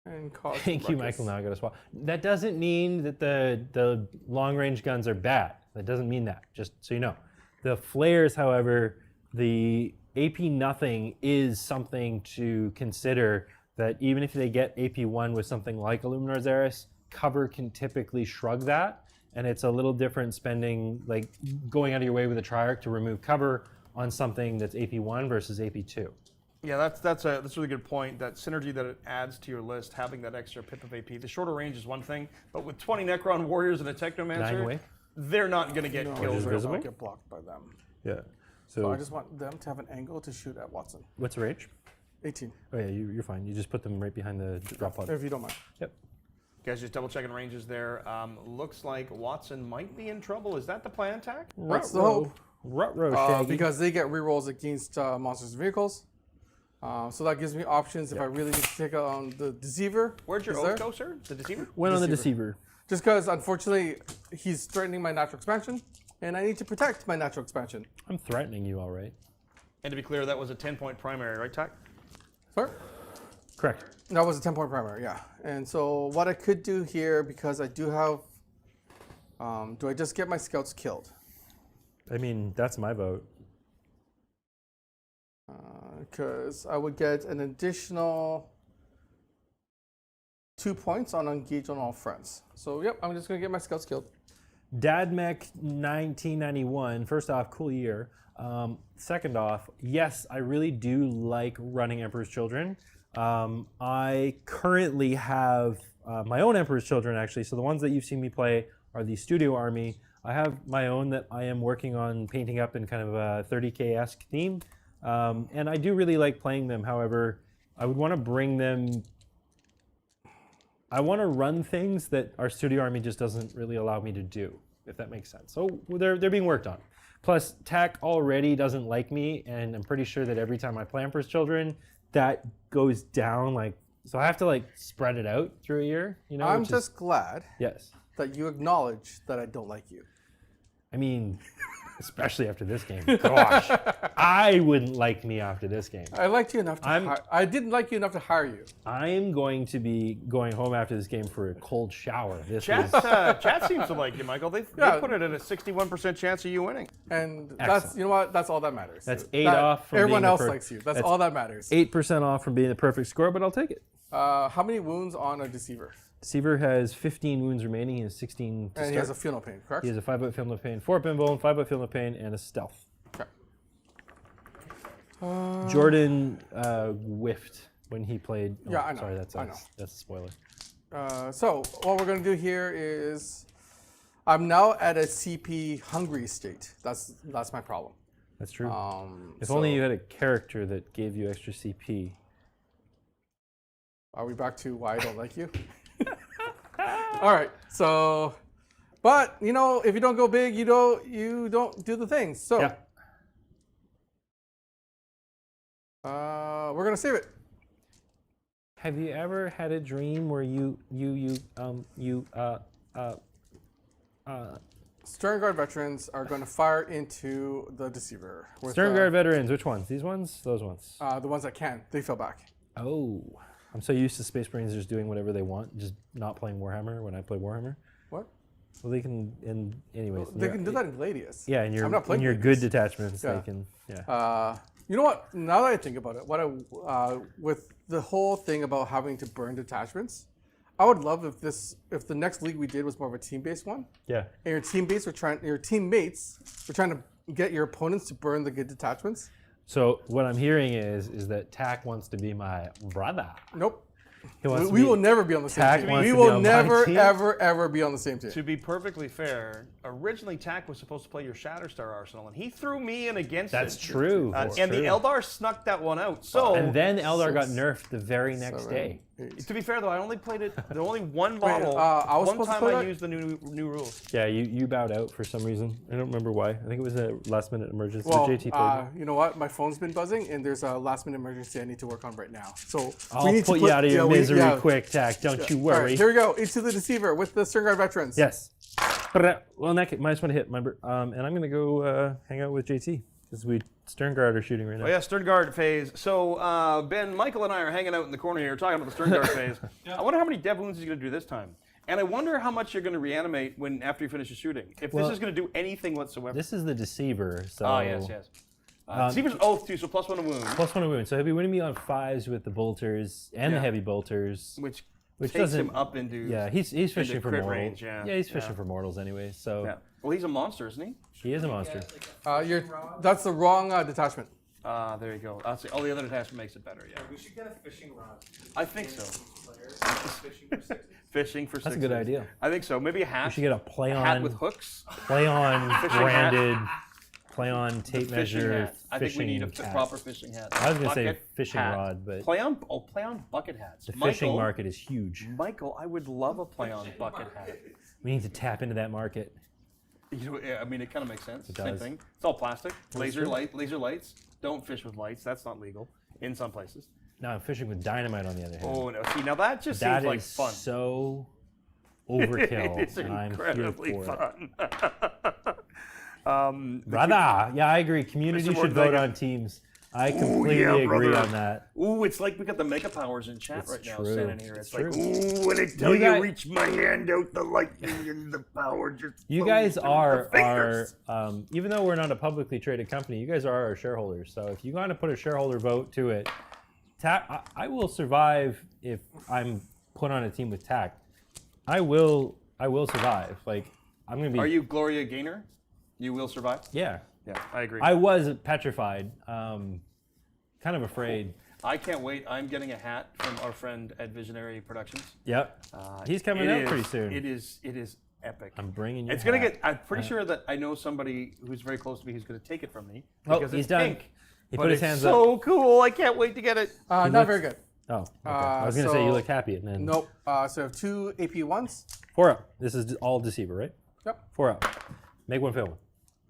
And cause Thank you, ruckus. Michael. Now I got to swap. That doesn't mean that the long-range guns are bad. That doesn't mean that, just so you know. The flares, however, the AP nothing is something to consider, that even if they get AP1 with something like Illuminor Xeris, cover can typically shrug that, and it's a little different spending, like going out of your way with a Triarch to remove cover on something that's AP1 versus AP2. Yeah, that's a really good point. That synergy that it adds to your list, having that extra pip of AP. The shorter range is one thing, but with 20 Necron warriors and a 9 Technomancer, away? they're not going to get No, killed. is they visible? won't get blocked by them. Yeah. So I So just want them to have an angle to shoot at Watson. what's the range? 18, Oh yeah, you're fine. You just put them right behind the drop pod. if you don't mind. Yep. Guys, just double checking ranges there. Looks like Watson might be in trouble. Is that the plan, Tack? That's the hope. Ruh-roh, Shaggy. Because they get rerolls against monsters and vehicles. So that gives me options if I really need to take on the Deceiver. Where'd your Is oath there? go, sir? The Deceiver? Went on the Deceiver. Just because, unfortunately, he's threatening my natural expansion, and I need to protect my natural expansion. I'm threatening you, all right. And to be clear, that was a 10-point primary, right, Tack? Sorry? Correct. That was a 10-point primary, yeah. And so what I could do here, because I do have... do I just get my scouts killed? I mean, that's my vote. Because I would get an additional 2 points on engage on all fronts. So, yep, I'm just going to get my scouts killed. Dadmech 1991. First off, cool year. Second off, yes, I really do like running Emperor's Children. I currently have my own Emperor's Children, actually. So the ones that you've seen me play are the Studio Army. I have my own that I am working on painting up in kind of a 30K-esque theme. And I do really like playing them. However, I would want to bring them... I want to run things that our Studio Army just doesn't really allow me to do, if that makes sense. So they're being worked on. Plus, Tack already doesn't like me, and I'm pretty sure that every time I play Emperor's Children, that goes down, like... So I have to, like, spread it out through a year, you know? I'm which just is, glad yes. that you acknowledge that I don't like you. I mean, especially after this game. Gosh, I wouldn't like me after this game. I liked you enough to I didn't like you enough to hire you. I'm going to be going home after this game for a cold shower. This Chat, is chat seems to like you, Michael. They Yeah. put it at a 61% chance of you winning. And that's, Excellent. you know what? That's all that matters. That's 8 off from Everyone being the else per- likes you. That's that's all that matters. 8% off from being the perfect score, but I'll take it. How many wounds on a Deceiver? Deceiver has 15 wounds remaining. He has 16 to And he start. has a funeral pain, correct? He has a 5-point film of pain, 4-point bone, 5-point film of pain, and a stealth. Okay. Jordan whiffed when he played. Oh, Yeah, I know. Sorry, that's I know. a spoiler. So what we're going to do here is I'm now at a CP hungry state. That's my problem. That's true. If so only you had a character that gave you extra CP. Are we back to why I don't like you? All right. So, but you know, if you don't go big, you don't do the things. So, Yeah. we're gonna save it. Have you ever had a dream where Stern Guard veterans are going to fire into the Deceiver. With, Stern Guard veterans, which ones? These ones? Those ones? the ones that can. They fell back. Oh. I'm so used to Space Marines just doing whatever they want, just not playing Warhammer when I play Warhammer. What? Well, they can, anyways. They can do that in Gladius. Yeah, and I'm not playing your Gladius. good detachments, Yeah. they can, yeah. You know what? Now that I think about it, with the whole thing about having to burn detachments, I would love if the next league we did was more of a team-based one, Yeah. and your teammates were trying to get your opponents to burn the good detachments. So what I'm hearing is that Tack wants to be my brother. Nope. He wants to We be- will never be on the same Tack team. wants We to be will on my never, team? ever be on the same team. To be perfectly fair, originally Tack was supposed to play your Shatterstar arsenal, and he threw me in against That's it. true. That's and true. the Eldar snuck that one out. So, And then Eldar got 6, nerfed the very next 7, day. 8. to be fair though, I only played it. There only one model. I was one supposed to time play I that? used the new rules. Yeah, you bowed out for some reason. I don't remember why. I think it was a last minute emergency. Well, JT played. you know what? My phone's been buzzing, and there's a last-minute emergency I need to work on right now. So I'll we need put to you out of your misery yeah. quick, Tack. Don't you All worry. right, here we go. Into the Deceiver with the Stern Guard veterans. Yes. Well, in that case, minus one to hit. Remember, and I'm gonna go hang out with JT because we Stern Guard are shooting right now. Oh yeah, Stern Guard phase. So Ben, Michael, and I are hanging out in the corner here talking about the Stern Guard phase. I wonder how many dev wounds he's going to do this time. And I wonder how much you're going to reanimate after you finish the shooting. If Well, this is going to do anything whatsoever. This is the Deceiver, so. Ah, yes. Deceiver's Oath too, so +1 to wound. +1 to wound. So he'll be winning me on 5s with the bolters and the Yeah. heavy bolters. Which takes doesn't- him up into Yeah, he's fishing for crit mortals. range, yeah. he's fishing for mortals anyway. So Yeah. Well, he's a monster, isn't he? he is a monster. That's the wrong detachment. There you go. I'll say, the other detachment makes it better. Yeah. We should get a fishing rod. I think so. Players, fishing for 6. Fishing for That's a 6. good idea. I think so. Maybe a hat. We should get a play a hat on, with hooks. play on Fishing hat. branded, play on tape Fishing measure. hat. I think we need a hat. proper fishing hat. I was gonna say Bucket fishing hat. rod, but play on bucket hats. the fishing Michael, market is huge. Michael, I would love a play on bucket hat. We need to tap into that market. You know, I mean, it kind of makes sense. It Same does. thing. It's all plastic. Laser true. lights. Don't fish with lights. That's not legal in some places. Now I'm fishing with dynamite on the other hand. Oh no! See, now that just That seems like is fun. so overkill. It's and I'm incredibly here for it. fun. Brother, yeah, I agree. Community Mr. should vote Mordecai. on teams. I completely yeah, agree brother. on that. Ooh, it's like we got the mega powers in chat It's right now, true. standing here. It's, It's like, true. ooh, When I tell You you, guys- reach my hand out, the lightning and the power just You flows guys through are the fingers. even though we're not a publicly traded company, you guys are our shareholders. So if you want to put a shareholder vote to it, I will survive if I'm put on a team with Tack. I will survive. Like I'm gonna be. Are you Gloria Gaynor? You will survive. Yeah. Yeah, I agree. I was petrified. Kind of afraid. I can't wait. I'm getting a hat from our friend at Visionary Productions. Yep. He's coming It out is- pretty soon. It is epic. I'm bringing you. It's gonna get. I'm pretty sure that I know somebody who's very close to me who's gonna take it from me Oh, because he's it's done. pink. He But put his it's hands up. so cool. I can't wait to get it. Not looks- very good. Oh, okay. I was gonna say you look happy, and then Nope. So I have 2 AP ones. 4 up. This is all Deceiver, right? Yep. 4 up. Make one fail.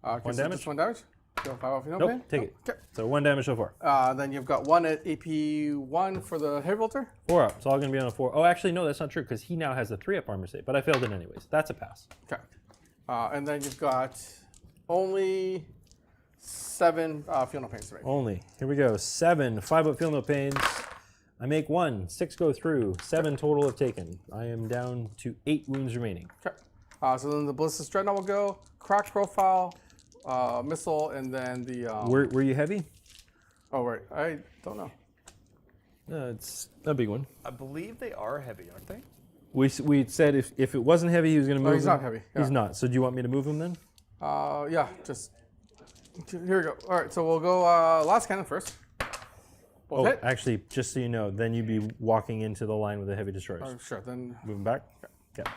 Okay, One so damage? just 1 damage. Go 5 off your Nope. pain. Take it. Okay. So 1 damage so far. Then you've got 1 at AP 1 for the heavy bolter. 4 up. It's all gonna be on a 4. Oh, actually, no, that's not true because he now has a 3 up armor save, but I failed it anyways. That's a pass. Okay. And then you've got only 7 feel no pains to make. Only. Here we go. 7. 5 up. Feel no pains. I make 1. 6 go through. 7 total have taken. I am down to 8 wounds remaining. Okay. So then the Ballistic Dreadnought will go. Crack profile, missile, and then the. Were you heavy? Oh, right. I don't know. It's a big one. I believe they are heavy, aren't they? We said if it wasn't heavy, he was going to move he's him. not heavy, He's yeah. not. So do you want me to move him then? Yeah, just. Here we go. All right, so we'll go last cannon first. Both Oh, hit. actually, just so you know, then you'd be walking into the line with the heavy destroyers. Oh, sure. Then. Moving back? Okay.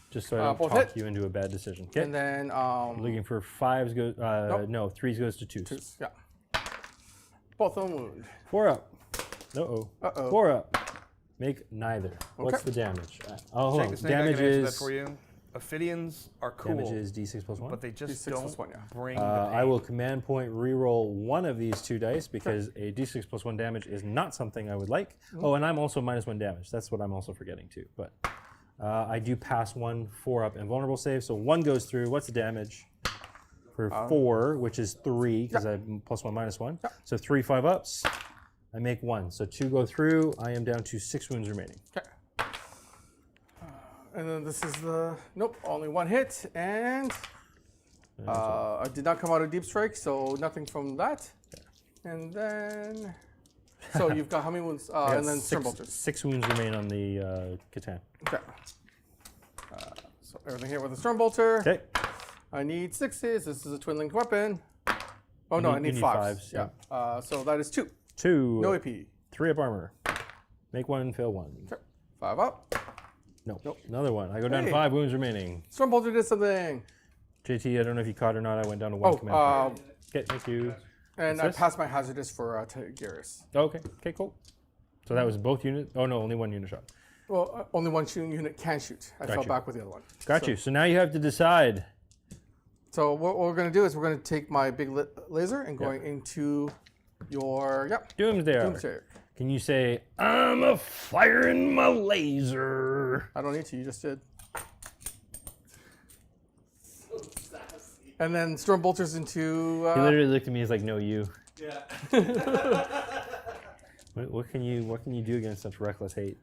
Just so I don't both talk hit. you into a bad decision. Okay. And then. Looking for 5s goes, no, 3s goes to 2s. Yeah. Both of them wound. 4 up. Uh-oh. Uh-oh. 4 up. Make neither. What's Okay. the damage? Oh, hold Check on. the snake. I Damage can answer that is, for you. Ophidians are cool, damage is D6 plus 1. but they just D6 don't plus 1, yeah. bring the I pain. will command point reroll one of these 2 dice because a D6 plus 1 damage is not something I would like. Oh, and I'm also minus 1 damage. That's what I'm also forgetting too. But I do pass 1 4-up invulnerable save, so 1 goes through. What's the damage? For 4, which is 3, because I'm +1, -1. So 3 5-ups. I make 1. So 2 go through. I am down to 6 wounds remaining. Okay. And then this is the... Nope, only 1 hit. And I did not come out of Deep Strike, so nothing from that. And then... So you've got how many wounds? And then Storm Bolters. 6 wounds remain on the Catan. Okay. So everything here with the Storm Bolter. Okay. I need 6s. This is a twin-linked weapon. Oh, no, I need 5s. Yeah. So that is 2. 2. No AP. 3 up armor. Make 1, fail 1. Okay. 5 up. No. Nope. Another 1. I go down to 5 wounds remaining. Storm Bolter did something. JT, I don't know if you caught or not. I went down to 1 command. Okay, thank you. And I passed my hazardous for Tigurius. Okay. Okay, cool. So that was both units. Oh, no, only 1 unit shot. Well, only 1 shooting unit can shoot. I fell back with the other one. Got you. So now you have to decide. So what we're going to do is we're going to take my big laser and going into your Doomsday. Can you say, I'm a firing my laser? I don't need to. You just did. And then Storm Bolters into... he literally looked at me. He's like, no, you. Yeah. What can you do against such reckless hate?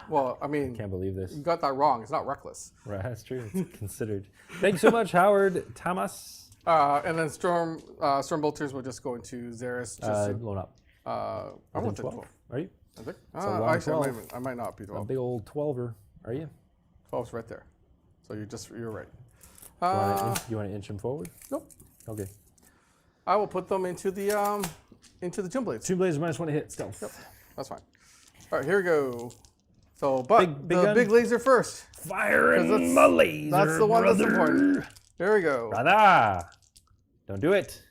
Well, I mean... Can't believe this. You got that wrong. It's not reckless. Right, that's true. It's considered. Thank you so much, Howard Thomas. And then Storm Bolters will just go into Xeris. Load up. I'm with 12. Are you? I think. a long Actually, 12. I might not be 12. A big old 12er. Are you? 12's right there. So you're right. You want to inch him forward? Nope. Okay. I will put them into the Tomb Blades. Tomb Blades -1 to hit stealth. Yep. That's fine. All right, here we go. So, but big laser first. Firing my laser. That's the one that's important. There we go. Brother. Don't do it.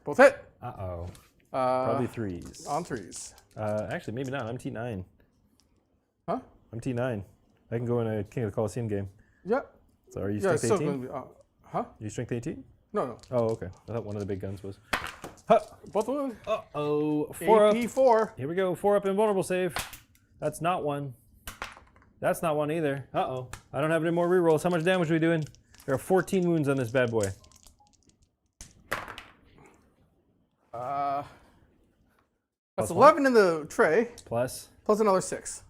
Both hit. Uh-oh. Probably 3s. On 3s. Actually, maybe not. I'm T9. Huh? I'm T9. I can go in a King of the Colosseum game. Yep. So are you Yeah, strength 18? be, huh? You strength 18? No. Oh, okay. I thought one of the big guns was. Huh. Both of them. Uh-oh. 4 up. AP4. Here we go. 4 up invulnerable save. That's not 1. That's not 1 either. Uh-oh. I don't have any more rerolls. How much damage are we doing? There are 14 wounds on this bad boy. That's 11 in the tray. Plus Another 6.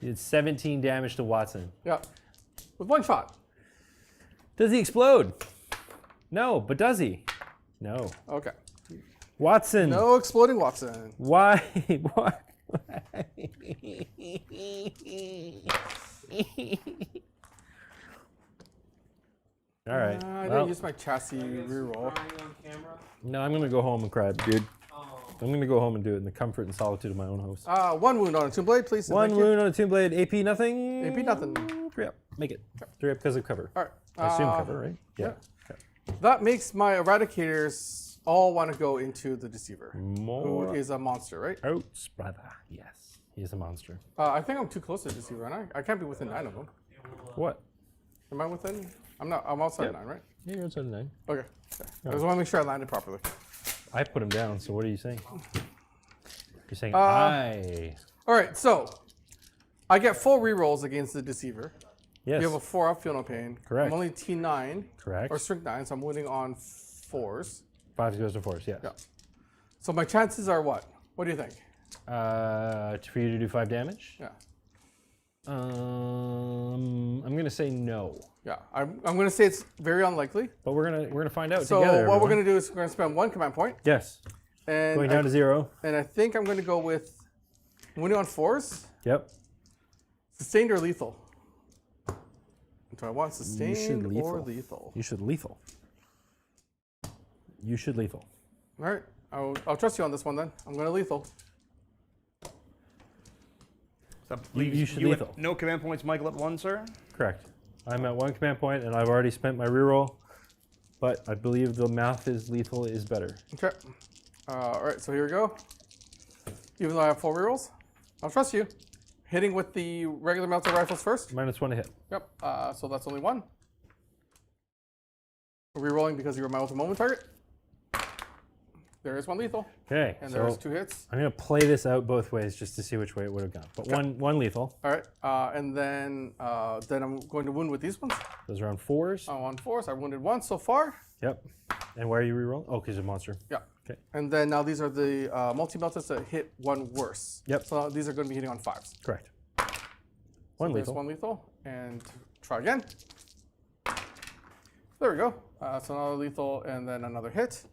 you did 17 damage to Watson. Yeah. With 1 shot. Does he explode? No, but does he? No. Okay. Watson. No exploding Watson. Why? Why? All right. I Well, didn't use my chassis reroll. Crying on camera. no, I'm gonna go home and cry, dude. I'm gonna go home and do it in the comfort and solitude of my own house. 1 wound on a Tomb Blade, please. 1 Thank you. wound on a Tomb Blade. AP nothing. AP nothing. 3 up. Make it. 3 up because of cover. All right. I assume cover, right? Yeah. Okay. That makes my Eradicators all want to go into the Deceiver, More who is a monster, right? outs, brother. Yes, he is a monster. I think I'm too close to the Deceiver, aren't I? I can't be within 9 of them. What? Am I within? I'm not. I'm outside Yep. 9, right? Yeah, you're outside of 9. Okay. I just want to make sure I landed properly. I put him down. So what are you saying? You're saying All right, so I get full rerolls against the Deceiver. Yes. You have a 4 up, feel no pain. Correct. I'm only T9 Correct. or strength 9, so I'm winning on 4s. 5 goes to 4s. Yes. Yeah. So my chances are what? What do you think? For you to do 5 damage. Yeah. I'm gonna say no. Yeah. I'm gonna say it's very unlikely. But we're gonna find out So together. what we're everyone. gonna do is we're gonna spend 1 command point. Yes. And Going down to 0. And I think I'm gonna go with winning on 4s. Yep. Sustained or lethal? Do I want You should sustained lethal. or lethal? You should lethal. You should lethal. All right. I'll trust you on this one then. I'm gonna lethal. That You leaves should you lethal. at no command points, Michael, at 1, sir. Correct. I'm at 1 command point, and I've already spent my reroll. But I believe the math is lethal is better. Okay. All right. So here we go. Even though I have 4 rerolls, I'll trust you. Hitting with the regular melter rifles first. -1 to hit. Yep. So that's only 1. Rerolling because you were my ultimate moment target. There is one lethal. Okay, And so there's 2 hits. I'm gonna play this out both ways just to see which way it would have gone. But one lethal. All right. And then I'm going to wound with these ones. Those are on 4s. On 4s. I wounded 1 so far. Yep. And where are you rerolling? Oh, because it's a monster. Yeah. Okay. And then now these are the multi-meltas that hit 1 worse. Yep. So these are going to be hitting on 5s. Correct. There's Lethal. 1 lethal. And try again. There we go. So another lethal and then another hit.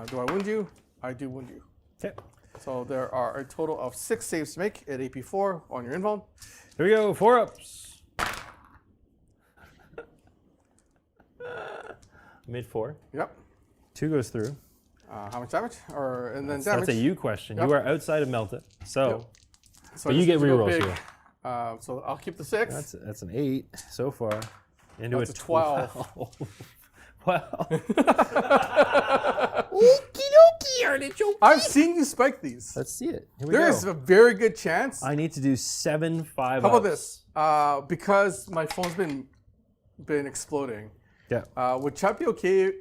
Do I wound you? I do wound you. Okay. So there are a total of 6 saves to make at AP4 on your invuln. Here we go. 4-ups. Mid 4. Yep. 2 goes through. How much damage? And then That's damage. a you question. Yep. You are outside of Melta. So, Yep. So but I you just get need to go rerolls big. here. So I'll keep the 6. That's an 8 so far. Into That's a a 12. Wow. I've seen you spike these. Let's see it. Here we There go. is a very good chance. I need to do 7 5 How about this? Because my phone's been exploding. Yeah. Would chat be okay?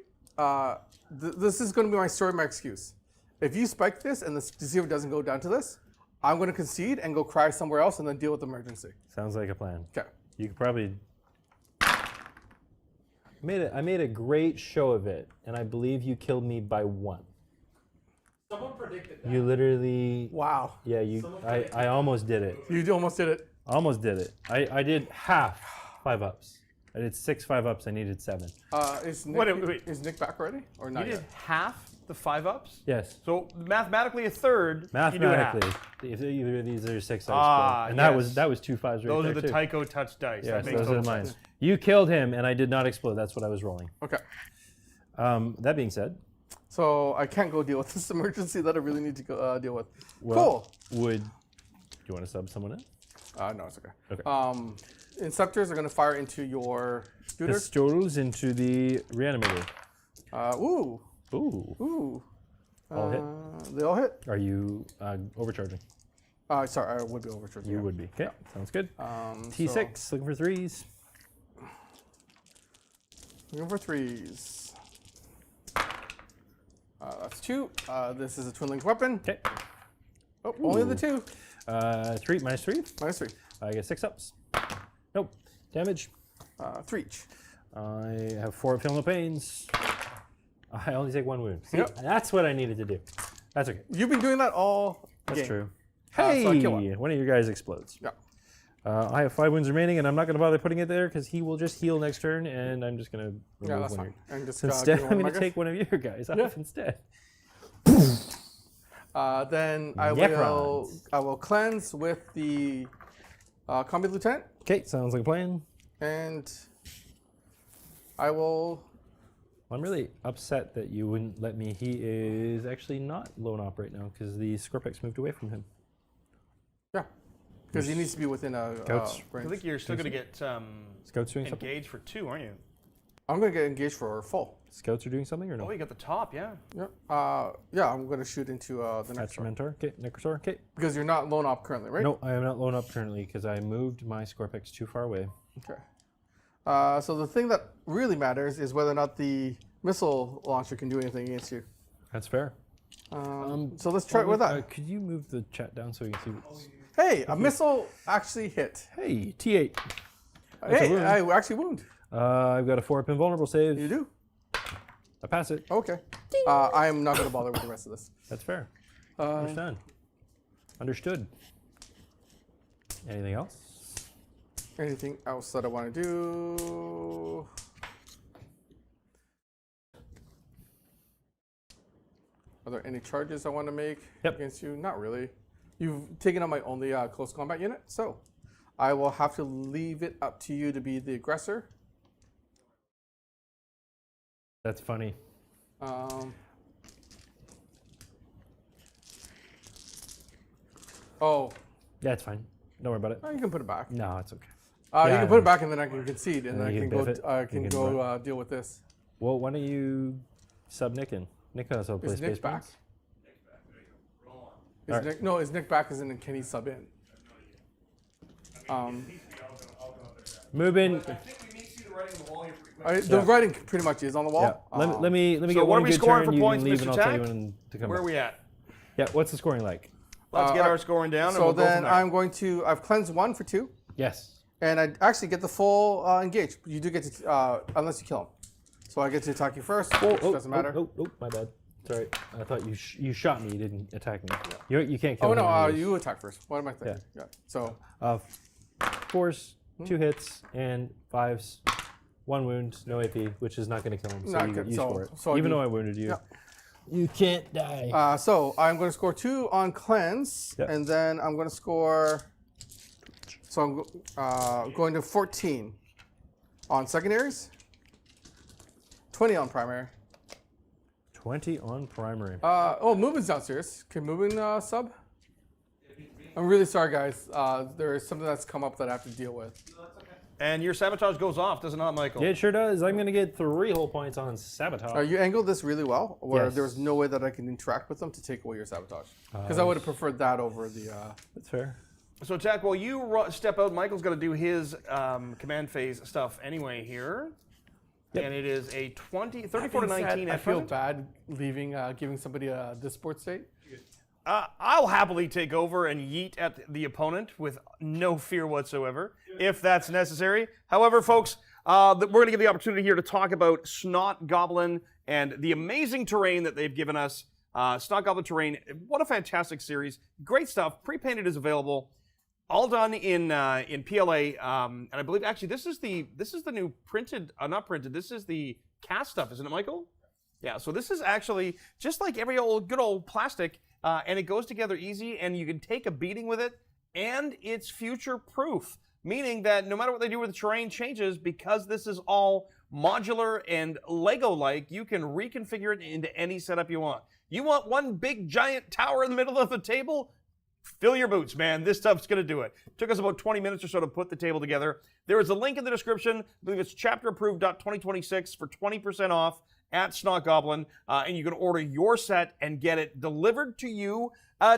This is going to be my story, my excuse. If you spike this and the receiver doesn't go down to this, I'm going to concede and go cry somewhere else and then deal with the emergency. Sounds like a plan. Okay. You could probably. I made a great show of it, and I believe you killed me by 1. Someone predicted that. You literally. Wow. Yeah, I almost did it. You almost did it. Almost did it. I did half 5-ups. I did 6 5-ups. I needed 7. Is Nick, Wait. Is Nick back already or not You did yet? half the 5-ups? Yes. So mathematically a third. You do a half. Mathematically, if either of these are 6 dice, and yes. that was 2 5s right Those there are the too. Tycho touch dice. Yes, that makes those are total mine. sense. You killed him, and I did not explode. That's what I was rolling. Okay. That being said, So I can't go deal with this emergency that I really need to go deal with. well, do you want to sub someone in? No, it's okay. Okay. Inceptors are going to fire into your shooter. Pistols into the reanimator. Ooh. Ooh. All hit. They all hit. Are you overcharging? Sorry, I would be overcharged. You would be. Okay, sounds good. T6, looking for 3s. Looking for 3s. That's 2. This is a twin linked weapon. Okay. Oh, only the 2. 3 minus 3. Minus 3. I get 6 ups. Nope. Damage. 3 each. I have 4 feel no pains. I only take 1 wound. See, Yep. that's what I needed to do. That's okay. You've been doing that all That's game. true. So I kill Hey, one of you guys explodes. Yeah. I have 5 wounds remaining, and I'm not going to bother putting it there because he will just heal next turn, and I'm just going to remove Yeah, that's one. fine. And just So instead, give I'm one going of to my take one of your guys off instead. Then I Necrons. will cleanse with the combat lieutenant, Okay, sounds like a plan. and I will. I'm really upset that you wouldn't let me. He is actually not lone op right now because the Scorpex moved away from him. Yeah, because he needs to be within a Scouts. I range. think you're still going to get Scouts doing something? engaged for 2, aren't you? I'm going to get engaged for full. Scouts are doing something or no? Oh, you got the top, yeah. Yeah. Yeah, I'm going to shoot into the next That's your one. mentor. Okay, Necrosaur. Okay. Because you're not lone op currently, right? No, I am not lone up currently because I moved my Scorpex too far away. Okay. So the thing that really matters is whether or not the missile launcher can do anything against you. That's fair. So let's try it with that. Could you move the chat down so you can see what's... Hey, a missile actually hit. Hey, T8. Hey, wound. I actually wound. I've got a 4-up invulnerable save. You do? I pass it. Okay. I am not going to bother with the rest of this. That's fair. Understand. Understood. Anything else? Anything else that I want to do? Are there any charges I want to make against you? Not really. You've taken on my only close combat unit, so I will have to leave it up to you to be the aggressor. That's funny. Oh, Yeah, it's fine. Don't worry about it. you can put it back. No, it's okay. You Yeah, can put it back, and then I can concede, and then you I can can go. biff it. I You can can go deal with this. Well, why don't you sub Nick in? Nick knows how to play Is Nick Space back? Marines. Is Alright. Nick, no, is Nick back? As in, can he sub in? Move in. I think we need to see the writing The writing pretty much is on the wall. Yeah. Let me So get what one are we good scoring turn. for You points, can leave, Mr. and I'll tell you Tack? when to come Where are back. we at? Yeah. What's the scoring like? Let's get our scoring down. and So we'll go then from there. I'm going to. I've cleansed 1 for 2, Yes. and I actually get the full engage. You do get to unless you kill him. So I get to attack you first. Which doesn't matter. Oh, my bad. Sorry. I thought you shot me. You didn't attack me. You can't kill Oh him. no, anyways. you attack first. What am I thinking? Yeah. So 4s, 2 hits, and 5s, 1 wound, no AP, which is not going to kill him. So Not you good. score it. So Even though I wounded you, you can't die. So I'm going to score 2 on cleanse, Yep. and then I'm going to score. So I'm going to 14 on secondaries, 20 on primary. 20 on primary. Movement's downstairs. Can movement sub? I'm really sorry, guys. There is something that's come up that I have to deal with. And your sabotage goes off, does it not, Michael? Yeah, it sure does. I'm going to get 3 whole points on sabotage. You angled this really well, where Yes. there was no way that I can interact with them to take away your sabotage. Because I would have preferred that over the. That's fair. So, Tack, while you step out, Michael's going to do his command phase stuff anyway here. Yep. And it is a 34 to 19 I at feel present. bad leaving, giving somebody this sports state. I'll happily take over and yeet at the opponent with no fear whatsoever, if that's necessary. However, folks, we're going to give the opportunity here to talk about Snot Goblin and the amazing terrain that they've given us. Snot Goblin terrain, what a fantastic series. Great stuff. Pre-painted is available. All done in PLA, and I believe actually this is the new printed, not printed. This is the cast stuff, isn't it, Michael? Yeah. So this is actually just like every good old plastic, and it goes together easy, and you can take a beating with it, and it's future proof, meaning that no matter what they do with the terrain changes, because this is all modular and Lego-like, you can reconfigure it into any setup you want. You want one big giant tower in the middle of the table? Fill your boots, man. This stuff's going to do it. Took us about 20 minutes or so to put the table together. There is a link in the description. I believe it's chapterapproved.2026 for 20% off at Snot Goblin. And you can order your set and get it delivered to you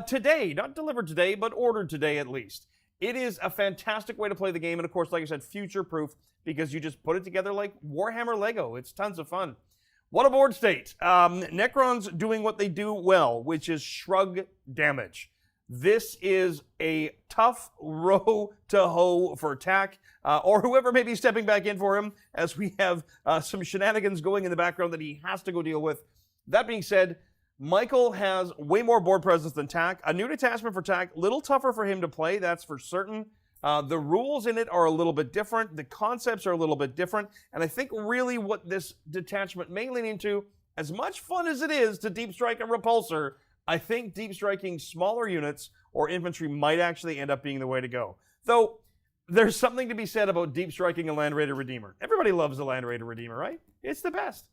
today. Not delivered today, but ordered today at least. It is a fantastic way to play the game. And of course, like I said, future-proof because you just put it together like Warhammer Lego. It's tons of fun. What a board state. Necrons doing what they do well, which is shrug damage. This is a tough row to hoe for attack, or whoever may be stepping back in for him, as we have some shenanigans going in the background that he has to go deal with. That being said, Michael has way more board presence than Tack. A new detachment for Tack, little tougher for him to play, that's for certain. The rules in it are a little bit different. The concepts are a little bit different. And I think really what this detachment may lean into, as much fun as it is to deep strike a repulsor, I think deep striking smaller units or infantry might actually end up being the way to go. Though, there's something to be said about deep striking a Land Raider Redeemer. Everybody loves the Land Raider Redeemer, right? It's the best.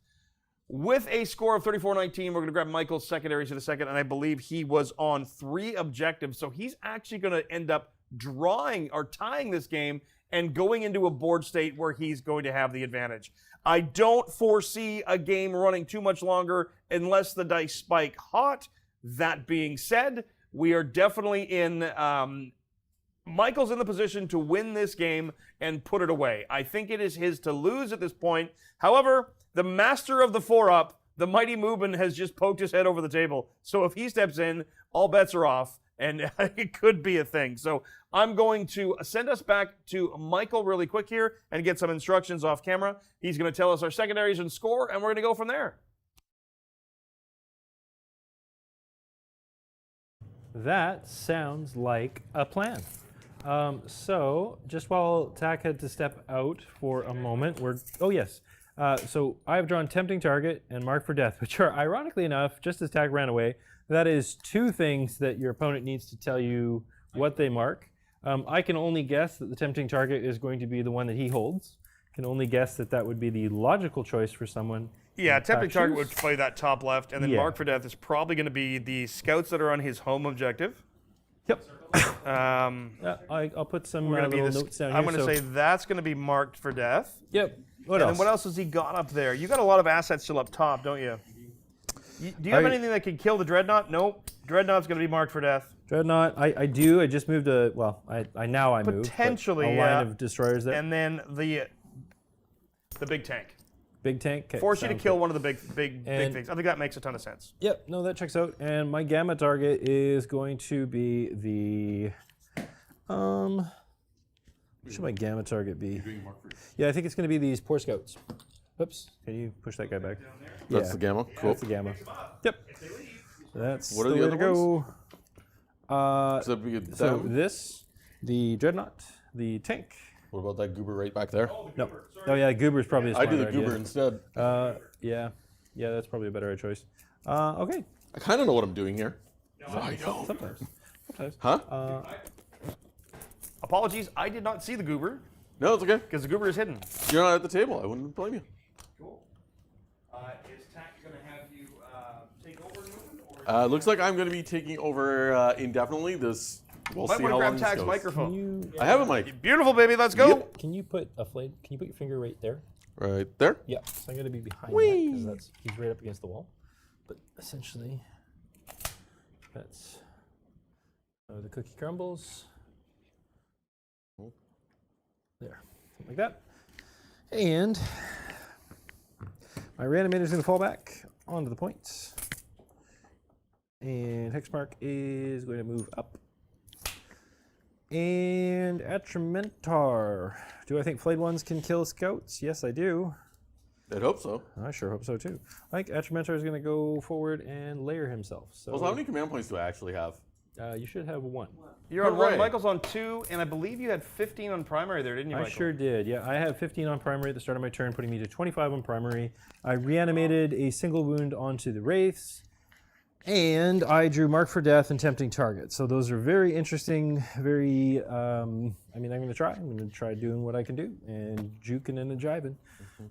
With a score of 34-19, we're going to grab Michael's secondaries in a second, and I believe he was on 3 objectives, so he's actually going to end up drawing or tying this game and going into a board state where he's going to have the advantage. I don't foresee a game running too much longer unless the dice spike hot. That being said, we are definitely in, Michael's in the position to win this game and put it away. I think it is his to lose at this point. However, the master of the 4-up, the mighty Moobin, has just poked his head over the table. So if he steps in, all bets are off, and it could be a thing. So I'm going to send us back to Michael really quick here and get some instructions off camera. He's going to tell us our secondaries and score, and we're going to go from there. That sounds like a plan. So, just while Tack had to step out for a moment, oh yes. So I've drawn Tempting Target and Mark for Death, which are, ironically enough, just as Tack ran away, that is 2 things that your opponent needs to tell you what they mark. I can only guess that the Tempting Target is going to be the one that he holds. Can only guess that that would be the logical choice for someone. Yeah, Tempting Target would play that top left, and then Mark for Death is probably going to be the scouts that are on his home objective. Yep. Yeah, I'll put some little notes down here. I'm going to say that's going to be marked for death. Yep. And then what else has he got up there? You got a lot of assets still up top, don't you? Do you have anything that can kill the Dreadnought? Nope. Dreadnought's going to be marked for death. Dreadnought, I do. I just moved I moved. Potentially, a line of destroyers there. And then the the big tank. Big tank. Okay, Force you to sounds kill good. one of the big things. I think that makes a ton of sense. Yep, no, that checks out. And my gamma target is going to be the what should my gamma target be? Yeah, I think it's going to be these poor scouts. Oops, can you push that guy back? That's the gamma. Cool. That's the gamma. Yep. That's What are the the way other to go. So we get So them. this, the dreadnought, the tank. What about that goober right back there? No. Oh yeah, goober's probably a I do smarter the goober idea. instead. Yeah, that's probably a better choice. Okay. I kind of know what I'm doing here. I know. Sometimes. Huh? Apologies, I did not see the goober No, it's okay. because the goober is hidden. You're not at the table. I wouldn't blame you. Cool. Is Tack going to have you take over, It looks like I'm going to be taking over indefinitely. We'll Might see want how to long grab this Tack's goes. microphone. I have a mic. Beautiful, baby. Let's go. Yep. Can you put a flame? Can you put your finger right there? Right there. Yeah. So I'm gonna be behind Whee! that because he's right up against the wall. But essentially, that's the cookie crumbles. There, something like that. And my reanimator is gonna fall back onto the points. And Hexmark is going to move up. And Atramentar. Do I think flayed ones can kill scouts? Yes, I do. I'd hope so. I sure hope so too. I think Atramentar is going to go forward and layer himself. So Well, so how many command points do I actually have? you should have 1. You're on Hooray. 1, Michael's on 2, and I believe you had 15 on primary there, didn't you, I Michael? sure did. Yeah, I have 15 on primary at the start of my turn, putting me to 25 on primary. I reanimated a single wound onto the wraiths. And I drew Mark for Death and Tempting Target. So those are very interesting, very, I'm going to try. I'm going to try doing what I can do and juking and jiving.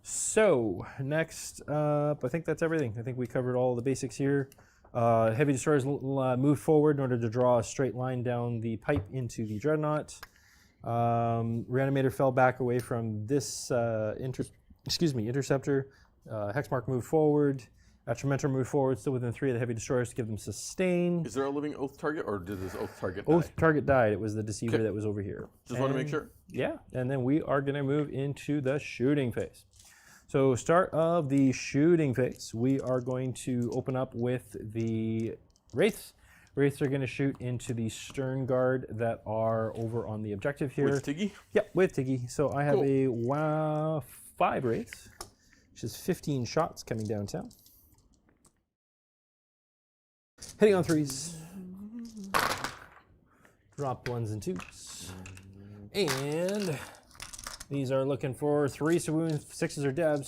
So next up, I think that's everything. I think we covered all the basics here. Heavy Destroyers moved forward in order to draw a straight line down the pipe into the Dreadnought. Reanimator fell back away from this Interceptor. Hexmark moved forward. Atramentor moved forward, still within 3 of the Heavy Destroyers to give them sustain. Is there a living Oath target, or did this Oath target Oath die? target died. It was the Deceiver Okay. that was over here. Just want to make And- sure. Yeah, and then we are going to move into the shooting phase. So start of the shooting phase, we are going to open up with the Wraiths. Wraiths are going to shoot into the Stern Guard that are over on the objective here. With Tiggy? Yep, with Tiggy. So I have Cool. a 5 Wraiths, which is 15 shots coming downtown. Hitting on 3s. Drop 1s and 2s. And these are looking for 3 wounds, 6s are devs.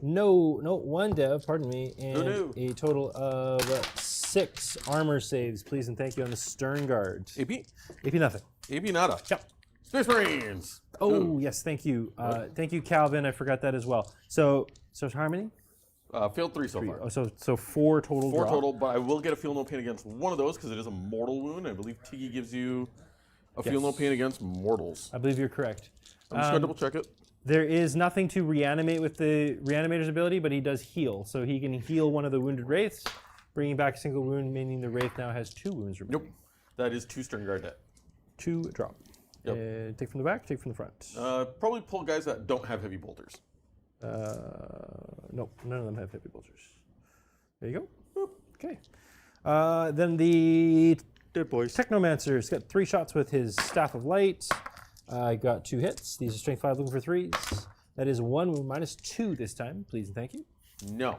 No, 1 dev, pardon me, and no. a total of 6 armor saves, please and thank you on the Stern Guard. AP? AP nothing. AP nada. Yep. Space Marines! Oh, yes, thank you. Thank you, Calvin. I forgot that as well. So how many? Failed 3 so far. Oh, so 4 total. 4 drop. total, but I will get a feel no pain against one of those because it is a mortal wound. I believe Tiggy gives you a feel no pain against mortals. I believe you're correct. I'm just going to double check it. There is nothing to reanimate with the Reanimator's ability, but he does heal. So he can heal one of the wounded Wraiths, bringing back a single wound, meaning the Wraith now has 2 wounds remaining. Nope. That is 2 Stern Guard debt. 2 drop. Yep. Take from the back, take from the front. Probably pull guys that don't have heavy bolters. Nope, none of them have heavy bolters. There you go. Okay. Then the Technomancer's got 3 shots with his Staff of Light. I got 2 hits. These are Strength 5 looking for 3s. That is 1 wound minus 2 this time. Please and thank you. No.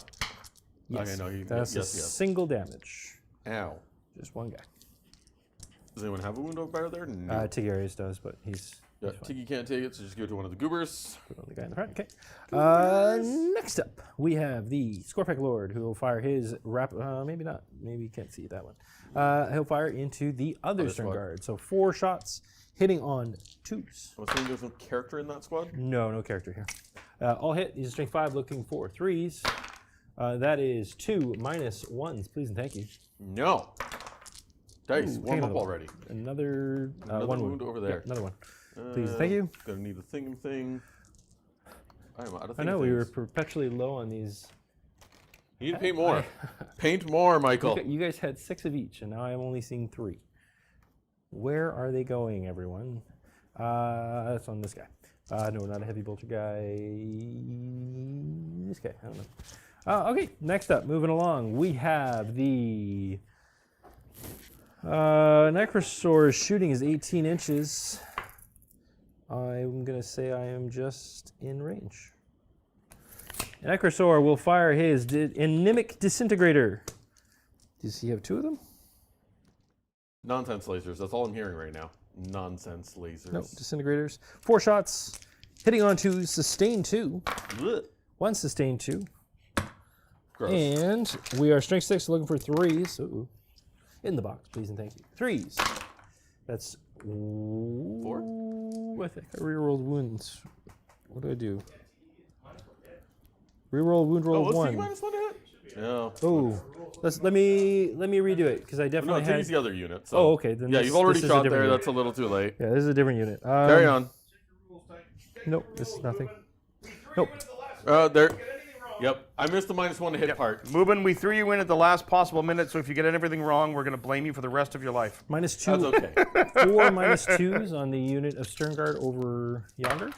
Yes. Okay, no, you, That's yes, a yes. single damage. Ow. Just 1 guy. Does anyone have a wound over there? No. Tigurius does, but he's Yeah, fine. Tiggy can't take it, so just give it to one of the goobers. Put on the guy in the front. Okay. Next up, we have the Scorpic Lord, who will fire his maybe not. Maybe you can't see that one. He'll fire into the other Stern squad. Guard. So 4 shots, hitting on 2s. I'm assuming there's no character in that squad? No character here. All hit. He's a Strength 5, looking for 3s. That is 2 minus 1s. Please and thank you. No. Dice, Ooh, warm take up another one. already. Another, Another one wound over there. Yeah, another one. Please and thank you. Gonna need the thing. I'm out of I know we were perpetually low on these. You need to paint more. Paint more, Michael. You guys had 6 of each, and now I'm only seeing 3. Where are they going, everyone? That's on this guy. No, not a heavy bolter guy. This guy, I don't know. Okay, next up, moving along, we have the Necrosaur's shooting is 18 inches. I'm going to say I am just in range. Necrosaur will fire his anemic disintegrator. Does he have 2 of them? Nonsense lasers. That's all I'm hearing right now. Nonsense lasers. No, disintegrators. 4 shots, hitting on 2, sustain 2. Blech. 1 sustain 2. Gross. And we are strength 6, looking for 3s. Ooh. In the box, please and thank you. 3s. That's 4. I think I rerolled wounds. What do I do? Reroll wound roll Oh, one. -1 to hit? No. Oh, let me reread it because I No, definitely Tiggy's had. the other unit. So. Oh, okay. Then Yeah, this- you've already this is a shot different there. unit. That's a little too late. Yeah, this is a different unit. Carry on. Nope, this is nothing. Nope. There. Yep. I missed the -1 to hit part. Mubin, we threw you in at the last possible minute, so if you get everything wrong, we're going to blame you for the rest of your life. -2. That's okay. 4 -2s on the unit of Sternguard over yonder.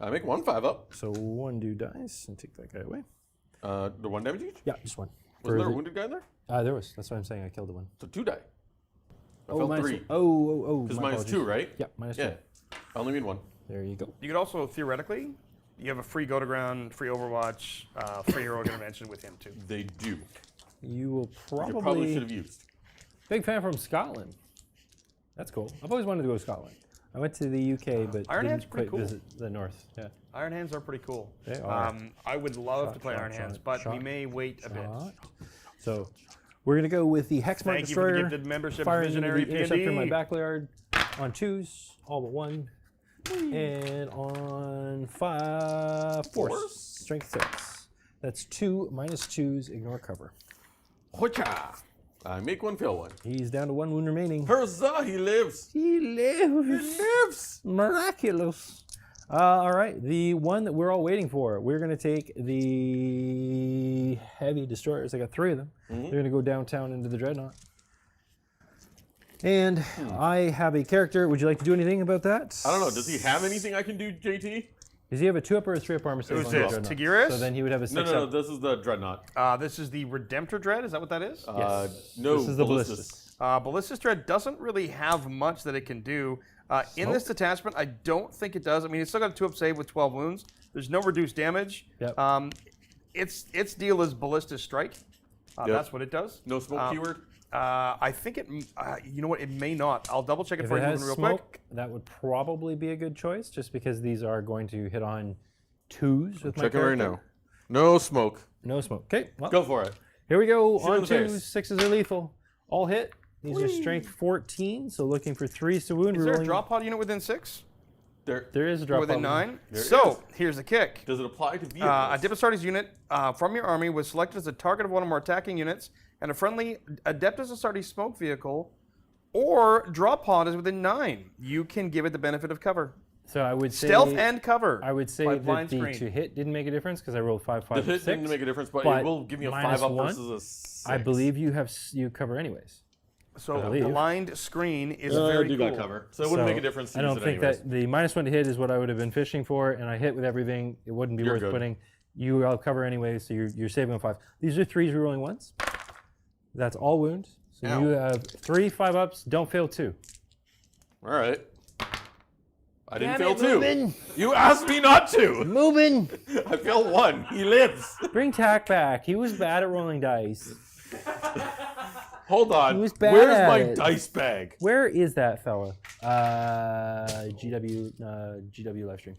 I make 1 5-up. So 1 do dice and take that guy away. The 1 damage each? Yeah, just 1. Was there a wounded guy in there? There was. That's what I'm saying. I killed the 1. So 2 die. I Oh, felt minus 3. Oh. Because my -2, right? Yeah, -2. Yeah. I only need 1. There you go. You could also, theoretically, you have a free go to ground, free Overwatch, free heroic intervention with him, too. They do. You will You probably probably should have used. big fan from Scotland. That's cool. I've always wanted to go to Scotland. I went to the UK, but Iron didn't Hand's pretty quite cool. visit the north. Yeah. Iron Hands are pretty cool. They are. I would love Shot, to play shot, Iron Hands, shot, but we shot, may wait a bit. Shot. So we're gonna go with the Hexmark Thank you for the Destroyer. gifted membership, Firing into Visionary the Interceptor in my P&D. backyard on 2s, all but 1, and on 5 force. Strength 6. That's 2 -2s. Ignore cover. Hocha! I make 1, fail 1. He's down to 1 wound remaining. Huzzah! He lives! He lives. He lives! Miraculous. All right, the one that we're all waiting for. We're going to take the heavy destroyers. I got 3 of them. They're going to go downtown into the dreadnought. And I have a character. Would you like to do anything about that? I don't know. Does he have anything I can do, JT? Does he have a 2-up or a 3-up armor save? Who's on the this? dreadnought? Tigurius? So then he would have a 6-up. No. This is the Dreadnought. This is the Redemptor Dread, is that what that is? Yes. No, This is the Ballistus. Ballistus Dread doesn't really have much that it can do. In this detachment, I don't think it does. I mean, it's still got a 2-up save with 12 wounds. There's no reduced damage. Yep. Its deal is Ballistus Strike. That's what it does. No smoke keyword? I think it, you know what, it may not. I'll double check it If for it you has real smoke, quick. that would probably be a good choice, just because these are going to hit on 2s with my Check it right character. now. No smoke. No smoke. Okay, well, Go for it. here we go. Shoot in On the 2s, face. 6s are lethal. All hit. These are strength 14, so looking for 3s to wound. Is there a Rerolling- drop pod unit within 6? There is a drop Within pod. 9? There So, here's the kick. Does it apply to vehicles? A Adeptus unit from your army was selected as a target of one of our attacking units, and a friendly Adeptus Astartes smoke vehicle or drop pod is within 9. You can give it the benefit of cover. So I would say Stealth and cover. I would say by that blind the screen. to hit didn't make a difference because I rolled 5, 5, the hit 6. didn't make a difference, but, but it will give me a minus 5-up 1, versus a 6. I believe you have you cover anyways. So believe. blind screen is I very do cool. got cover, so it wouldn't So make a difference to I don't use it think anyways. that the -1 to hit is what I would have been fishing for, and I hit with everything. It wouldn't be You're worth good. putting. You all cover anyway, so you're saving on 5. These are 3s rerolling once. That's all wounds. So Ow. you have 3 5-ups. Don't fail 2. All right. I didn't Damn fail it, 2. Ruben. You asked me not to. Moving. I failed 1. He lives. Bring Tack back. He was bad at rolling dice. Hold on. He was bad Where's at my it. dice bag? Where is that fella? GW livestream.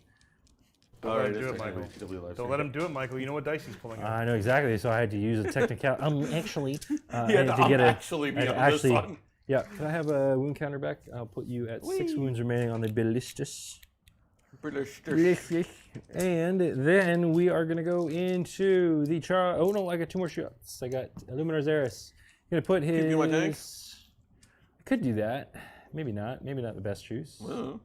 Don't All let right, him do it's it, Michael. technically WLF. Don't let him do it, Michael. You know what dice he's pulling out. I know exactly, so I had to use a technical. Actually, I He had had to to get actually be I had on to this one. Yeah, can I have a wound counter back? I'll put you at 6 wounds remaining on the ballistus. And then we are gonna go into the Oh no, I got 2 more shots. I got Illuminar Xeris. Gonna put his. you my tank? I could do that. Maybe not. Maybe not the best choice. Oh.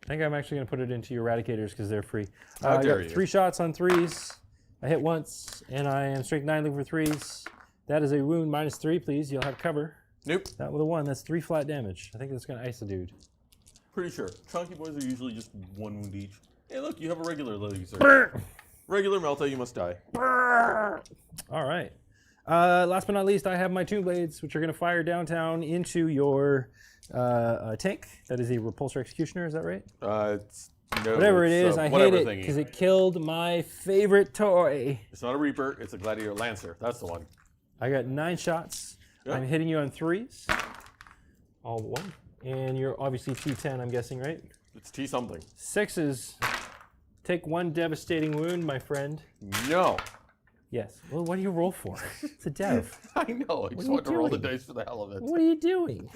I think I'm actually going to put it into your Eradicators because they're free. How I dare got you. 3 shots on 3s. I hit once, and I am strength 9 looking for 3s. That is a wound -3, please. You'll have cover. Nope. That with a 1, that's 3 flat damage. I think that's going to ice a dude. Pretty sure. Chunky boys are usually just 1 wound each. Hey, look, you have a regular laser. Regular Melta, you must die. All right. Last but not least, I have my Tomb Blades, which are going to fire downtown into your tank. That is a Repulsor Executioner, is that right? It's no, Whatever it it's, is, I hate whatever it thingy. because it killed my favorite toy. It's not a Reaper, it's a Gladiator Lancer. That's the one. I got 9 shots. Yeah. I'm hitting you on 3s. All but 1. And you're obviously T10, I'm guessing, right? It's T something. 6s. Take 1 devastating wound, my friend. No. Yes. Well, what do you roll for? It's a dev. I know. I just you want to roll the doing? dice for the hell of it. What are you doing?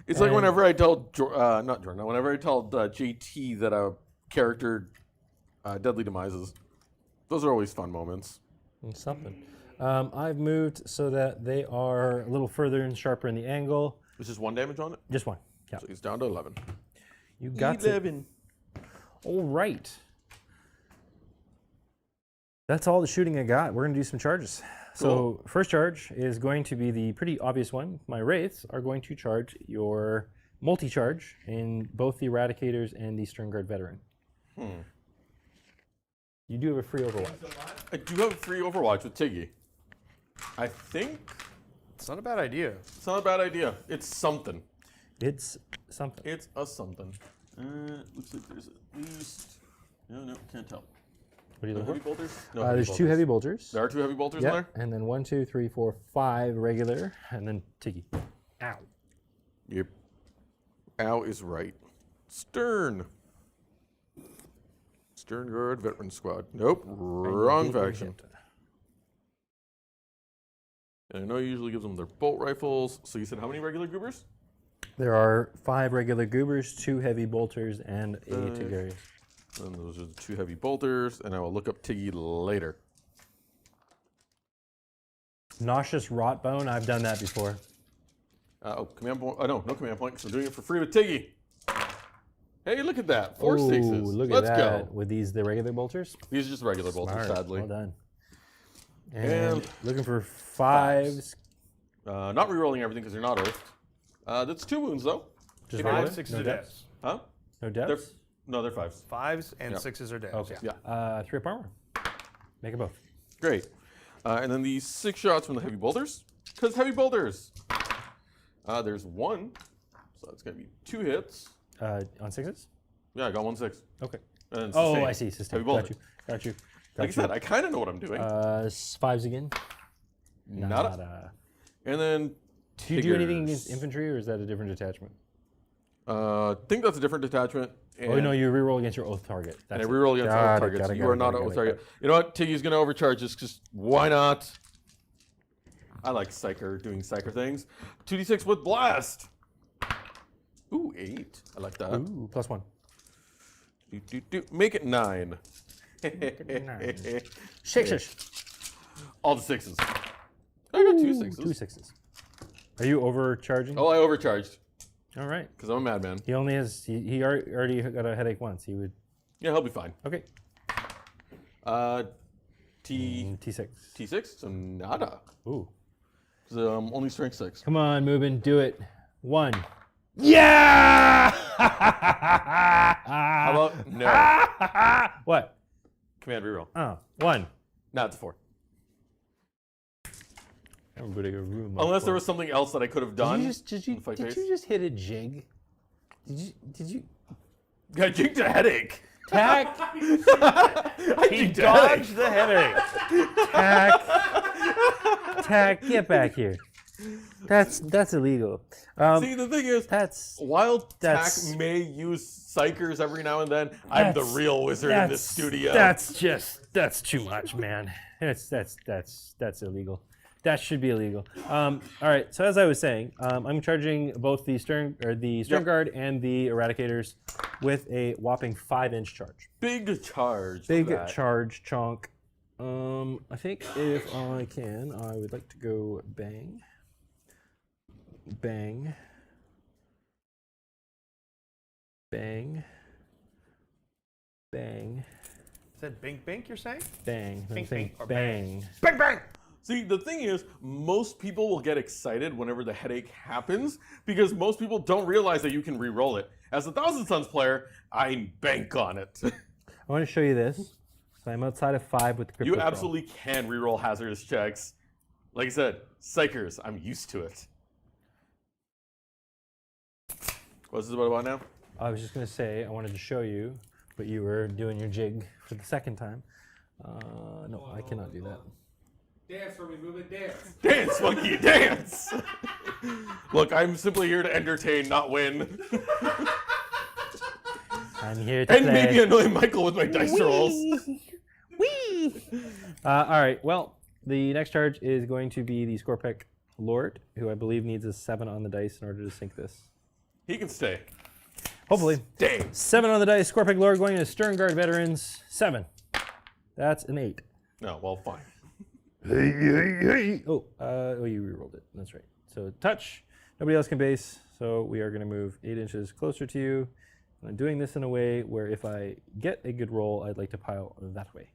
It's like whenever I told, not Jordan, whenever I told JT that a character deadly demises. Those are always fun moments. Something. I've moved so that they are a little further and sharper in the angle. There's just 1 damage on it? Just 1. Yeah. So he's down to 11. You got 11. All right. That's all the shooting I got. We're going to do some charges. Cool. So first charge is going to be the pretty obvious one. My Wraiths are going to charge your multi-charge in both the Eradicators and the Sternguard Veteran. You do have a free Overwatch. I do have a free Overwatch with Tiggy. I think It's not a bad idea. it's not a bad idea. It's something. It's something. It's a something. Looks like there's at least... No, can't tell. What are you No looking heavy for? bolters? No There's 2 heavy bolters. There are 2 heavy bolters in Yeah, there? and then 1, 2, 3, 4, 5 regular, and then Tiggy. Ow. Yep. Ow is right. Stern. Sternguard Veteran Squad. Nope. Wrong faction. And I know he usually gives them their bolt rifles. So you said how many regular goobers? There are 5 regular goobers, 2 heavy bolters, and a Tigurius. And those are the 2 heavy bolters, and I will look up Tiggy later. Nauseous Rotbone, I've done that before. Command point. Oh, no command point, because I'm doing it for free with Tiggy. Hey, look at that. 4 Ooh, sixes. look at Let's that. go. With these, the regular bolters? These are just regular bolters, Smart. sadly. Well done. And And looking for 5s. Not re-rolling everything because they're not earthed. That's 2 wounds, though. Just 5, regular? 6s No are depths? deaths. Huh? No They're, depths? no, they're 5s. 5s and Yeah. 6s are deaths. Okay. Yeah. 3 up armor. Make it both. Great. And then these 6 shots from the heavy bolters. Because heavy bolters. There's 1. So that's going to be 2 hits. On 6s? Yeah, I got 1 6. Okay. And Oh, sustain. I see. Sustain. Heavy bolter. Got you. Like I said, I kind of know what I'm doing. 5s again? Nada. And then Do you do anything Tigers. against infantry, or is that a different detachment? think that's a different detachment. Oh, no, you reroll against your oath target. And That's I reroll against Got oath it, targets. got it, You got are it, not got an it, oath got it. target. You know what? Tiggy's going to overcharge this because why not? I like Psyker, doing Psyker things. 2d6 with Blast. Ooh, 8. I like that. Ooh, +1. Make it 9. 6s. All the 6s. I got 2 6s. 2 6s. Are you overcharging? Oh, I overcharged All right. because I'm a madman. He only has, he already got a headache once. He would, Yeah, he'll be fine. okay. T6, T6. so nada. Ooh. Only strength 6. Come on, Mubin, do it. 1. Yeah! How about no? What? Command reroll. Oh, 1. Nah, it's a 4. Everybody go room. Unless there was something else that I could have done. Did you Fight phase. just hit a jig? Did you? I jinked a headache. Tack, I He jinked a headache. dodged the headache. tack, get back here. That's illegal. See, the thing is, That's while that's- Tack may use psychers every now and then, I'm the That's- real wizard in this studio. That's too much, man. That's illegal. That should be illegal. All right. So as I was saying, I'm charging both the stern guard and the eradicators with a whopping 5-inch charge. Big charge. Big for that. charge chunk. I think if I can, I would like to go bang, bang, bang, bang, Said bink bink, you're saying? bang. I'm Bink, saying bink, or bang. Bang bang! See, the thing is, most people will get excited whenever the headache happens because most people don't realize that you can re-roll it. As a Thousand Suns player, I bank on it. I want to show you this. So I'm outside of 5 with the crypto. You absolutely can re-roll hazardous checks. Like I said, psychers, I'm used to it. What's this about now? I was just going to say, I wanted to show you, but you were doing your jig for the second time. No, I cannot do that. Dance for me, move it, dance. Dance, monkey, dance! Look, I'm simply here to entertain, not win. I'm here to And play. maybe annoy Michael with my dice rolls. Whee! All right, well, the next charge is going to be the Scorpic Lord, who I believe needs a 7 on the dice in order to sink this. He can stay. Hopefully. Stay. 7 on the dice, Scorpic Lord going to Stern Guard Veterans, 7. That's an 8. No, well, fine. Oh, you rerolled it. That's right. So touch. Nobody else can base. So we are going to move 8 inches closer to you. And I'm doing this in a way where if I get a good roll, I'd like to pile that way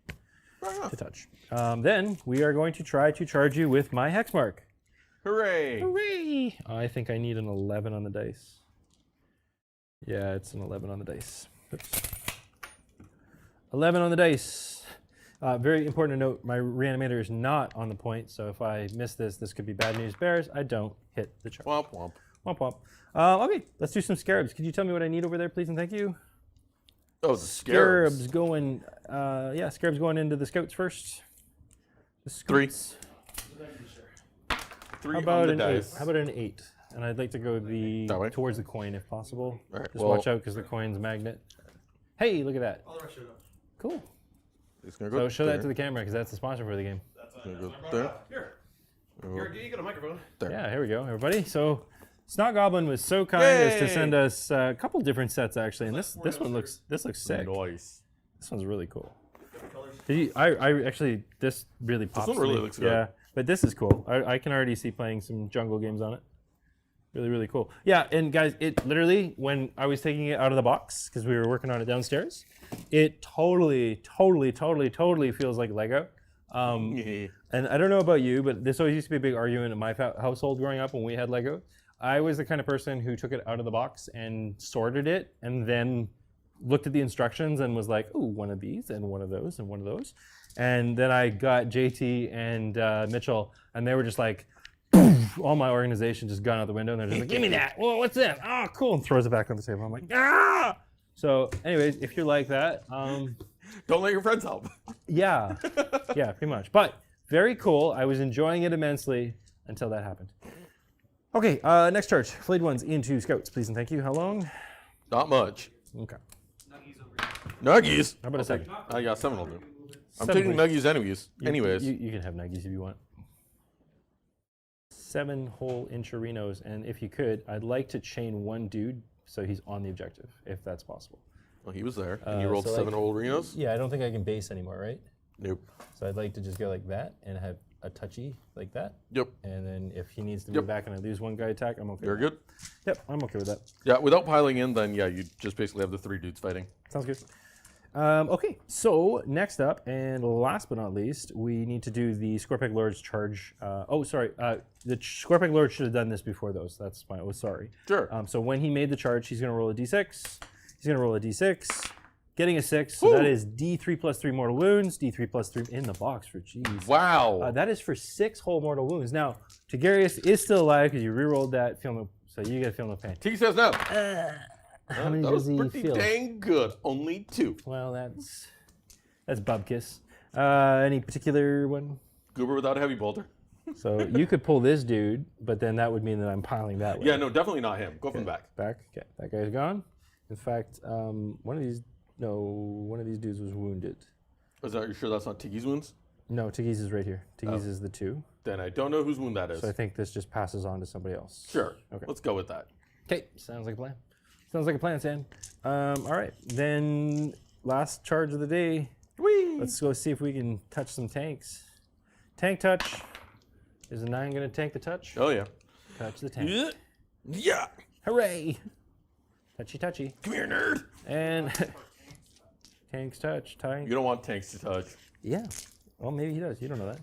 to touch. Then we are going to try to charge you with my hex mark. Hooray! Hooray! I think I need an 11 on the dice. Yeah, it's an 11 on the dice. Oops. 11 on the dice. Very important to note, my reanimator is not on the point, so if I miss this, this could be bad news bears. I don't hit the charge. Womp womp. Womp womp. Okay, let's do some scarabs. Could you tell me what I need over there, please, and thank you? Oh, the scarabs. going, scarabs going into the scouts first. The 3. scouts. 3 How about on the an 8? dice. How about an 8? And I'd like to go That way? towards the coin if possible. All right, Just well- watch out because the coin's magnet. Hey, look at that. All the rest of it. Cool. It's gonna go So show there. that to the camera because that's the sponsor for the game. It's gonna go there. Here. Oh. Here, you got a microphone. There. Yeah, here we go, everybody. So Snot Goblin was so kind as to Yay! send us a couple different sets actually, and this one looks sick. Nice. This one's really cool. Did you, I actually this really pops. one really to me. looks good. Yeah, but this is cool. I can already see playing some jungle games on it. Really, really cool. Yeah, and guys, it literally when I was taking it out of the box because we were working on it downstairs, it totally feels like Lego. And I don't know about you, but this always used to be a big argument in my household growing up when we had Lego. I was the kind of person who took it out of the box and sorted it and then looked at the instructions and was like, ooh, one of these and one of those and one of those. And then I got JT and Mitchell, and they were just like, all my organization just gone out the window, and they're just like, give me that. Whoa, what's that? Oh, cool. And throws it back on the table. I'm like, ah! So anyways, if you're like that, Don't let your friends help. yeah, pretty much. But very cool. I was enjoying it immensely until that happened. Okay, next charge. Flayed ones into scouts, please and thank you. How long? Not much. Okay. Nuggies. How about a second? I got 7 of them. I'm 7, taking please. Nuggies anyways. You can have nuggies if you want. 7 whole incherinos, and if you could, I'd like to chain one dude so he's on the objective, if that's possible. Well, he was there. And you rolled so 7 like- whole Renos? Yeah, I don't think I can base anymore, right? Nope. So I'd like to just go like that and have a touchy like that. Yep. And then if he needs to Yep. move back and I lose one guy attack, I'm okay. You're with good? that. Yep, I'm okay with that. Yeah, without piling in, then yeah, you just basically have the 3 dudes fighting. Sounds good. Okay, so next up and last but not least, we need to do the Scorpic Lord's charge. The Scorpic Lord should have done this before those. That's my. Oh, sorry. Sure. So when he made the charge, he's going to roll a d6. He's going to roll a d6, getting a 6. So that is d3 plus 3 mortal wounds. D3 plus 3 in the box for jeez. Wow. That is for 6 whole mortal wounds. Now, Tigurius is still alive because you rerolled that. So you get to feel no pain. Tiki says no. How many That does was he pretty feel? dang good. Only 2. Well, that's Bubkiss. Any particular one? Goober without a heavy bolter. So you could pull this dude, but then that would mean that I'm piling that way. Yeah, no, definitely not him. Go from the back. Back. Okay, that guy's gone. In fact, one of these dudes was wounded. Is that, you sure that's not Tiki's wounds? No, Tigis is right here. Tigis is the 2. Then I don't know whose wound that is. So I think this just passes on to somebody else. Sure. Okay. Let's go with that. Okay, sounds like a plan. Sounds like a plan, Sam. All right, then last charge of the day. Whee! Let's go see if we can touch some tanks. Tank touch. Is a 9 going to tank the touch? Oh, yeah. Touch the tank. Yeah. Hooray! Touchy, touchy. Come here, nerd. And tanks touch. Tank. You don't want tanks to touch. Yeah. Well, maybe he does. You don't know that.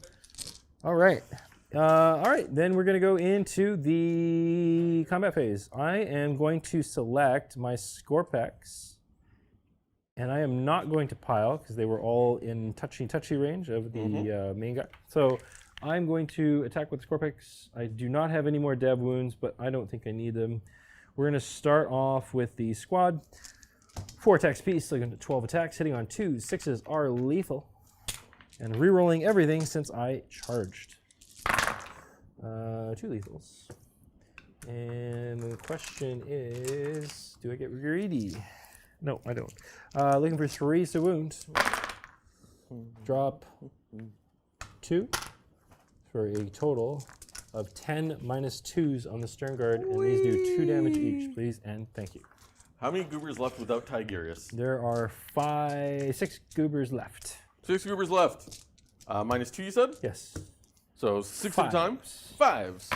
All right. Then we're going to go into the combat phase. I am going to select my Scorpex, and I am not going to pile because they were all in touchy range of the main guy. So I'm going to attack with Scorpex. I do not have any more dev wounds, but I don't think I need them. We're going to start off with the squad. 4 attacks piece, looking at 12 attacks, hitting on 2. 6s are lethal. And re-rolling everything since I charged. 2 lethals. And the question is, do I get greedy? No, I don't. Looking for 3 to wound. Drop 2 for a total of 10 minus 2s on the stern guard, and these do 2 damage each, please, and thank you. How many goobers left without Tigurius? There are 6 goobers left. 6 goobers left. Minus 2, you said? Yes. So 6 at a time? 5s.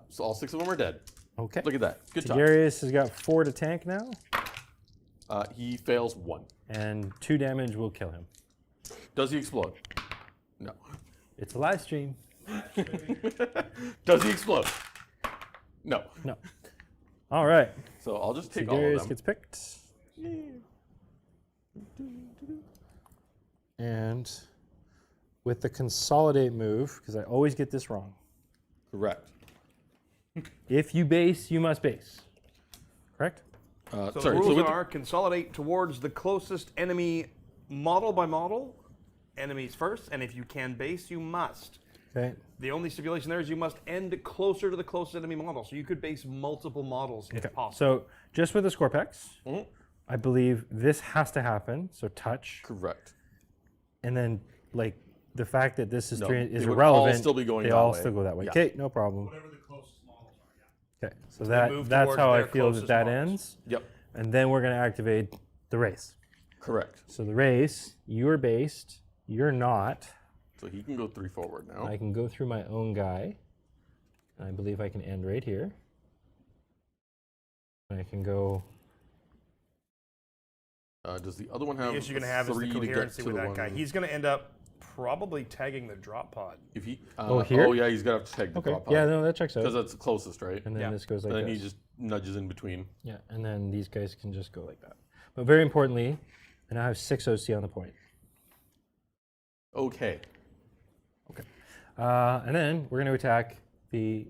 So all 6 of them are dead. Okay. Look at that. Good job. Tigurius has got 4 to tank now, He fails 1. and 2 damage will kill him. Does he explode? No. It's a live stream. Does he explode? No. No. All right. So I'll just take all of Tigurius them. gets picked. And with the consolidate move, because I always get this wrong. Correct. If you base, you must base. Correct? So Sorry. the rules with are consolidate towards the closest enemy model by model, enemies first, and if you can base, you must. Okay. The only stipulation there is you must end closer to the closest enemy model, so you could base multiple models if possible. So just with the Scorpex, Mhm. I believe this has to happen. So touch, Correct. and then like the fact that this is No, is they would irrelevant. all still be going they that all way. still go that way. Yeah. Okay, no problem. Whatever the closest models are, yeah. Okay, so move that's towards how I their feel closest that models. ends. Yep. And then we're going to activate the race. Correct. So the race, you're based, you're not. So he can go 3 forward now. I can go through my own guy. I believe I can end right here. I can go. Does the other one have The issue you're going to have is the 3 to get coherency to with the that guy. one- He's going to end up probably tagging the drop pod. If he, Oh, here? Oh yeah, he's got to tag the Okay. drop Yeah, no, that checks out. because that's the closest, right? And then Yeah. this goes like And then this. he just nudges in between. Yeah, and then these guys can just go like that. But very importantly, I now have 6 OC on the point. Okay. And then we're going to attack the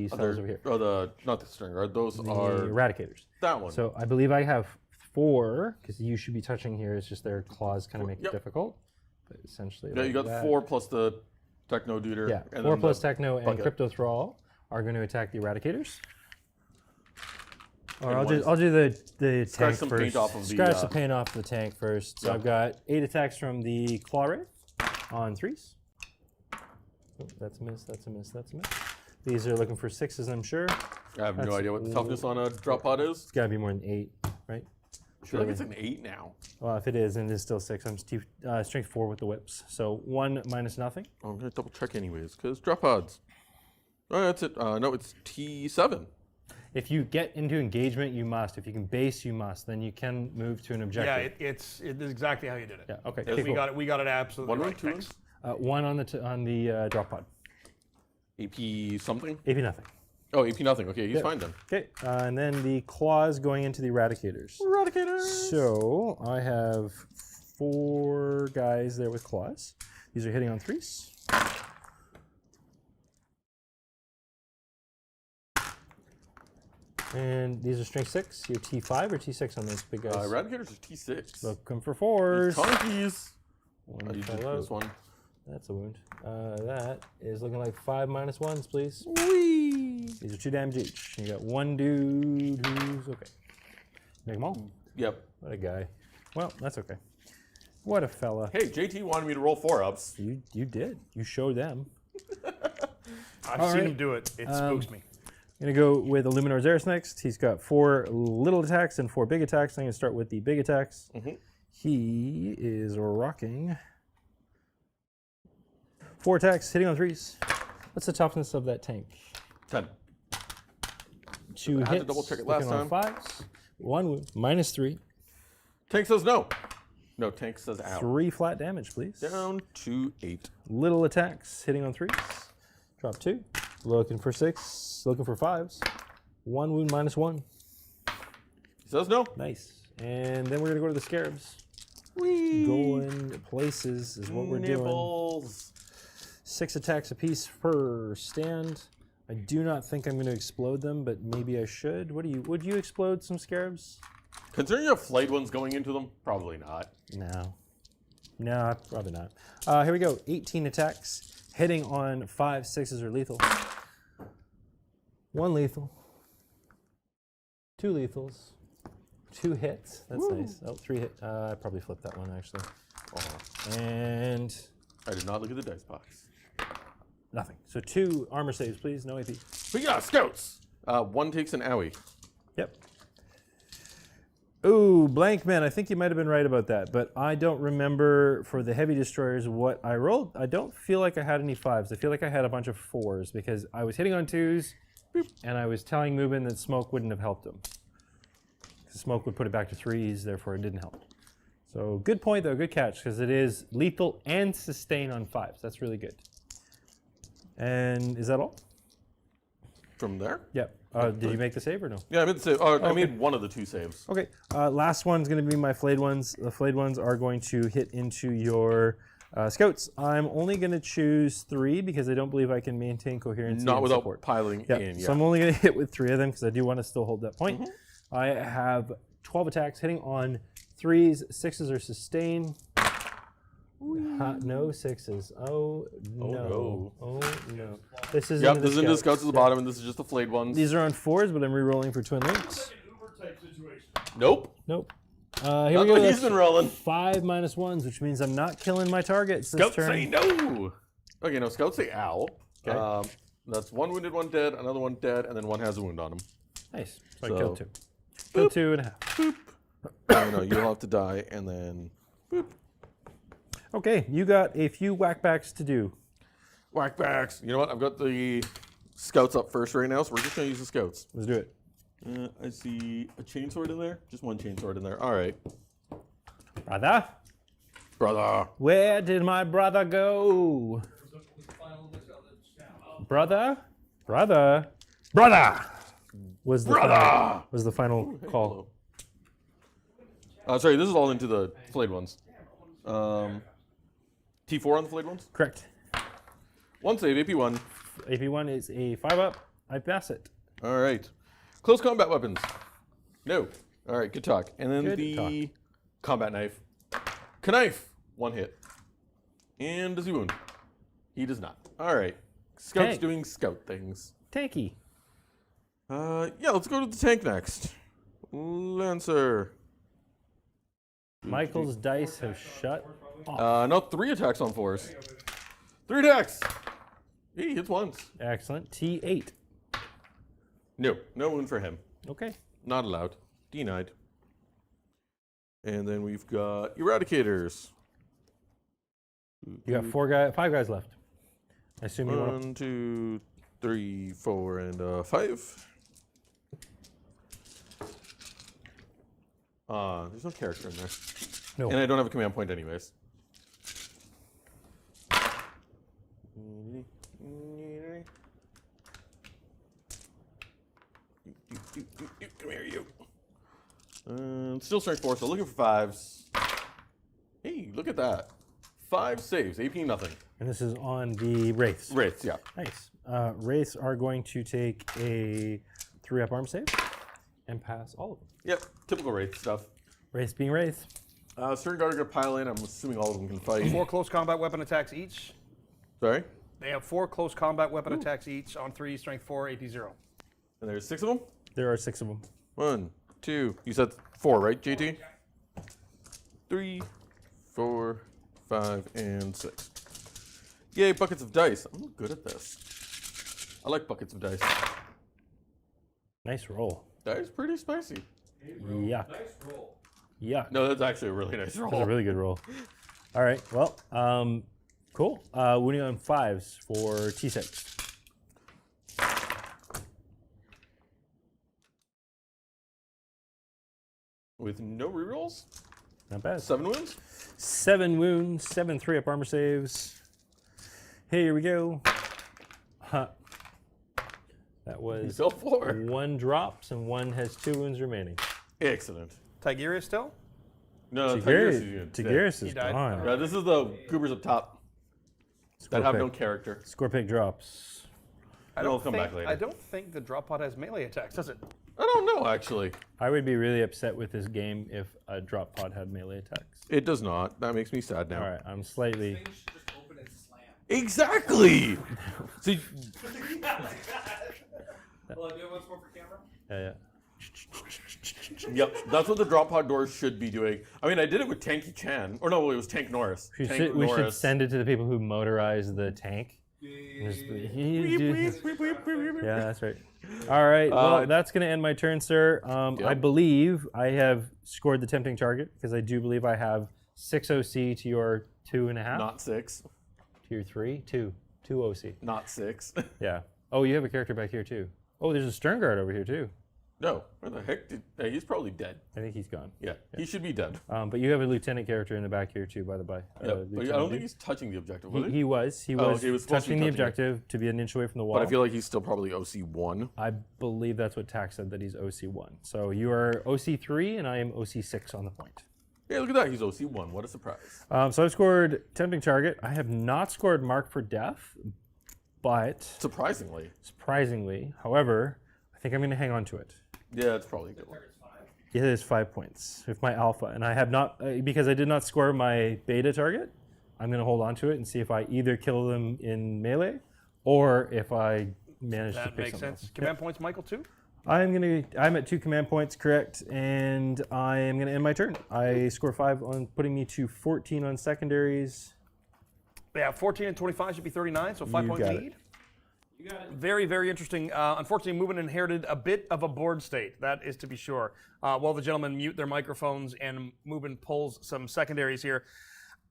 cells over here. Oh, not the string guard. Those The are Eradicators. that one. So I believe I have 4, because you should be touching here. It's just their claws kind of make it Yep. difficult. But essentially, yeah, you got that. 4 plus the Techno Duder. Yeah, and 4 then plus the Techno and bucket. Crypto Thrall are going to attack the Eradicators. Or And I'll one do the Scratch tank some first. paint off of the, Scratch the paint off the tank first. So yeah. I've got 8 attacks from the Claw Wraith on 3s. Oh, that's a miss, that's a miss, that's a miss. These are looking for 6s, I'm sure. I have no That's- idea what the toughness on a drop pod is. It's got to be more than 8, right? I feel like it's an 8 now. Well, if it is, and it is still 6, I'm strength 4 with the whips. So 1 minus nothing. I'm gonna double check anyways, because drop pods. Oh, that's it. No, it's T7. If you get into engagement, you must. If you can base, you must. Then you can move to an Yeah, objective. it is exactly how you did it. Yeah. Okay. Yes, okay, we cool. got it absolutely 1 right. round, 2 Thanks. rounds? 1 on the drop pod. AP something? AP nothing. Oh, AP nothing. Okay, he's Yeah. fine then. Okay. And then the claws going into the Eradicators. Eradicators. So I have 4 guys there with claws. These are hitting on 3s. And these are strength 6. You're T5 or T6 on those big guys? Eradicators are T6. Looking for 4s. Conkies. One You fell did out. this one. That's a wound. That is looking like 5 minus 1s, please. Whee! These are 2 damage each. You got 1 dude who's okay. Make them all. Yep. What a guy. Well, that's okay. What a fella. Hey, JT wanted me to roll 4-ups. You did. You showed them. I've All seen right. him do it. It spooks me. I'm going to go with Illuminor Xeris next. He's got 4 little attacks and 4 big attacks. I'm going to start with the big attacks. Mhm. He is rocking 4 attacks, hitting on 3s. What's the toughness of that tank? 10. 2 I hits. had to double check it last looking on 5s. 1 wound, minus 3. Tank says no. No, tank says out. 3 flat damage, please. Down to 8. Little attacks, hitting on 3s. Drop 2. Looking for 6. Looking for 5s. 1 wound minus 1. He says no. Nice. And then we're going to go to the scarabs. Whee! Going places is what we're doing. Nibbles. 6 attacks apiece per stand. I do not think I'm going to explode them, but maybe I should. Would you explode some scarabs? Considering you have flayed ones going into them, probably not. No, probably not. Here we go. 18 attacks. Hitting on 5 6s are lethal. 1 lethal. 2 lethals. 2 hits. That's nice. Oh, 3 hit. I probably flipped that one, actually. And I did not look at the dice box. nothing. So 2 armor saves, please. No AP. But yeah, scouts. 1 takes an owie. Yep. Ooh, blank man. I think you might have been right about that, but I don't remember for the heavy destroyers what I rolled. I don't feel like I had any 5s. I feel like I had a bunch of 4s because I was hitting on 2s, and I was telling Mubin that smoke wouldn't have helped him. Smoke would put it back to 3s, therefore it didn't help. So good point though, good catch, because it is lethal and sustain on 5s. That's really good. And is that all? From there? Yep. Did you make the save or no? Yeah, I made the save. I made one of the 2 saves. Okay. Last one's going to be my flayed ones. The flayed ones are going to hit into your scouts. I'm only going to choose 3 because I don't believe I can maintain coherence. Not without support. piling in. Yeah. So I'm only going to hit with 3 of them because I do want to still hold that point. I have 12 attacks hitting on 3s. 6s are sustain. No 6s. Oh no. Oh no. This is Yep, this is into the scouts at the bottom, and this is just the flayed ones. These are on 4s, but I'm re-rolling for twin links. Nope. Nope. Here Not we the go. way he's That's been rolling. 5 minus 1s, which means I'm not killing my targets this Scouts turn. say no. Okay, no, scouts say ow. Okay. That's 1 wounded, 1 dead, another 1 dead, and then 1 has a wound on him. Nice. So I So- killed 2. Killed 2.5. No, you'll have to die, and then boop. Okay, you got a few whackbacks to do. Whackbacks. You know what? I've got the scouts up first right now, so we're just going to use the scouts. Let's do it. I see a chainsword in there. Just 1 chainsword in there. All right. Brother? Brother. Where did my brother go? Brother? Brother? Brother! Was the final call. Sorry, this is all into the flayed ones. T4 on the flayed ones? Correct. 1 save, AP1. AP1 is a 5-up. I pass it. All right. Close combat weapons. No. All right, good talk. And then Good the combat knife. Knife. 1 hit. And does he wound? He does not. All right. Scout's Tank. doing scout things. Tanky. Yeah, let's go to the tank next. Lancer. Michael's dice have shut off. No, 3 attacks on 4s. 3 attacks. He hits once. Excellent. T8. No wound for him. Okay. Not allowed. Denied. And then we've got Eradicators. You got 5 guys left. I assume you want 1, 2, 3, 4, and 5. There's no character in there. No. And I don't have a command point anyways. Come here, you. Still strength 4, so looking for 5s. Hey, look at that. 5 saves, AP nothing. And this is on the Wraiths. Wraiths, yeah. Nice. Wraiths are going to take a 3-up arm save and pass all of them. Yep, typical Wraith stuff. Wraiths being Wraith. Certain guard are going to pile in. I'm assuming all of them can fight. 4 close combat weapon attacks each. Sorry? They have 4 close combat weapon attacks each on 3, strength 4, AP 0. And there's 6 of them? There are 6 of them. 1, 2. You said 4, right, JT? 3, 4, 5, and 6. Yay, buckets of dice. I'm good at this. I like buckets of dice. Nice roll. That is pretty spicy. Yuck. Nice roll. Yuck. No, that's actually a really nice roll. That's a really good roll. All right. Well, cool. Wounding on 5s for T6. With no rerolls? Not bad. 7 wounds? 7 wounds, 7 3-up armor saves. Here we go. Huh. That was Still 4. 1 drops and 1 has 2 wounds remaining. Excellent. Tigurius still? No, Tigurius is dead. Tigurius He is died. gone. Yeah, this is the goobers up top that have pick. no character. Score pick drops. They'll come back later. I don't think the drop pod has melee attacks, does it? I don't know, actually. I would be really upset with this game if a drop pod had melee attacks. It does not. That makes me sad now. All right, I'm slightly. Things should just open and slam. Exactly! See, Well, do it once more for camera. Yeah. yep, that's what the drop pod doors should be doing. I mean, I did it with Tanky Chan. Or no, it was Tank Norris. We Tank should, we should Norris. send it to the people who motorize the tank. Yeah, that's right. All right, well, that's going to end my turn, sir. I believe I have scored the tempting target because I do believe I have 6 OC to your 2.5. Not 6. To your 3? 2. 2 OC. Not 6. Yeah. Oh, you have a character back here, too. Oh, there's a Stern Guard over here, too. No. Where the heck did... he's probably dead. I think he's gone. Yeah, he should be dead. But you have a lieutenant character in the back here, too, by the by. Yeah, but I don't think he's touching the objective, was he? He was. He Oh, was, he was supposed to be touching the touching it. objective to be an inch away from the wall. But I feel like he's still probably OC1. I believe that's what Tax said, that he's OC1. So you are OC3, and I am OC6 on the point. Hey, look at that. He's OC1. What a surprise. So I've scored Tempting Target. I have not scored Mark for Death, but Surprisingly. however, I think I'm going to hang on to it. Yeah, it's probably a good one. It is 5 points with my alpha, and I have not, because I did not score my beta target, I'm going to hold on to it and see if I either kill them in melee or if I manage to That pick makes something sense. else. Command points, Michael, too? I'm at 2 command points, correct, and I am going to end my turn. I score 5 on putting me to 14 on secondaries. Yeah, 14 and 25 should be 39, so 5 You point got it. lead. You got it. Very, very interesting. Unfortunately, Movement inherited a bit of a board state, that is to be sure. While the gentlemen mute their microphones and Movement pulls some secondaries here.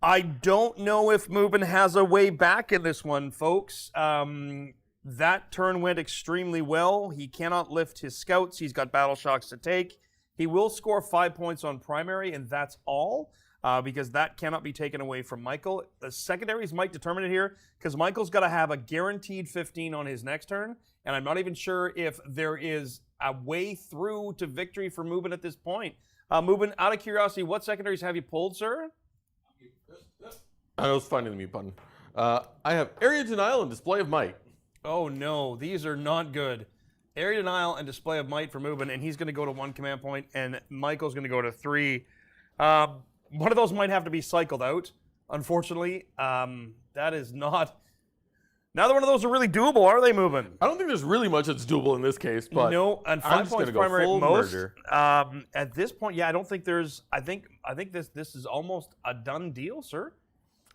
I don't know if Movement has a way back in this one, folks. That turn went extremely well. He cannot lift his scouts. He's got battle shocks to take. He will score 5 points on primary, and that's all. Because that cannot be taken away from Michael. The secondaries might determine it here, because Michael's got to have a guaranteed 15 on his next turn, and I'm not even sure if there is a way through to victory for Movement at this point. Movement, out of curiosity, what secondaries have you pulled, sir? I was finding the mute button. I have Area Denial and Display of Might. Oh no, these are not good. Area Denial and Display of Might for Movement, and he's going to go to 1 command point, and Michael's going to go to 3. One of those might have to be cycled out, unfortunately. That is not... Neither one of those are really doable, are they, Moving? I don't think there's really much that's doable in this case, but No, and I'm 5 just points gonna go primary full at most. murder. At this point, yeah, I don't think there's... I think this is almost a done deal, sir.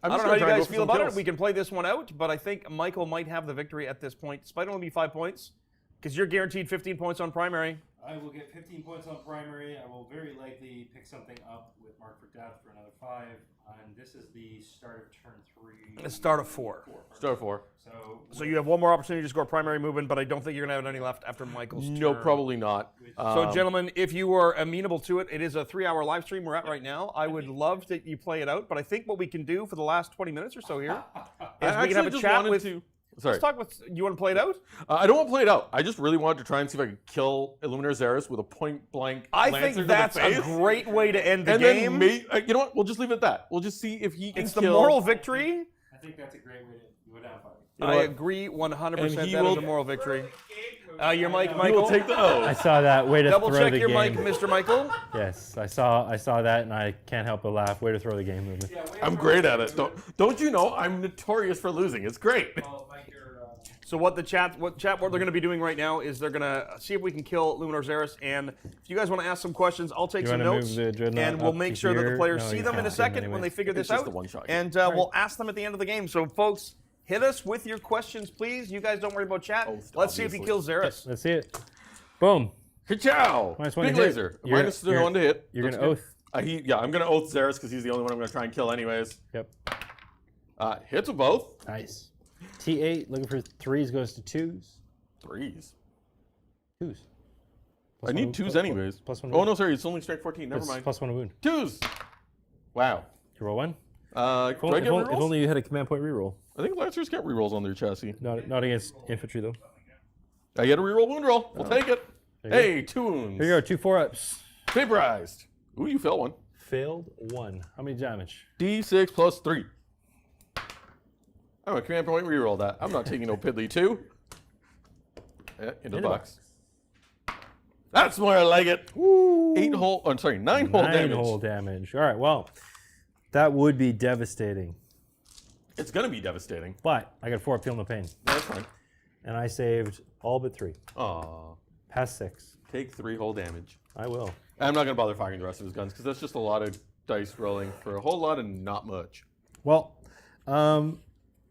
I don't know how you guys feel about it. We can play this one out, but I think Michael might have the victory at this point, despite only being 5 points, because you're guaranteed 15 points on primary. I will get 15 points on primary. I will very likely pick something up with Mark for Death for another 5. And this is the start of turn 3. The start of 4. Start 4. So you have one more opportunity to score primary movement, but I don't think you're going to have any left after Michael's turn. No, probably not. So, gentlemen, if you are amenable to it, it is a 3-hour live stream we're at right now. I would love that you play it out, but I think what we can do for the last 20 minutes or so here is we can have a chat with... Sorry. Let's talk with... You want to play it out? I don't want to play it out. I just really wanted to try and see if I could kill Illuminator Xeris with a point-blank I Lancer think that's to the face. a great way to end the and game. Then you know what? We'll just leave it at that. We'll just see if he can It's kill... the moral victory. I think that's a great way to go down. I agree 100%. And That he is will- a moral victory. Your mic, He Michael. will take the I O. saw that. Way to Double throw check the your game. mic, Mr. Michael. Yes, I saw that, and I can't help but laugh. Way to throw the game, Movement. I'm great at it. Don't you know I'm notorious for losing? It's great. So what chat what they're going to be doing right now is they're going to see if we can kill Luminor Xeris, and if you guys want to ask some questions, I'll take You some wanna notes, move the Dreadnought and we'll up make to sure that the here? players No, see you them in a can't see them second when anyway. they figure this It's just out, the one-shot. and we'll ask them at the end of the game. So folks, hit us with your questions, please. You guys don't worry about chat. Let's see if he obviously. kills Xeris. Let's see it. Boom. Ka-chow! Minus 1 Big to hit. laser. You're- Minus 1 to hit. You're That's going to good. oath. I'm going to oath Xeris because he's the only one I'm going to try and kill anyways. Yep. Hits with both. Nice. T8, looking for 3s, goes to 2s. 3s. 2s. I need 2s anyways. Plus 1 Oh, wound. no, sorry. It's only strike 14. Never It's mind. Plus 1 wound. 2s. Wow. You roll 1. Do I If get rerolls? only you had a command point reroll. I think Lancers get rerolls on their chassis. Not against infantry though. I get a reroll wound roll. We'll take it. you Hey, 2 wounds. Here you go. 2 4-ups. Vaporized. Ooh, you fell 1. Failed 1. How many damage? D6 plus 3. I'm a command point reroll that. I'm not taking no piddly 2. Yeah, into the box. That's more like it. 9 hole damage. 9 hole damage. All right. Well, that would be devastating. It's gonna be devastating. But I got 4 feel no pain, That's fine. and I saved all but 3. Aw. Past 6. Take 3 whole damage. I will. I'm not gonna bother firing the rest of his guns because that's just a lot of dice rolling for a whole lot and not much. Well, all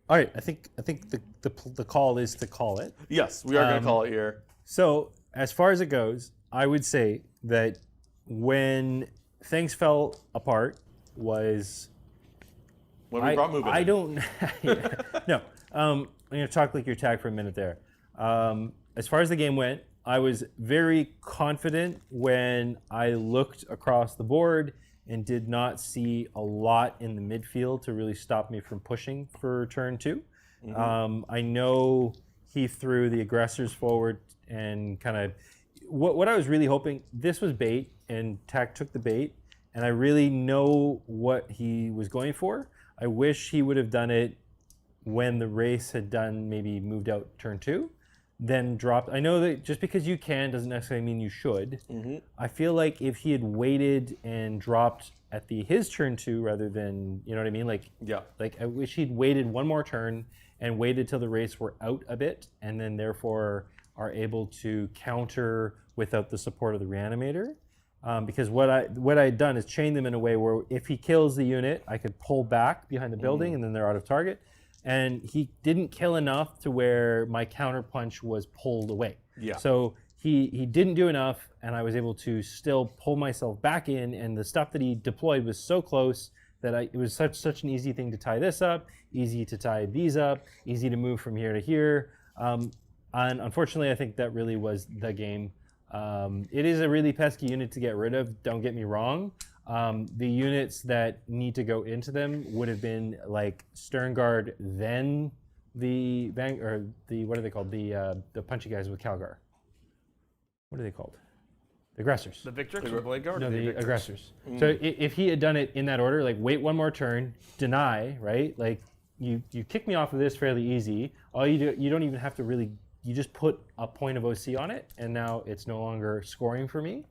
right. I think the call is to call it. Yes, we are gonna call it here. So as far as it goes, I would say that when things fell apart was When we brought movement. I don't no. I'm gonna talk like your tag for a minute there. As far as the game went, I was very confident when I looked across the board and did not see a lot in the midfield to really stop me from pushing for turn 2. I know he threw the aggressors forward and kind of what I was really hoping, this was bait and Tack took the bait, and I really know what he was going for. I wish he would have done it when the race had done, maybe moved out turn 2, then dropped. I know that just because you can doesn't necessarily mean you should. I feel like if he had waited and dropped at his turn 2 rather than, you know what I mean? Like, Yeah. like I wish he'd waited one more turn and waited till the race were out a bit, and then therefore are able to counter without the support of the reanimator. Because what I had done is chain them in a way where if he kills the unit, I could pull back behind the building and then they're out of target. And he didn't kill enough to where my counter punch was pulled away. Yeah. So he didn't do enough, and I was able to still pull myself back in. And the stuff that he deployed was so close that it was such an easy thing to tie this up, easy to tie these up, easy to move from here to here. And unfortunately, I think that really was the game. It is a really pesky unit to get rid of, don't get me wrong. The units that need to go into them would have been like Sternguard, then the what are they called? The punchy guys with Calgar. What are they called? The aggressors. The Victrix or the Blade Guard? No, or the Victrix? aggressors. So if he had done it in that order, like wait one more turn, deny, right? Like you kick me off of this fairly easy. All you do, you don't even have to really. You just put a point of OC on it, and now it's no longer scoring for me.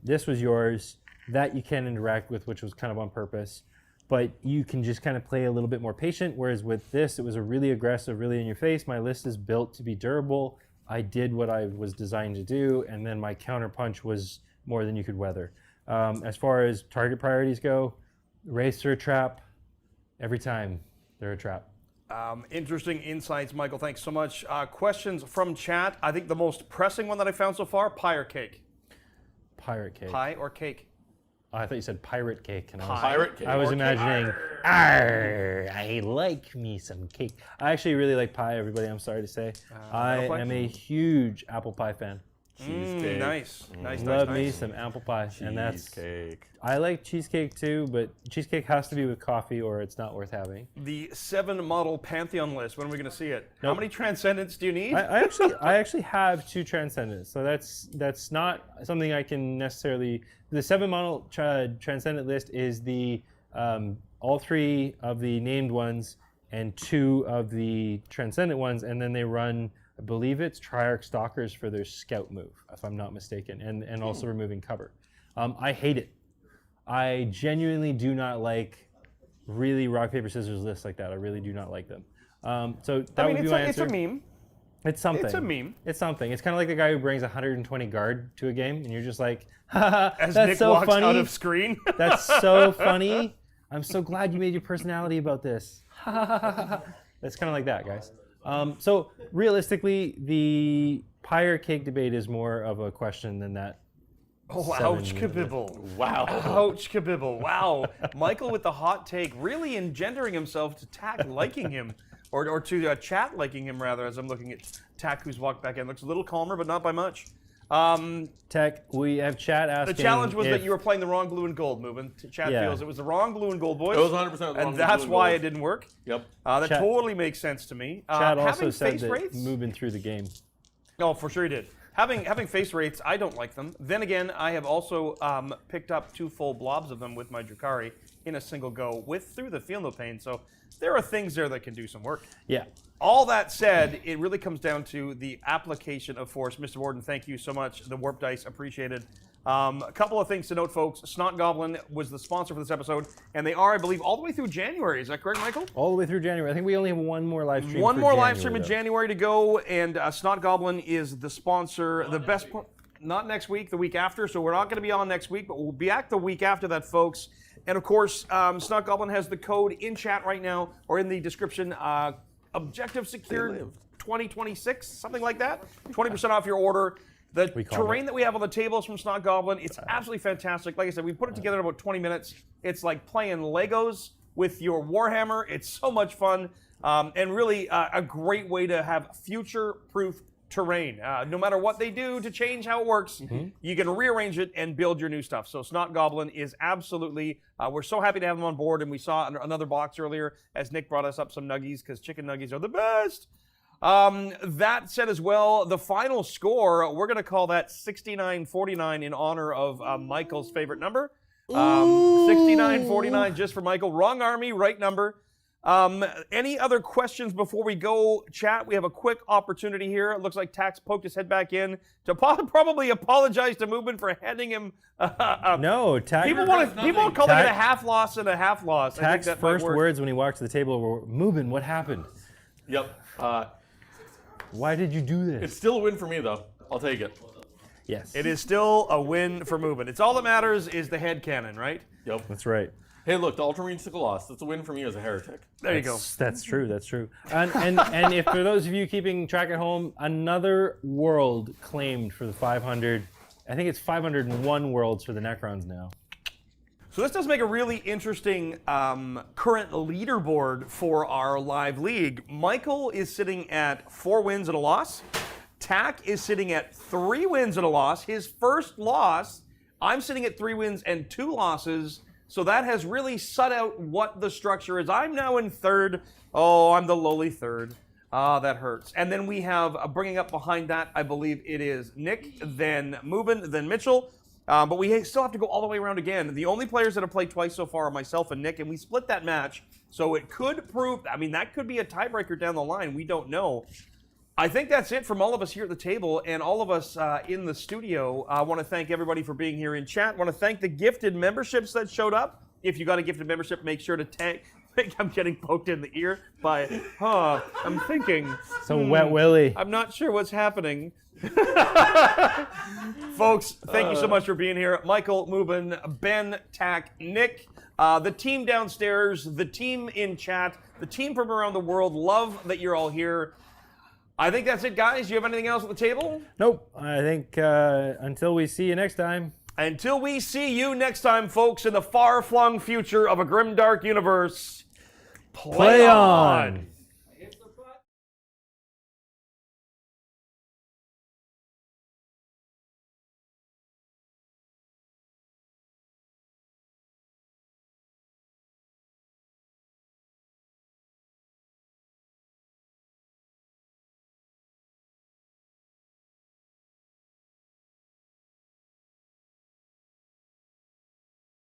This was yours. That you can interact with, which was kind of on purpose. But you can just kind of play a little bit more patient, whereas with this, it was a really aggressive, really in your face. My list is built to be durable. I did what I was designed to do, and then my counter punch was more than you could weather. As far as target priorities go, race or a trap, every time they're a trap. Interesting insights, Michael. Thanks so much. Questions from chat. I think the most pressing one that I found so far, pie or cake? Pirate cake. Pie or cake? Oh, I thought you said pirate cake. And Pirate cake. I was imagining, I like me some cake. I actually really like pie, everybody, I'm sorry to say. I am a huge apple pie fan. Cheesecake. Nice. Love me some apple pie. And that's, Cheesecake. I like cheesecake too, but cheesecake has to be with coffee or it's not worth having. The 7 model Pantheon list. When are we going to see it? How Nope. many Transcendents do you need? I actually have 2 Transcendents, so that's not something I can necessarily. The 7 model Transcendent list is the all 3 of the named ones and 2 of the Transcendent ones, and then they run, I believe it's Triarch Stalkers for their scout move, if I'm not mistaken, and also removing cover. I hate it. I genuinely do not like really rock paper scissors lists like that. I really do not like them. So that would be my answer. It's a meme. It's something. It's a meme. It's something. It's kind of like the guy who brings 120 guard to a game, and you're just like, As that's Nick so walks funny. out of screen. That's so funny. I'm so glad you made your personality about this. That's kind of like that, guys. So realistically, the pie or cake debate is more of a question than that. Oh, 7 ouch, kabibble. Wow. Ouch, kabibble. Wow. Michael with the hot take, really engendering himself to Tack liking him, or to chat liking him, rather, as I'm looking at Tack, who's walked back in. Looks a little calmer, but not by much. Tech, we have chat asking. The challenge was that if- you were playing the wrong blue and gold, Movin. Chad Yeah. feels it was the wrong blue and gold, boys. It was 100% the wrong and blue that's and why gold. it didn't work. Yep. That Chad- totally makes sense to me. Chad also having said face that rates. moving through the game. Oh, for sure he did. Having face rates, I don't like them. Then again, I have also picked up 2 full blobs of them with my Drukhari in a single go through the Feel No Pain. So there are things there that can do some work. Yeah. All that said, it really comes down to the application of force. Mr. Warden, thank you so much. The Warp Dice, appreciated. A couple of things to note, folks. Snot Goblin was the sponsor for this episode, and they are, I believe, all the way through January. Is that correct, Michael? All the way through January. I think we only have one more live stream. One for more live January, stream in though. January to go, and Snot Goblin is the sponsor. The best part, not next week, the week after. So we're not going to be on next week, but we'll be back the week after that, folks. And of course, Snot Goblin has the code in chat right now, or in the description. Objective secured 2026, something like that. 20% off your order. The terrain that we have on the table is from Snot Goblin. It's absolutely fantastic. Like I said, we put it together in about 20 minutes. It's like playing Legos with your Warhammer. It's so much fun, and really a great way to have future-proof terrain. No matter what they do to change how it works, you can rearrange it and build your new stuff. So Snot Goblin is absolutely, we're so happy to have them on board, and we saw another box earlier as Nick brought us up some nuggies, because chicken nuggies are the best. That said as well, the final score, we're going to call that 69-49 in honor of Michael's favorite number. 69-49 just for Michael. Wrong army, right number. Any other questions before we go, chat? We have a quick opportunity here. It looks like Tax poked his head back in to probably apologize to Movement for handing him. No, Tax. People want to call it a half loss and a half loss. Tax's first words when he walked to the table were, "Movin, what happened? Yep. Why did you do this?" It's still a win for me, though. I'll take it. Yes. It is still a win for Movement. It's all that matters is the head cannon, right? Yep. That's right. Hey, look, the Ultramarines took a loss. That's a win for me as a heretic. There you go. That's true. That's true. And if for those of you keeping track at home, another world claimed for the 500. I think it's 501 worlds for the Necrons now. So this does make a really interesting current leaderboard for our live league. Michael is sitting at 4 wins and a loss. Tack is sitting at 3 wins and a loss. His first loss. I'm sitting at 3 wins and 2 losses. So that has really sussed out what the structure is. I'm now in 3rd. Oh, I'm the lowly 3rd. Ah, that hurts. And then we have, bringing up behind that, I believe it is Nick, then Mubin, then Mitchell. But we still have to go all the way around again. The only players that have played twice so far are myself and Nick, and we split that match. So it could prove, I mean, that could be a tiebreaker down the line. We don't know. I think that's it from all of us here at the table and all of us in the studio. I want to thank everybody for being here in chat. I want to thank the gifted memberships that showed up. If you got a gifted membership, make sure to tag. I'm getting poked in the ear by, I'm thinking. So Wet Willie. I'm not sure what's happening. Folks, thank you so much for being here. Michael, Mubin, Ben, Tack, Nick, the team downstairs, the team in chat, the team from around the world. Love that you're all here. I think that's it, guys. Do you have anything else at the table? Nope. I think until we see you next time. Until we see you next time, folks, in the far-flung future of a grimdark universe, play on!